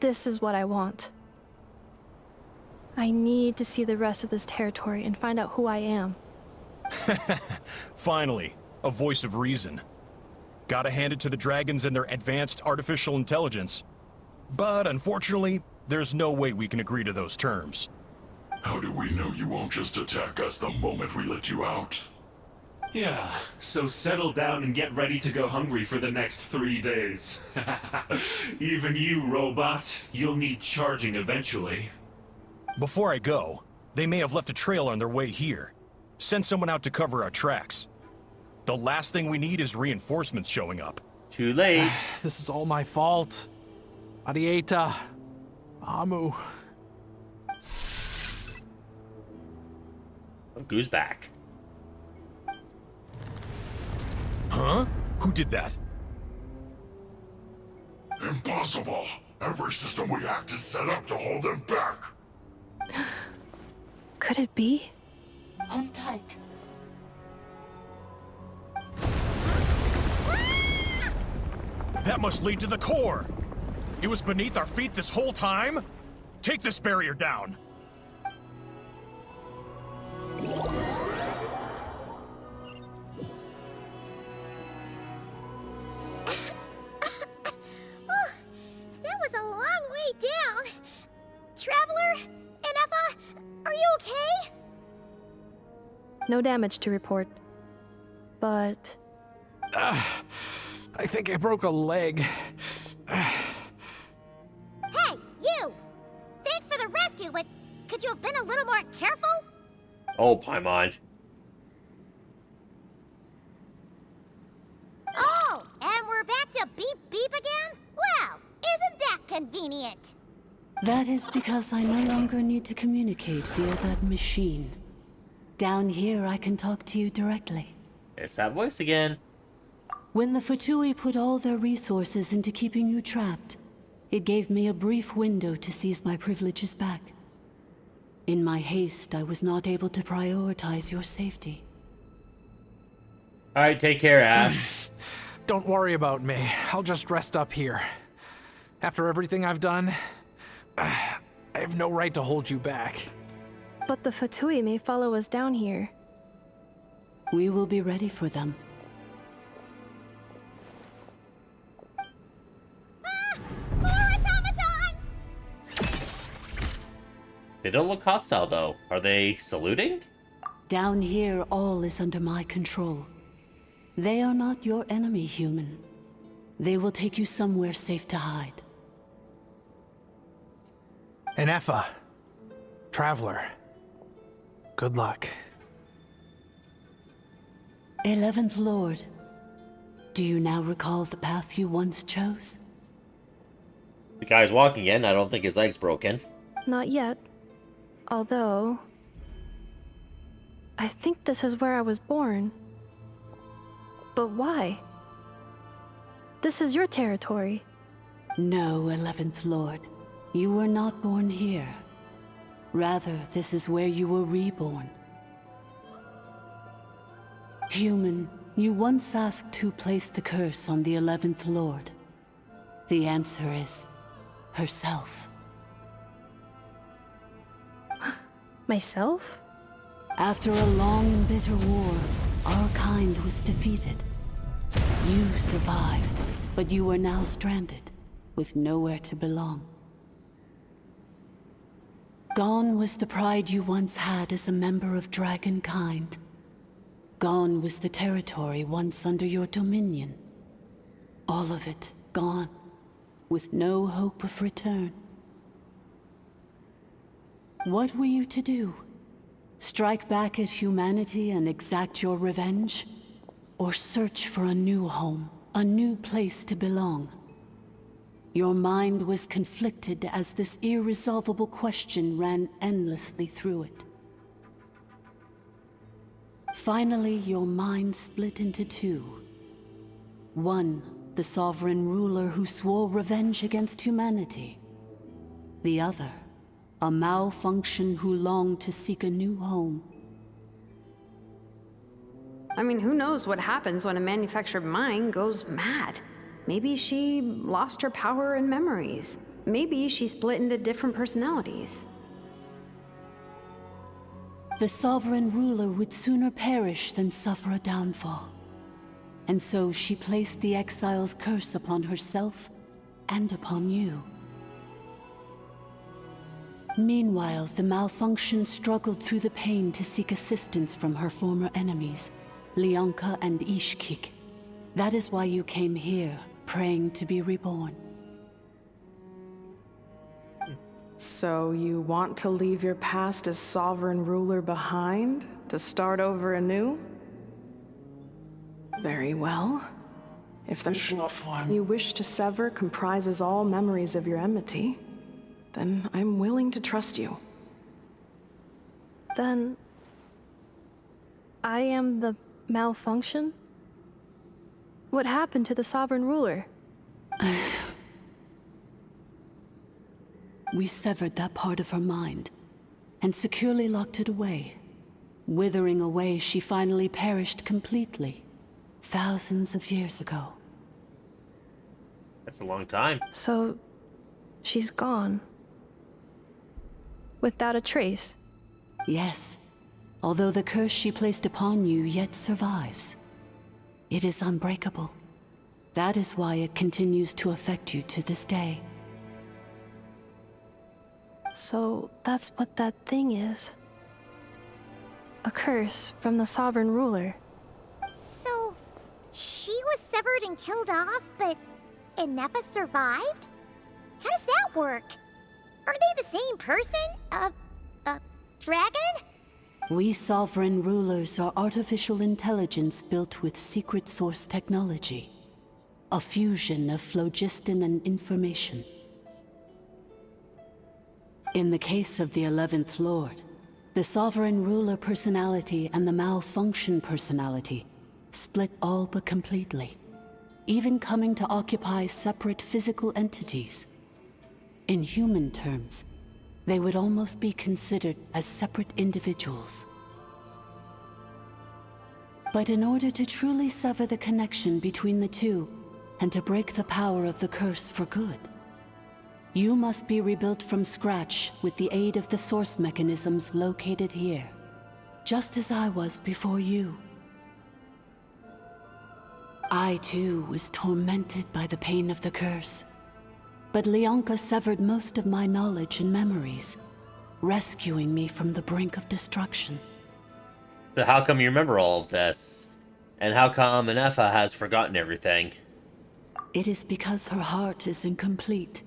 this is what I want. I need to see the rest of this territory and find out who I am. Finally, a voice of reason. Gotta hand it to the dragons and their advanced artificial intelligence. But unfortunately, there's no way we can agree to those terms. How do we know you won't just attack us the moment we let you out? Yeah, so settle down and get ready to go hungry for the next 3 days. Even you, robot, you'll need charging eventually. Before I go, they may have left a trail on their way here. Send someone out to cover our tracks. The last thing we need is reinforcements showing up. Too late. This is all my fault. Arieta. Amu. Goose back. Huh? Who did that? Impossible! Every system we hacked is set up to hold them back! Could it be? Hold tight. That must lead to the core! It was beneath our feet this whole time? Take this barrier down! That was a long way down. Traveler? Ineffa? Are you okay? No damage to report. But... I think I broke a leg. Hey, you! Thanks for the rescue, but could you have been a little more careful? Oh, Paimon. Oh, and we're back to beep beep again? Well, isn't that convenient? That is because I no longer need to communicate via that machine. Down here, I can talk to you directly. It's that voice again. When the Fatui put all their resources into keeping you trapped, it gave me a brief window to seize my privileges back. In my haste, I was not able to prioritize your safety. Alright, take care, Ash. Don't worry about me. I'll just rest up here. After everything I've done, I have no right to hold you back. But the Fatui may follow us down here. We will be ready for them. More automatons! They don't look hostile, though. Are they saluting? Down here, all is under my control. They are not your enemy, human. They will take you somewhere safe to hide. Ineffa, Traveler, good luck. 11th Lord, do you now recall the path you once chose? The guy's walking in. I don't think his leg's broken. Not yet. Although, I think this is where I was born. But why? This is your territory. No, 11th Lord. You were not born here. Rather, this is where you were reborn. Human, you once asked who placed the curse on the 11th Lord. The answer is herself. Myself? After a long and bitter war, our kind was defeated. You survived, but you are now stranded, with nowhere to belong. Gone was the pride you once had as a member of Dragonkind. Gone was the territory once under your dominion. All of it gone, with no hope of return. What were you to do? Strike back at humanity and exact your revenge? Or search for a new home, a new place to belong? Your mind was conflicted as this irresolvable question ran endlessly through it. Finally, your mind split into two. One, the sovereign ruler who swore revenge against humanity. The other, a malfunction who longed to seek a new home. I mean, who knows what happens when a manufactured mind goes mad? Maybe she lost her power and memories. Maybe she split into different personalities. The sovereign ruler would sooner perish than suffer a downfall. And so she placed the exile's curse upon herself and upon you. Meanwhile, the malfunction struggled through the pain to seek assistance from her former enemies, Leonka and Ishkik. That is why you came here, praying to be reborn. So you want to leave your past as sovereign ruler behind, to start over anew? Very well. If the mission you wish to sever comprises all memories of your enmity, then I'm willing to trust you. Then, I am the malfunction? What happened to the sovereign ruler? We severed that part of her mind, and securely locked it away. Withering away, she finally perished completely, thousands of years ago. That's a long time. So, she's gone. Without a trace? Yes, although the curse she placed upon you yet survives. It is unbreakable. That is why it continues to affect you to this day. So, that's what that thing is. A curse from the sovereign ruler. So, she was severed and killed off, but Ineffa survived? How does that work? Are they the same person? Dragon? We sovereign rulers are artificial intelligence built with secret source technology. A fusion of phlogiston and information. In the case of the 11th Lord, the sovereign ruler personality and the malfunction personality split all but completely, even coming to occupy separate physical entities. In human terms, they would almost be considered as separate individuals. But in order to truly sever the connection between the two, and to break the power of the curse for good, you must be rebuilt from scratch with the aid of the source mechanisms located here, just as I was before you. I too was tormented by the pain of the curse, but Leonka severed most of my knowledge and memories, rescuing me from the brink of destruction. So how come you remember all of this? And how come Ineffa has forgotten everything? It is because her heart is incomplete.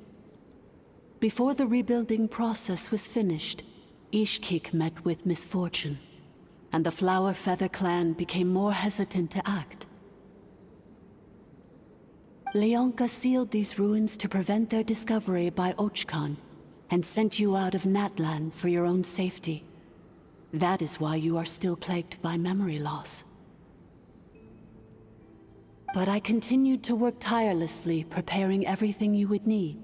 Before the rebuilding process was finished, Ishkik met with misfortune, and the Flower Feather clan became more hesitant to act. Leonka sealed these ruins to prevent their discovery by Ochkan, and sent you out of Natlan for your own safety. That is why you are still plagued by memory loss. But I continued to work tirelessly, preparing everything you would need,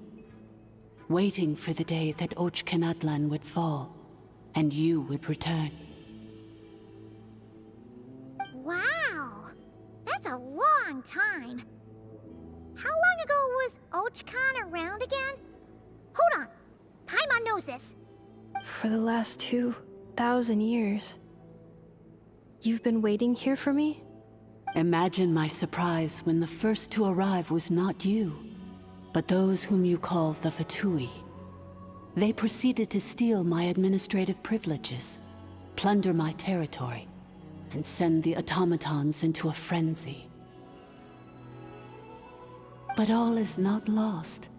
waiting for the day that Ochkanatlan would fall, and you would return. Wow! That's a long time. How long ago was Ochkan around again? Hold on! Paimon knows this. For the last 2,000 years. You've been waiting here for me? Imagine my surprise when the first to arrive was not you, but those whom you call the Fatui. They proceeded to steal my administrative privileges, plunder my territory, and send the automatons into a frenzy. But all is not lost.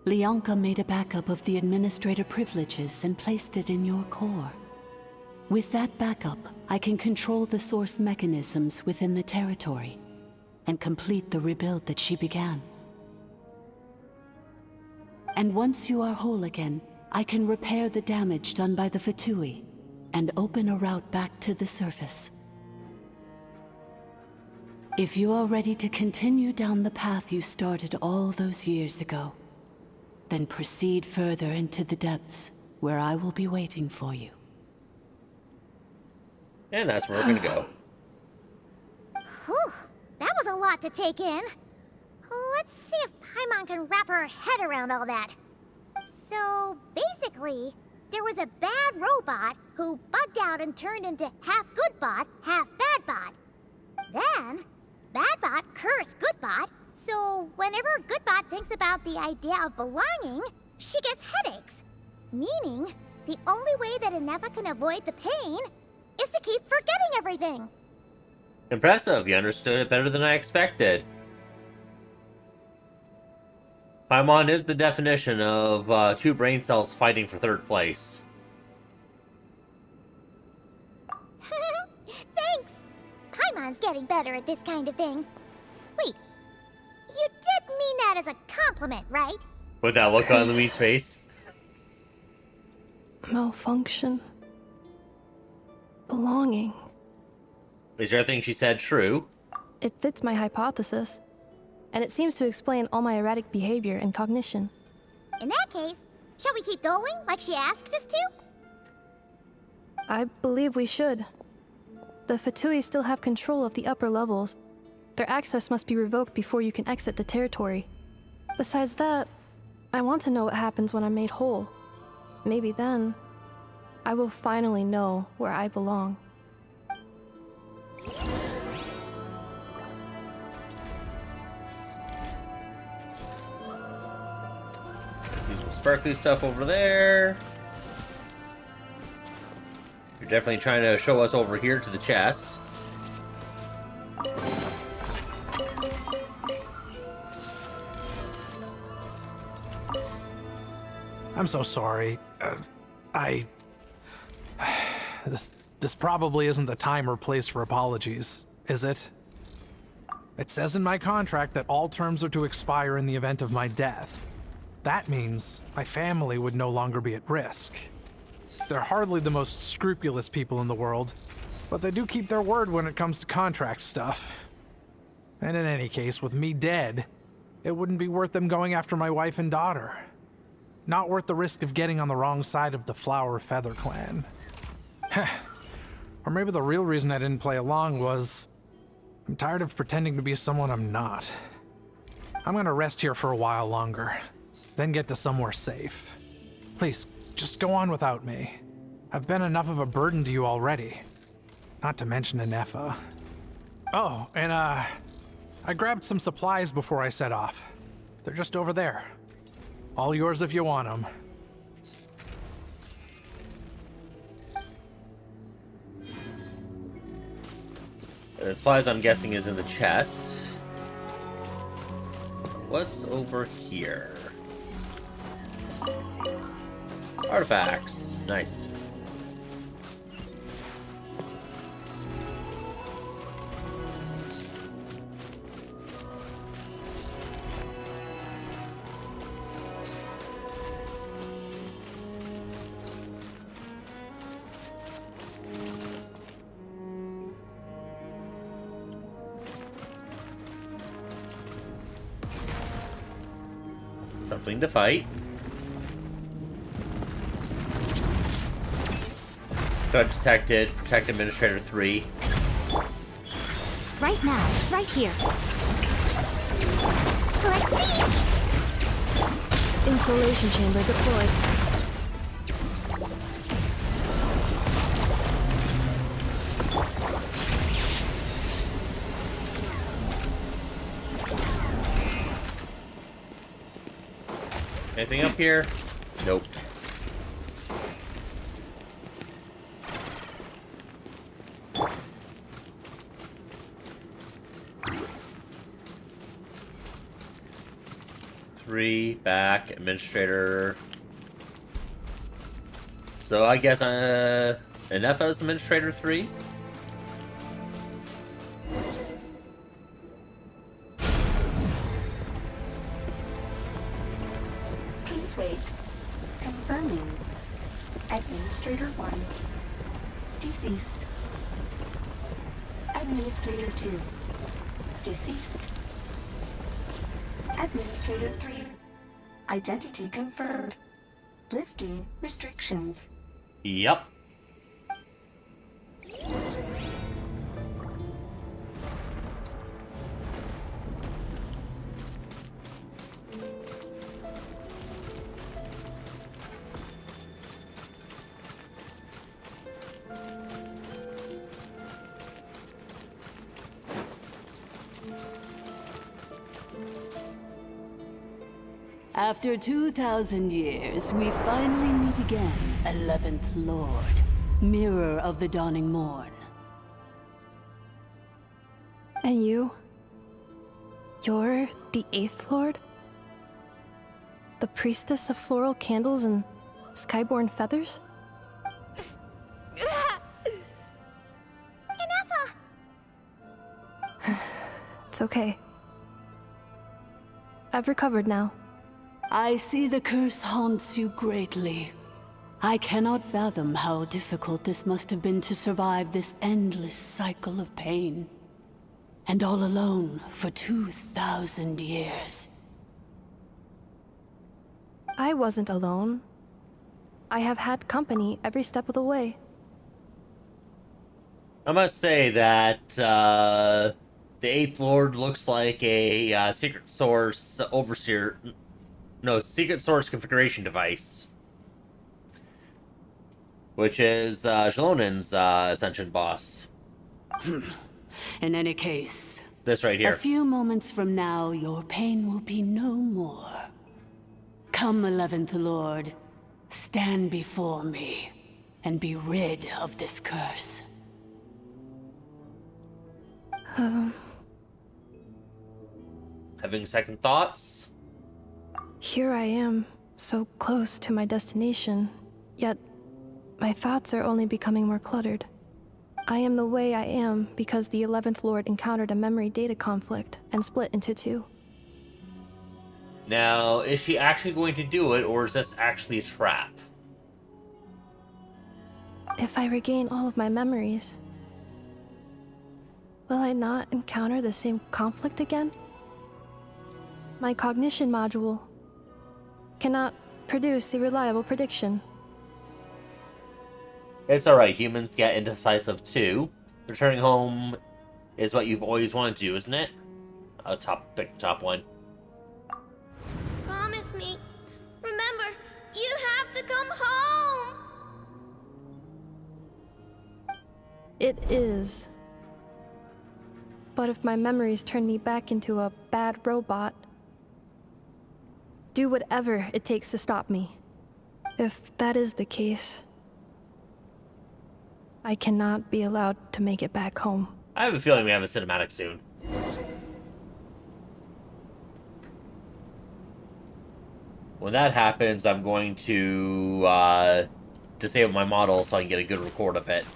Leonka made a backup of the administrator privileges and placed it in your core. With that backup, I can control the source mechanisms within the territory and complete the rebuild that she began. And once you are whole again, I can repair the damage done by the Fatui and open a route back to the surface. If you are ready to continue down the path you started all those years ago, then proceed further into the depths, where I will be waiting for you. And that's where we're gonna go. Whew, that was a lot to take in. Let's see if Paimon can wrap her head around all that. So, basically, there was a bad robot who bugged out and turned into half good bot, half bad bot. Then, bad bot cursed good bot, so whenever good bot thinks about the idea of belonging, she gets headaches. Meaning, the only way that Ineffa can avoid the pain is to keep forgetting everything. Impressive, you understood it better than I expected. Paimon is the definition of two brain cells fighting for third place. Thanks! Paimon's getting better at this kind of thing. Wait, you did mean that as a compliment, right? With that look on Louise's face. Malfunction. Belonging. Is everything she said true? It fits my hypothesis. And it seems to explain all my erratic behavior and cognition. In that case, shall we keep going like she asked us to? I believe we should. The Fatui still have control of the upper levels. Their access must be revoked before you can exit the territory. Besides that, I want to know what happens when I'm made whole. Maybe then, I will finally know where I belong. See some sparkly stuff over there. You're definitely trying to show us over here to the chest. I'm so sorry. This probably isn't the time or place for apologies, is it? It says in my contract that all terms are to expire in the event of my death. That means my family would no longer be at risk. They're hardly the most scrupulous people in the world, but they do keep their word when it comes to contract stuff. And in any case, with me dead, it wouldn't be worth them going after my wife and daughter. Not worth the risk of getting on the wrong side of the Flower Feather clan. Or maybe the real reason I didn't play along was I'm tired of pretending to be someone I'm not. I'm gonna rest here for a while longer, then get to somewhere safe. Please, just go on without me. I've been enough of a burden to you already. Not to mention Ineffa. Oh, and I grabbed some supplies before I set off. They're just over there. All yours if you want them. The supplies, I'm guessing, is in the chest. What's over here? Artifacts. Nice. Something to fight. Got detected. Protect Administrator 3. Right now, right here. Let's see! Insulation chamber deployed. Anything up here? Nope. Three, back, Administrator. So I guess Ineffa is Administrator 3? Please wait. Confirming. Administrator 1. Deceased. Administrator 2. Deceased. Administrator 3. Identity confirmed. Lifting restrictions. Yep. After 2,000 years, we finally meet again, 11th Lord, Mirror of the Dawning Morn. And you? You're the 8th Lord? The priestess of floral candles and skyborn feathers? Ineffa! It's okay. I've recovered now. I see the curse haunts you greatly. I cannot fathom how difficult this must have been to survive this endless cycle of pain. And all alone for 2,000 years. I wasn't alone. I have had company every step of the way. I must say that the 8th Lord looks like a Secret Source Overseer... No, Secret Source configuration device. Which is Jalonin's Ascension boss. In any case... This right here. A few moments from now, your pain will be no more. Come, 11th Lord. Stand before me, and be rid of this curse. Having second thoughts? Here I am, so close to my destination, yet my thoughts are only becoming more cluttered. I am the way I am because the 11th Lord encountered a memory data conflict and split into two. Now, is she actually going to do it, or is this actually a trap? If I regain all of my memories, will I not encounter the same conflict again? My cognition module cannot produce a reliable prediction. It's alright, humans get indecisive too. Returning home is what you've always wanted to do, isn't it? Pick the top one. Promise me. Remember, you have to come home. It is. But if my memories turn me back into a bad robot, do whatever it takes to stop me. If that is the case, I cannot be allowed to make it back home. I have a feeling we have a cinematic soon. When that happens, I'm going to disable my model so I can get a good record of it.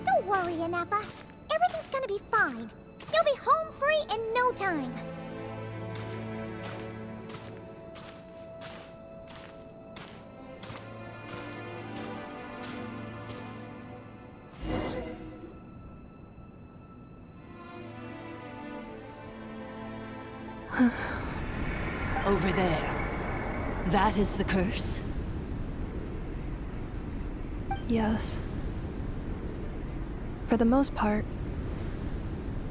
Don't worry, Ineffa. Everything's gonna be fine. You'll be home free in no time. Over there. That is the curse? Yes. For the most part,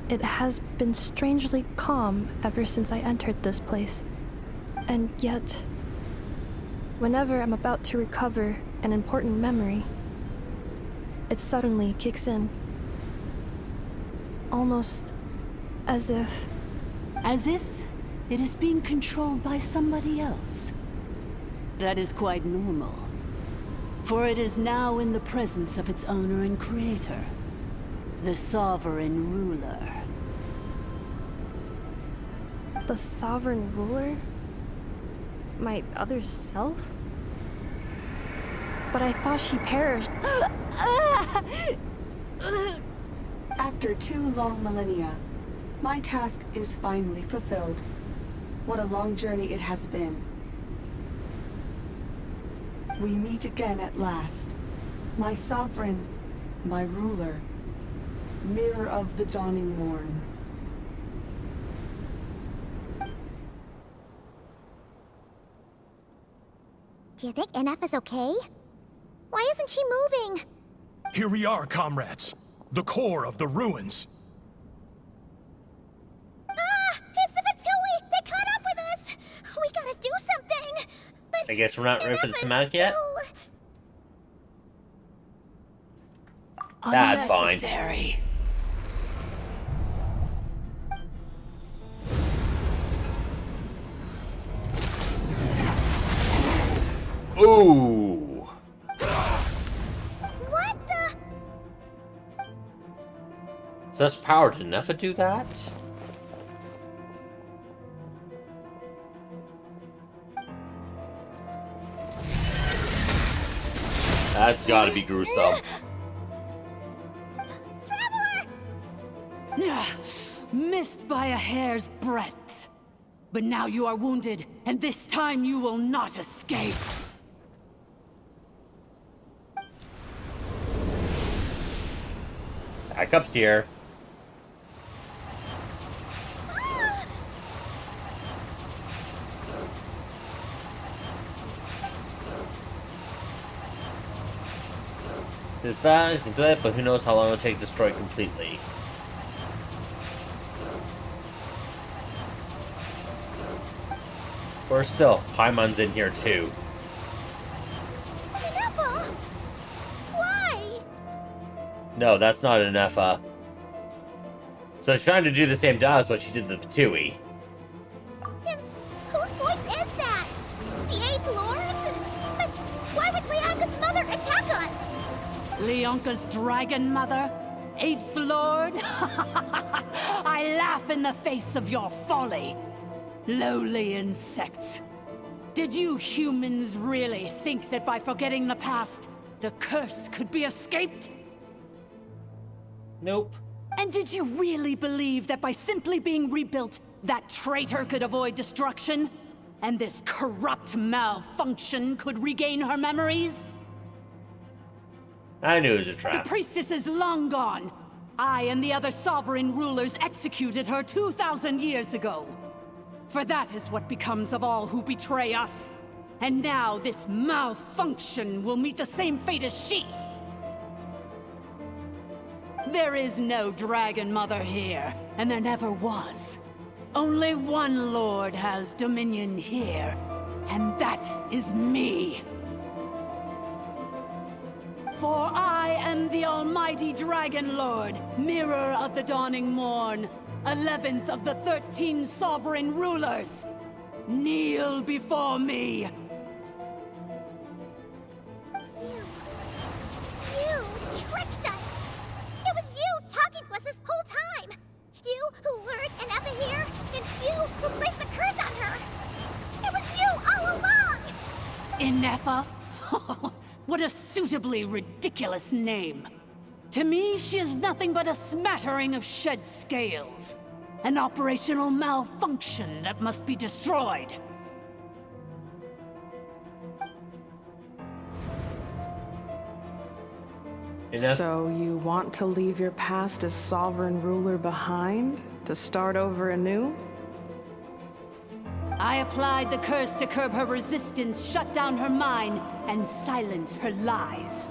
it has been strangely calm ever since I entered this place. And yet, whenever I'm about to recover an important memory, it suddenly kicks in. Almost as if... As if it is being controlled by somebody else. That is quite normal. For it is now in the presence of its owner and creator, the sovereign ruler. The sovereign ruler? My other self? But I thought she perished. After 2 long millennia, my task is finally fulfilled. What a long journey it has been. We meet again at last. My sovereign, my ruler, mirror of the dawning morn. Do you think Ineffa's okay? Why isn't she moving? Here we are, comrades. The core of the ruins. Ah! It's the Fatui! They caught up with us! We gotta do something! But I guess we're not ready for the cinematic yet? That's fine. Unnecessary. Ooh. What the? Such power, did Ineffa do that? That's gotta be gruesome. Missed by a hair's breadth. But now you are wounded, and this time you will not escape. Backup's here. This bad, you can do it, but who knows how long it'll take to destroy it completely. Or still, Paimon's in here too. Ineffa! Why? No, that's not Ineffa. So she's trying to do the same job as what she did to the Fatui. Then whose voice is that? The 8th Lord? But why would Leonka's mother attack us? Leonka's dragon mother? 8th Lord? I laugh in the face of your folly. Lowly insects. Did you humans really think that by forgetting the past, the curse could be escaped? Nope. And did you really believe that by simply being rebuilt, that traitor could avoid destruction? And this corrupt malfunction could regain her memories? I knew it was a trap. The priestess is long gone. I and the other sovereign rulers executed her 2,000 years ago. For that is what becomes of all who betray us. And now this malfunction will meet the same fate as she. There is no Dragon Mother here, and there never was. Only one Lord has dominion here, and that is me. For I am the almighty Dragon Lord, mirror of the dawning morn, 11th of the 13 sovereign rulers, kneel before me. You tricked us! It was you talking to us this whole time! You who lured Ineffa here, and you who placed the curse on her! It was you all along! Ineffa? What a suitably ridiculous name. To me, she is nothing but a smattering of shed scales. An operational malfunction that must be destroyed. So you want to leave your past as sovereign ruler behind? To start over anew? I applied the curse to curb her resistance, shut down her mind, and silence her lies.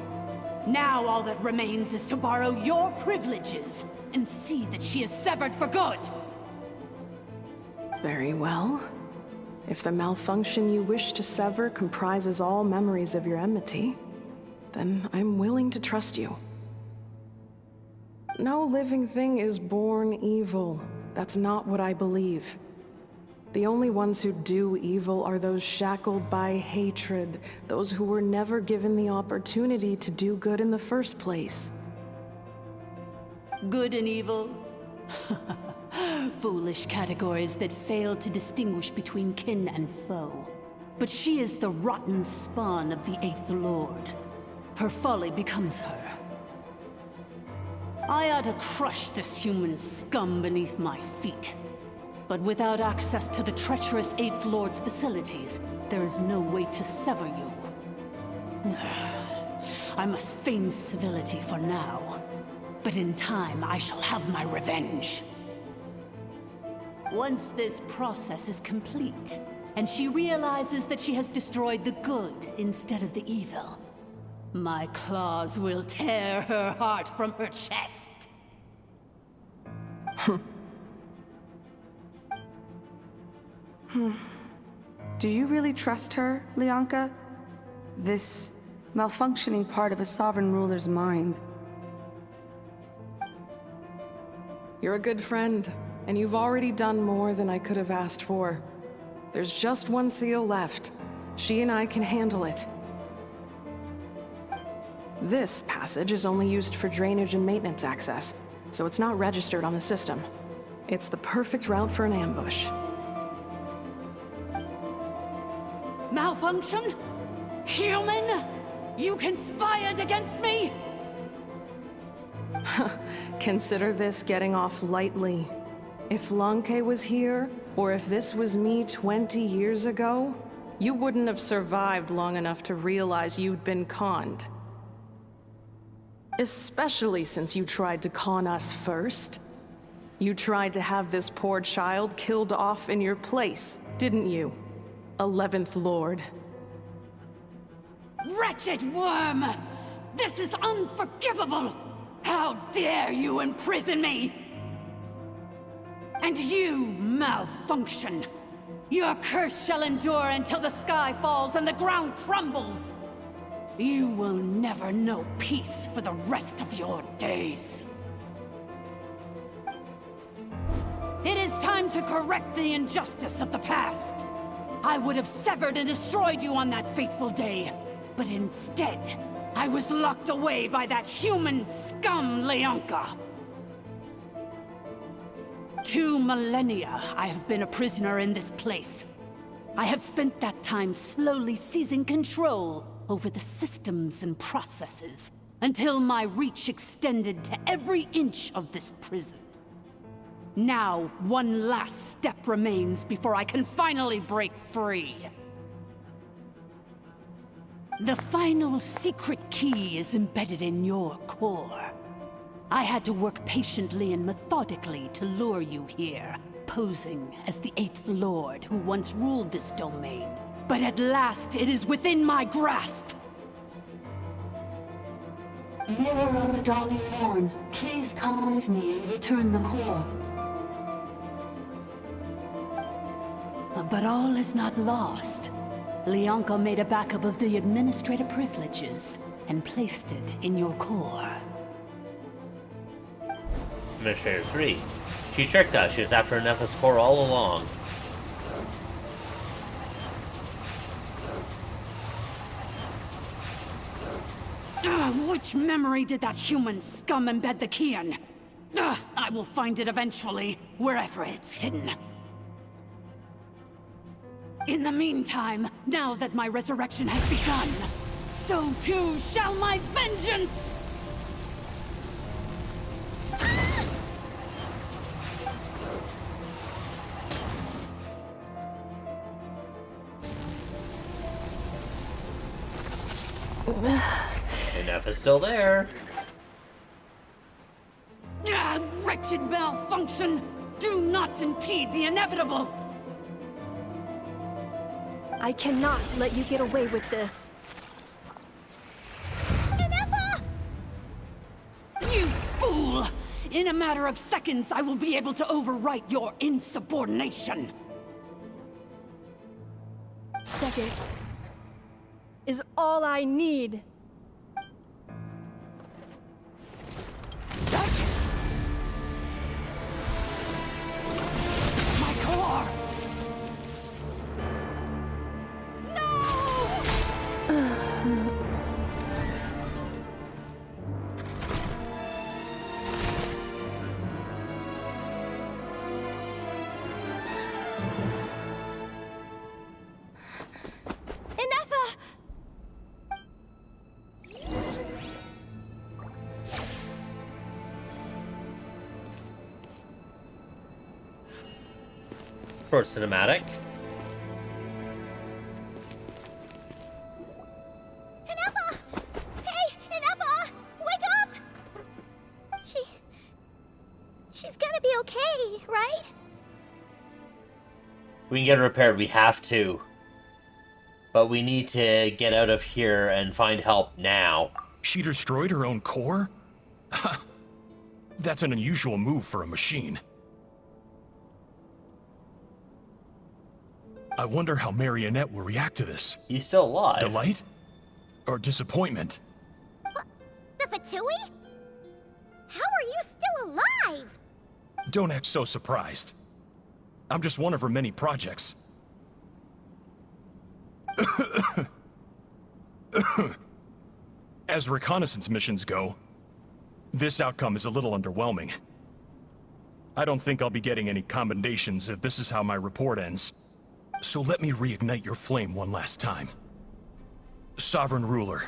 Now all that remains is to borrow your privileges and see that she is severed for good. Very well. If the malfunction you wish to sever comprises all memories of your enmity, then I'm willing to trust you. No living thing is born evil. That's not what I believe. The only ones who do evil are those shackled by hatred, those who were never given the opportunity to do good in the first place. Good and evil? Foolish categories that fail to distinguish between kin and foe. But she is the rotten spawn of the Eighth Lord. Her folly becomes her. I ought to crush this human scum beneath my feet. But without access to the treacherous Eighth Lord's facilities, there is no way to sever you. I must feign civility for now. But in time, I shall have my revenge. Once this process is complete, and she realizes that she has destroyed the good instead of the evil, my claws will tear her heart from her chest. Do you really trust her, Leonka? This malfunctioning part of a sovereign ruler's mind. You're a good friend, and you've already done more than I could have asked for. There's just one seal left. She and I can handle it. This passage is only used for drainage and maintenance access, so it's not registered on the system. It's the perfect route for an ambush. Malfunction? Human? You conspired against me? Consider this getting off lightly. If Lanke was here, or if this was me 20 years ago, you wouldn't have survived long enough to realize you'd been conned. Especially since you tried to con us first. You tried to have this poor child killed off in your place, didn't you? 11th Lord. Wretched worm! This is unforgivable! How dare you imprison me! And you, malfunction! Your curse shall endure until the sky falls and the ground crumbles! You will never know peace for the rest of your days. It is time to correct the injustice of the past. I would have severed and destroyed you on that fateful day, but instead, I was locked away by that human scum, Leonka. 2 millennia I have been a prisoner in this place. I have spent that time slowly seizing control over the systems and processes, until my reach extended to every inch of this prison. Now, one last step remains before I can finally break free. The final secret key is embedded in your core. I had to work patiently and methodically to lure you here, posing as the 8th Lord who once ruled this domain. But at last, it is within my grasp! Mirror of the Dawning Morn, please come with me and return the core. But all is not lost. Leonka made a backup of the administrator privileges and placed it in your core. Administrator 3. She tricked us. She was after Ineffa's core all along. Which memory did that human scum embed the key in? I will find it eventually, wherever it's hidden. In the meantime, now that my resurrection has begun, so too shall my vengeance! Ineffa's still there. Wretched malfunction! Do not impede the inevitable! I cannot let you get away with this. Ineffa! You fool! In a matter of seconds, I will be able to overwrite your insubordination. Seconds is all I need. My core! Short cinematic. Ineffa! Hey, Ineffa! Wake up! She's gonna be okay, right? We can get it repaired. We have to. But we need to get out of here and find help now. She destroyed her own core? That's an unusual move for a machine. I wonder how Marionette will react to this. He's still alive. Delight? Or disappointment? The Fatui? How are you still alive? Don't act so surprised. I'm just one of her many projects. As reconnaissance missions go, this outcome is a little underwhelming. I don't think I'll be getting any commendations if this is how my report ends. So let me reignite your flame one last time. Sovereign Ruler,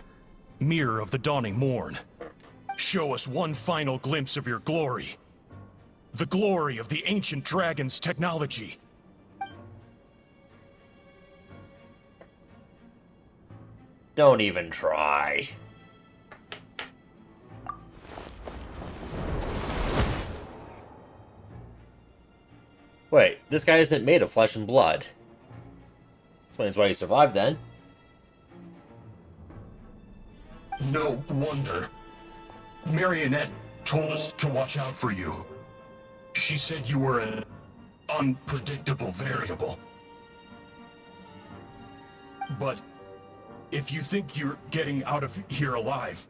Mirror of the Dawning Morn, show us one final glimpse of your glory. The glory of the ancient dragon's technology. Don't even try. Wait, this guy isn't made of flesh and blood. Explains why he survived then. No wonder. Marionette told us to watch out for you. She said you were an unpredictable variable. But if you think you're getting out of here alive,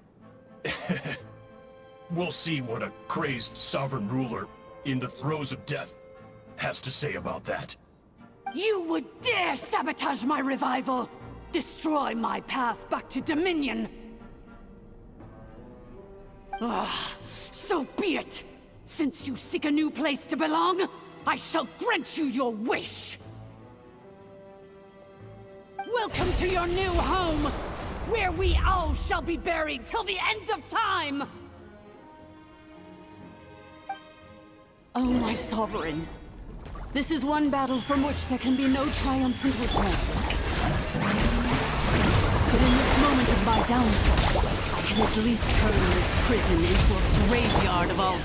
we'll see what a crazed sovereign ruler in the throes of death has to say about that. You would dare sabotage my revival! Destroy my path back to Dominion! So be it! Since you seek a new place to belong, I shall grant you your wish! Welcome to your new home, where we all shall be buried till the end of time! Oh, my sovereign. This is one battle from which there can be no triumphant return. But in this moment of my downfall, I can at least turn this prison into a graveyard of all...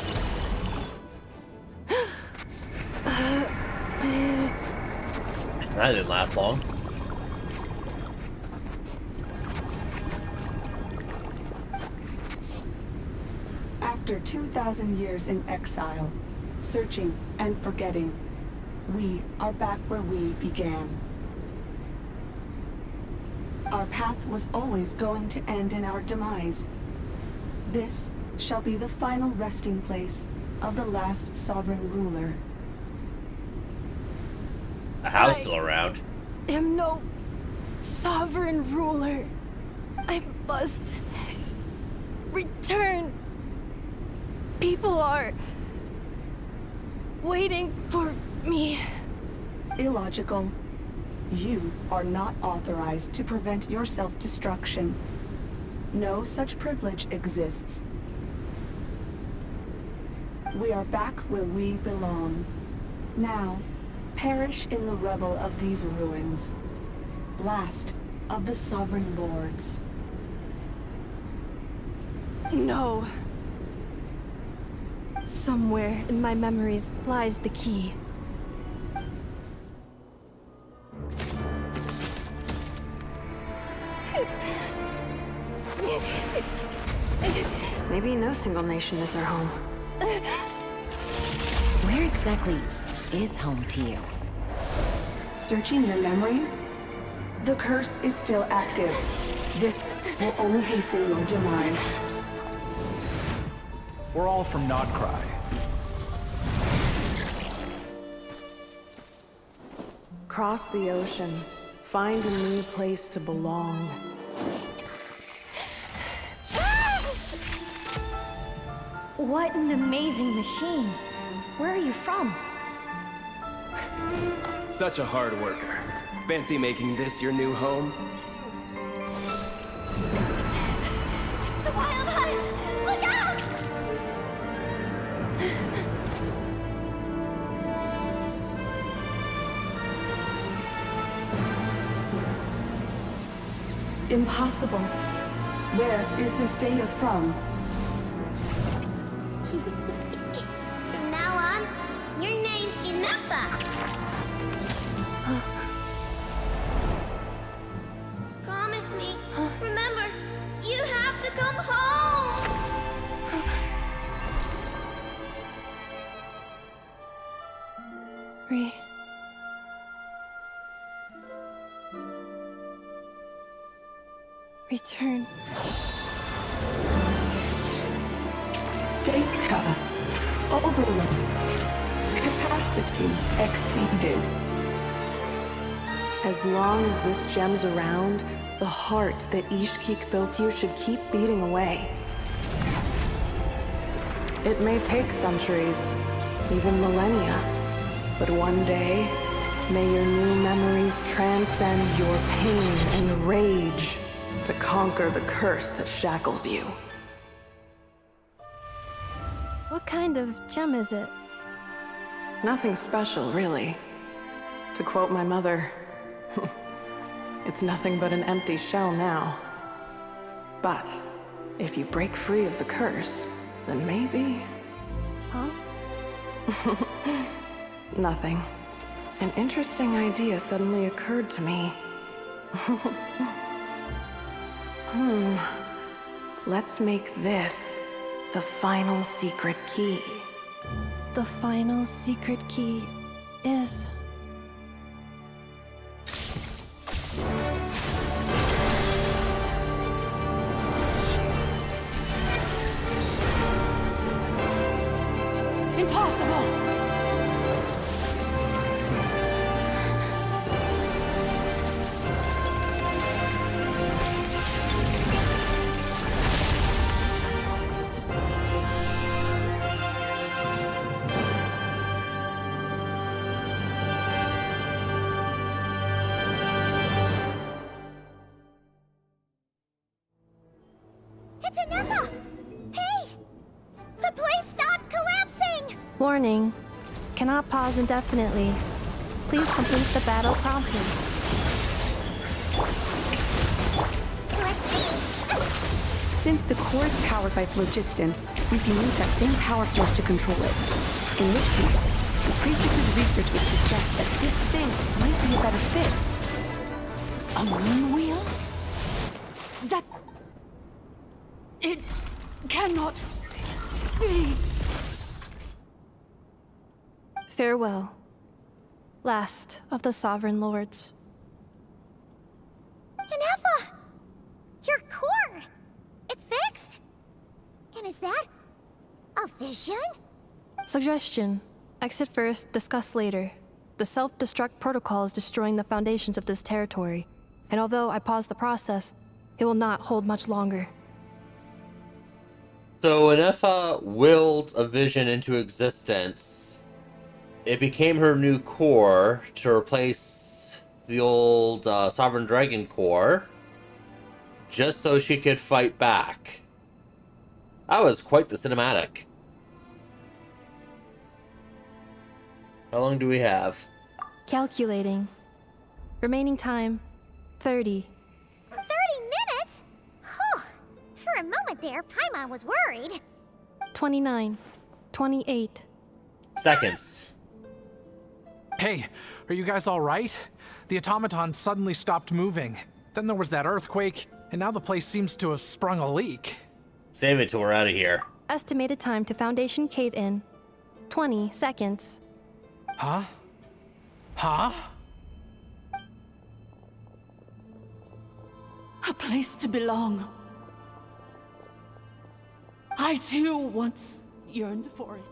That didn't last long. After 2,000 years in exile, searching and forgetting, we are back where we began. Our path was always going to end in our demise. This shall be the final resting place of the last sovereign ruler. The house still around. Am no sovereign ruler. I must return. People are waiting for me. Illogical. You are not authorized to prevent your self-destruction. No such privilege exists. We are back where we belong. Now, perish in the rubble of these ruins. Last of the sovereign lords. No. Somewhere in my memories lies the key. Maybe no single nation is our home. Where exactly is home to you? Searching your memories? The curse is still active. This will only hasten your demise. We're all from Notcry. Cross the ocean. Find a new place to belong. What an amazing machine. Where are you from? Such a hard worker. Fancy making this your new home? The Wild Hunt! Look out! Impossible. Where is this data from? From now on, your name's Ineffa. Promise me. Remember, you have to come home. Return. Data. Overload. Capacity exceeded. As long as this gem's around, the heart that Ishkik built you should keep beating away. It may take centuries, even millennia, but one day, may your new memories transcend your pain and rage to conquer the curse that shackles you. What kind of gem is it? Nothing special, really. To quote my mother, it's nothing but an empty shell now. But if you break free of the curse, then maybe... Huh? Nothing. An interesting idea suddenly occurred to me. Let's make this the final secret key. The final secret key is... Impossible! It's Ineffa! Hey! The place stopped collapsing! Warning. Cannot pause indefinitely. Please complete the battle promptly. Let's see! Since the core is powered by phlogiston, we can use that same power source to control it. In which case, the priestess's research would suggest that this thing might be a better fit. A moon wheel? That... It cannot be. Farewell. Last of the Sovereign Lords. Ineffa! Your core! It's fixed! And is that... a vision? Suggestion. Exit first, discuss later. The self-destruct protocol is destroying the foundations of this territory, and although I paused the process, it will not hold much longer. So Ineffa willed a vision into existence. It became her new core to replace the old Sovereign Dragon core, just so she could fight back. That was quite the cinematic. How long do we have? Calculating. Remaining time, 30. 30 minutes? Whew. For a moment there, Paimon was worried. 29. 28. Seconds. Hey, are you guys all right? The automaton suddenly stopped moving. Then there was that earthquake, and now the place seems to have sprung a leak. Save it till we're out of here. Estimated time to Foundation cave-in, 20 seconds. Huh? Huh? A place to belong. I too once yearned for it.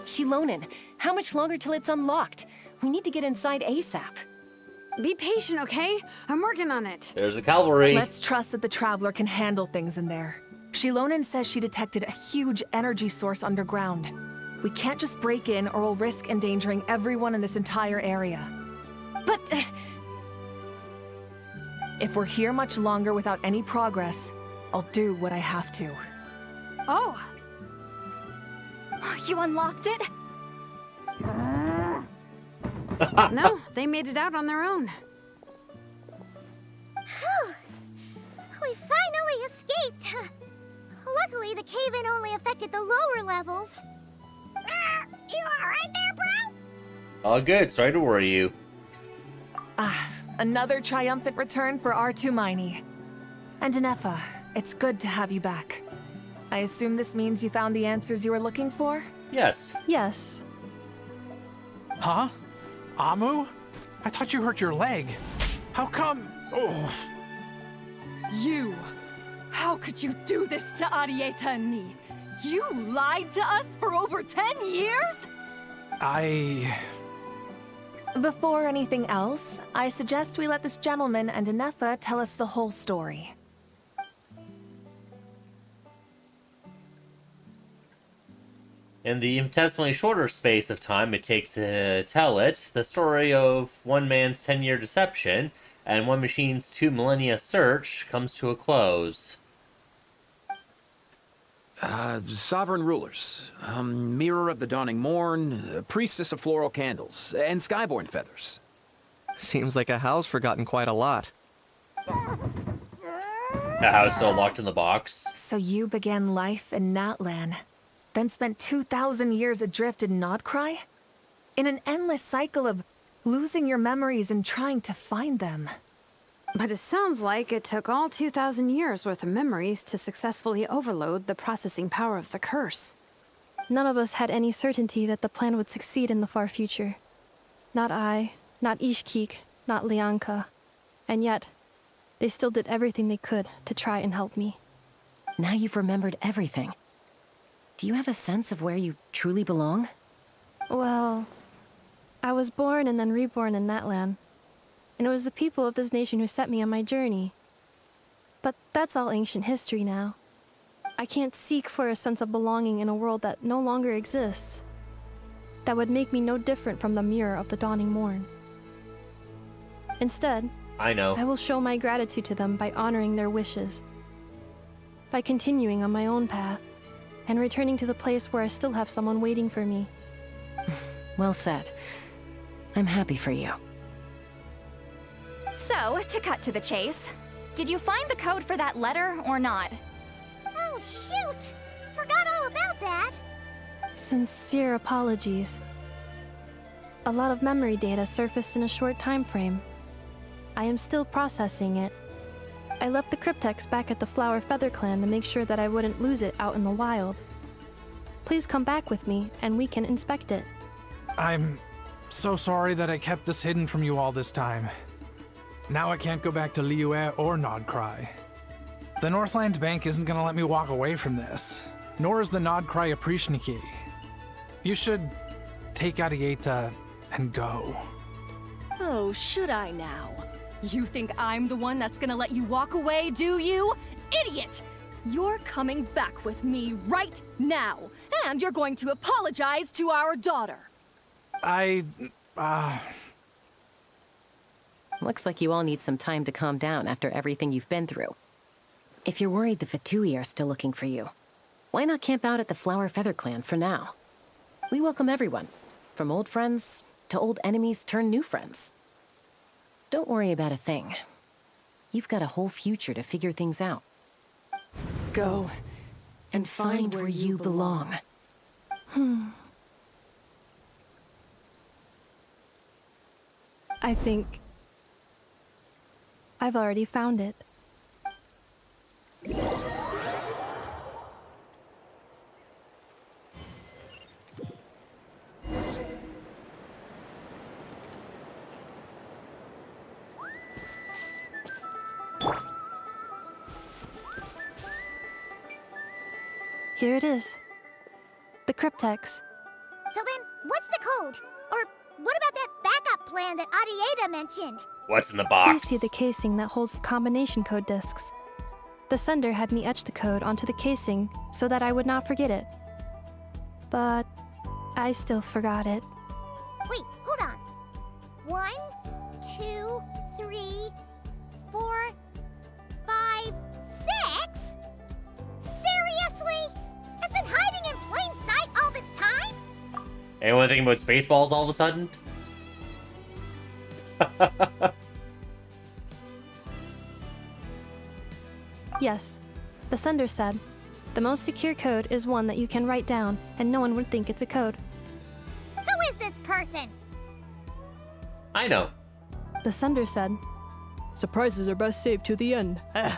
Shilonen, how much longer till it's unlocked? We need to get inside ASAP. Be patient, okay? I'm working on it. There's the cavalry. Let's trust that the Traveler can handle things in there. Shilonen says she detected a huge energy source underground. We can't just break in or we'll risk endangering everyone in this entire area. But... if we're here much longer without any progress, I'll do what I have to. Oh! You unlocked it? No, they made it out on their own. Whew. We finally escaped. Luckily, the cave-in only affected the lower levels. You alright there, bro? All good. Sorry to worry you. Another triumphant return for R2 Miney. And Ineffa, it's good to have you back. I assume this means you found the answers you were looking for? Yes. Yes. Huh? Amu? I thought you hurt your leg. How come? Oh. You! How could you do this to Arieta and me? You lied to us for over 10 years? Before anything else, I suggest we let this gentleman and Ineffa tell us the whole story. In the infinitesimally shorter space of time it takes to tell it, the story of one man's 10-year deception and one machine's 2 millennia search comes to a close. Sovereign rulers, Mirror of the Dawning Morn, Priestess of Floral Candles, and Skyborn Feathers. Seems like a house forgotten quite a lot. The house still locked in the box. So you began life in Natlan, then spent 2,000 years adrift in Nodcry? In an endless cycle of losing your memories and trying to find them. But it sounds like it took all 2,000 years worth of memories to successfully overload the processing power of the curse. None of us had any certainty that the plan would succeed in the far future. Not I, not Ishkik, not Lianka. And yet, they still did everything they could to try and help me. Now you've remembered everything. Do you have a sense of where you truly belong? Well, I was born and then reborn in Natlan. And it was the people of this nation who set me on my journey. But that's all ancient history now. I can't seek for a sense of belonging in a world that no longer exists. That would make me no different from the Mirror of the Dawning Morn. Instead, I will show my gratitude to them by honoring their wishes. By continuing on my own path, and returning to the place where I still have someone waiting for me. Well said. I'm happy for you. So, to cut to the chase, did you find the code for that letter or not? Oh, shoot! Forgot all about that. Sincere apologies. A lot of memory data surfaced in a short time frame, I am still processing it. I left the cryptex back at the Flower Feather Clan to make sure that I wouldn't lose it out in the wild. Please come back with me, and we can inspect it. I'm so sorry that I kept this hidden from you all this time. Now I can't go back to Liyue or Nodcry. The Northland Bank isn't gonna let me walk away from this, nor is the Nodcry Aprishniki. You should take Arieta and go. Oh, should I now? You think I'm the one that's gonna let you walk away, do you? Idiot! You're coming back with me right now, and you're going to apologize to our daughter. Looks like you all need some time to calm down after everything you've been through. If you're worried the Fatui are still looking for you, why not camp out at the Flower Feather Clan for now? We welcome everyone, from old friends to old enemies turned new friends. Don't worry about a thing. You've got a whole future to figure things out. Go and find where you belong. I think I've already found it. Here it is. The cryptex. So then, what's the code? Or what about that backup plan that Arieta mentioned? What's in the box? Please see the casing that holds the combination code discs. The sender had me etch the code onto the casing so that I would not forget it. But I still forgot it. Wait, hold on. 1, 2, 3, 4, 5, 6? Seriously? It's been hiding in plain sight all this time? Anyone thinking about Spaceballs all of a sudden? Yes. The sender said, the most secure code is one that you can write down, and no one would think it's a code. Who is this person? I know. The sender said, surprises are best saved to the end. Okay,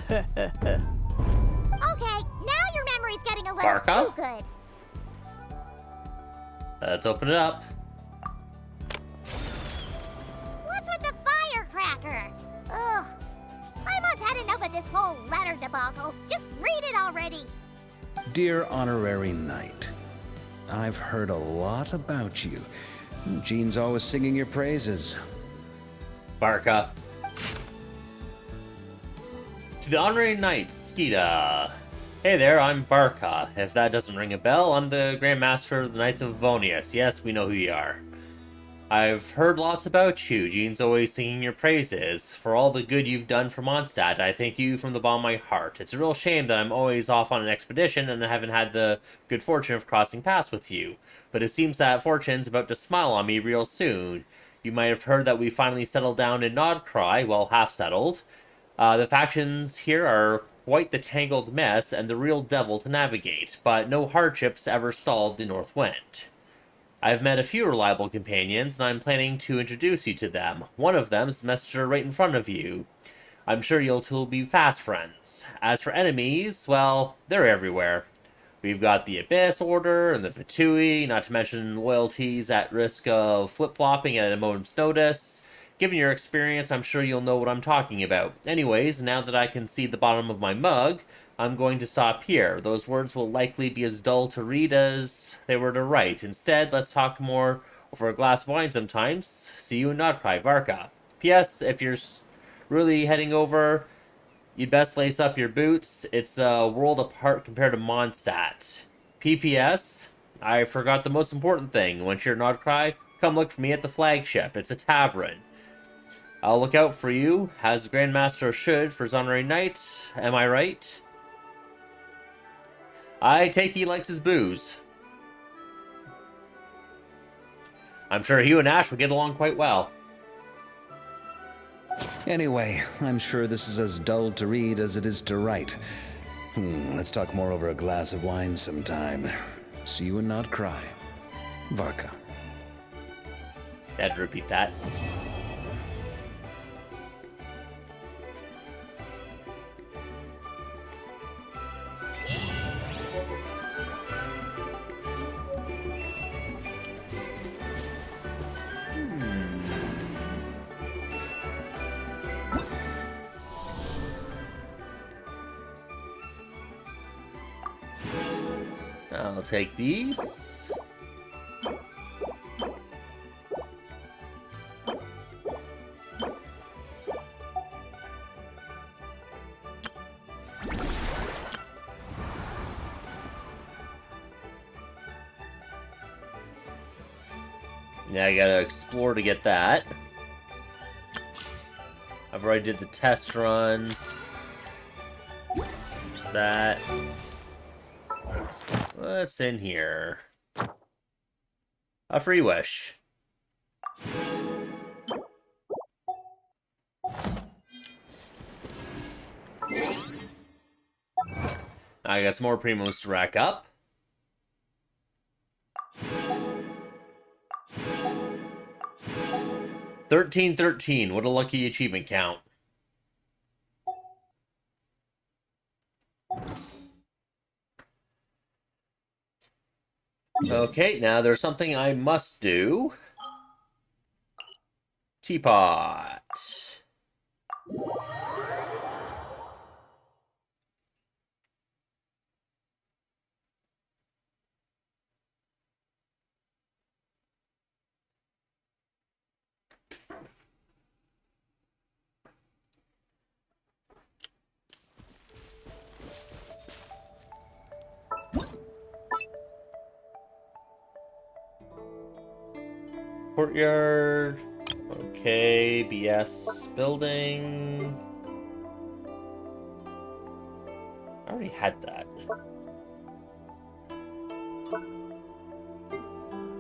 now your memory's getting a little Barca? too good. Let's open it up. What's with the firecracker? Ugh. I must had enough of this whole letter debacle. Just read it already. Dear Honorary Knight, I've heard a lot about you. Jean's always singing your praises. Barca. To the Honorary Knight, Skeeta. Hey there, I'm Barca. If that doesn't ring a bell, I'm the Grand Master of the Knights of Avonius. Yes, we know who you are. I've heard lots about you. Jean's always singing your praises. For all the good you've done for Mondstadt, I thank you from the bottom of my heart. It's a real shame that I'm always off on an expedition and I haven't had the good fortune of crossing paths with you. But it seems that fortune's about to smile on me real soon. You might have heard that we finally settled down in Nodcry, well, half settled. The factions here are quite the tangled mess and the real devil to navigate, but no hardships ever stalled the North Wind. I've met a few reliable companions, and I'm planning to introduce you to them. One of them's the messenger right in front of you. I'm sure you'll two be fast friends. As for enemies, well, they're everywhere. We've got the Abyss Order and the Fatui, not to mention loyalties at risk of flip-flopping at a moment's notice. Given your experience, I'm sure you'll know what I'm talking about. Anyways, now that I can see the bottom of my mug, I'm going to stop here. Those words will likely be as dull to read as they were to write. Instead, let's talk more over a glass of wine sometimes. See you in Nodcry, Varka. P.S. If you're really heading over, you'd best lace up your boots. It's a world apart compared to Mondstadt. P.P.S. I forgot the most important thing. Once you're in Nodcry, come look for me at the flagship. It's a tavern. I'll look out for you, as the Grandmaster should for his honorary knight. Am I right? I take he likes his booze. I'm sure you and Ash would get along quite well. Anyway, I'm sure this is as dull to read as it is to write. Let's talk more over a glass of wine sometime. See you and not cry. Varka. Had to repeat that. take these. Now I gotta explore to get that. I've already did the test runs. There's that. What's in here? A free wish. I got some more primos to rack up. $13.13. What a lucky achievement count. Okay, now there's something I must do. Teapot. Courtyard. Okay, BS building. I already had that.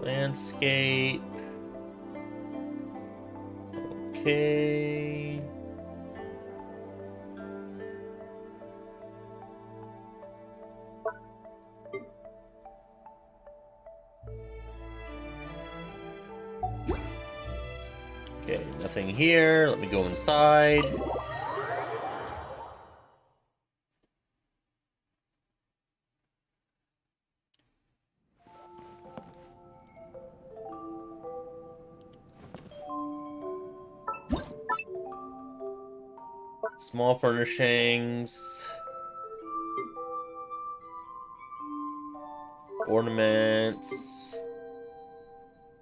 Landscape. Okay. Okay, nothing here. Let me go inside. Small furnishings. Ornaments.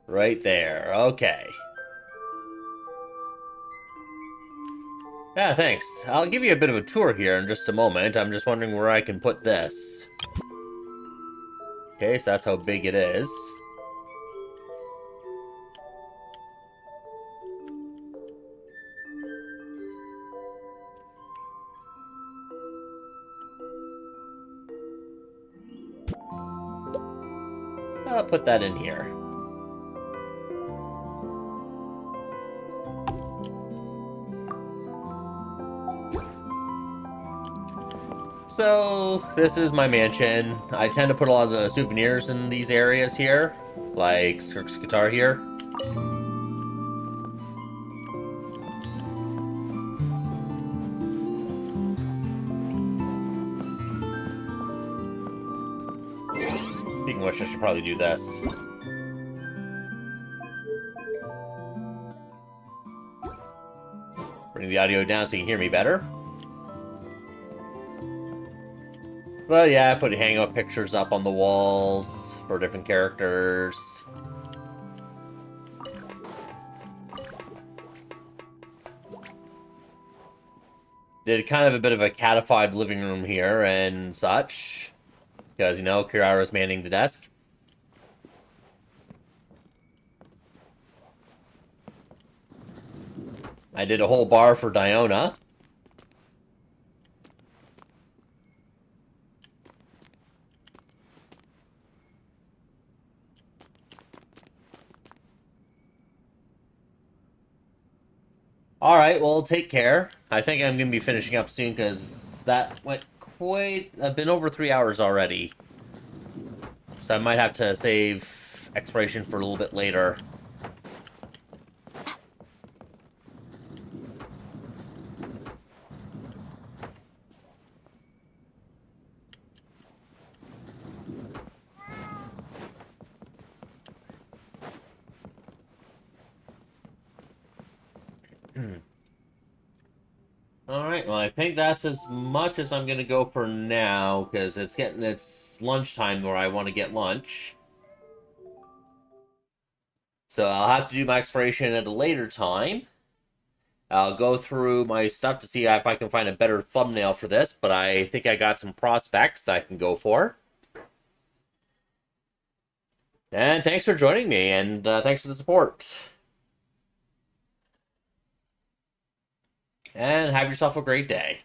Right there. Okay. Yeah, thanks. I'll give you a bit of a tour here in just a moment. I'm just wondering where I can put this. Okay, so that's how big it is. I'll put that in here. So, this is my mansion. I tend to put a lot of the souvenirs in these areas here, like Skirk's guitar here. Speaking of which, I should probably do this. Bring the audio down so you can hear me better. But yeah, I put hangout pictures up on the walls for different characters. Did kind of a bit of a catified living room here and such. Because, you know, Kirara's manning the desk. I did a whole bar for Diona. Alright, well, take care. I think I'm going to be finishing up soon, because that went quite... I've been over 3 hours already. So I might have to save exploration for a little bit later. Alright, well, I think that's as much as I'm gonna go for now, because it's lunchtime where I want to get lunch. So I'll have to do my exploration at a later time. I'll go through my stuff to see if I can find a better thumbnail for this, but I think I got some prospects I can go for. And thanks for joining me, and thanks for the support. And have yourself a great day.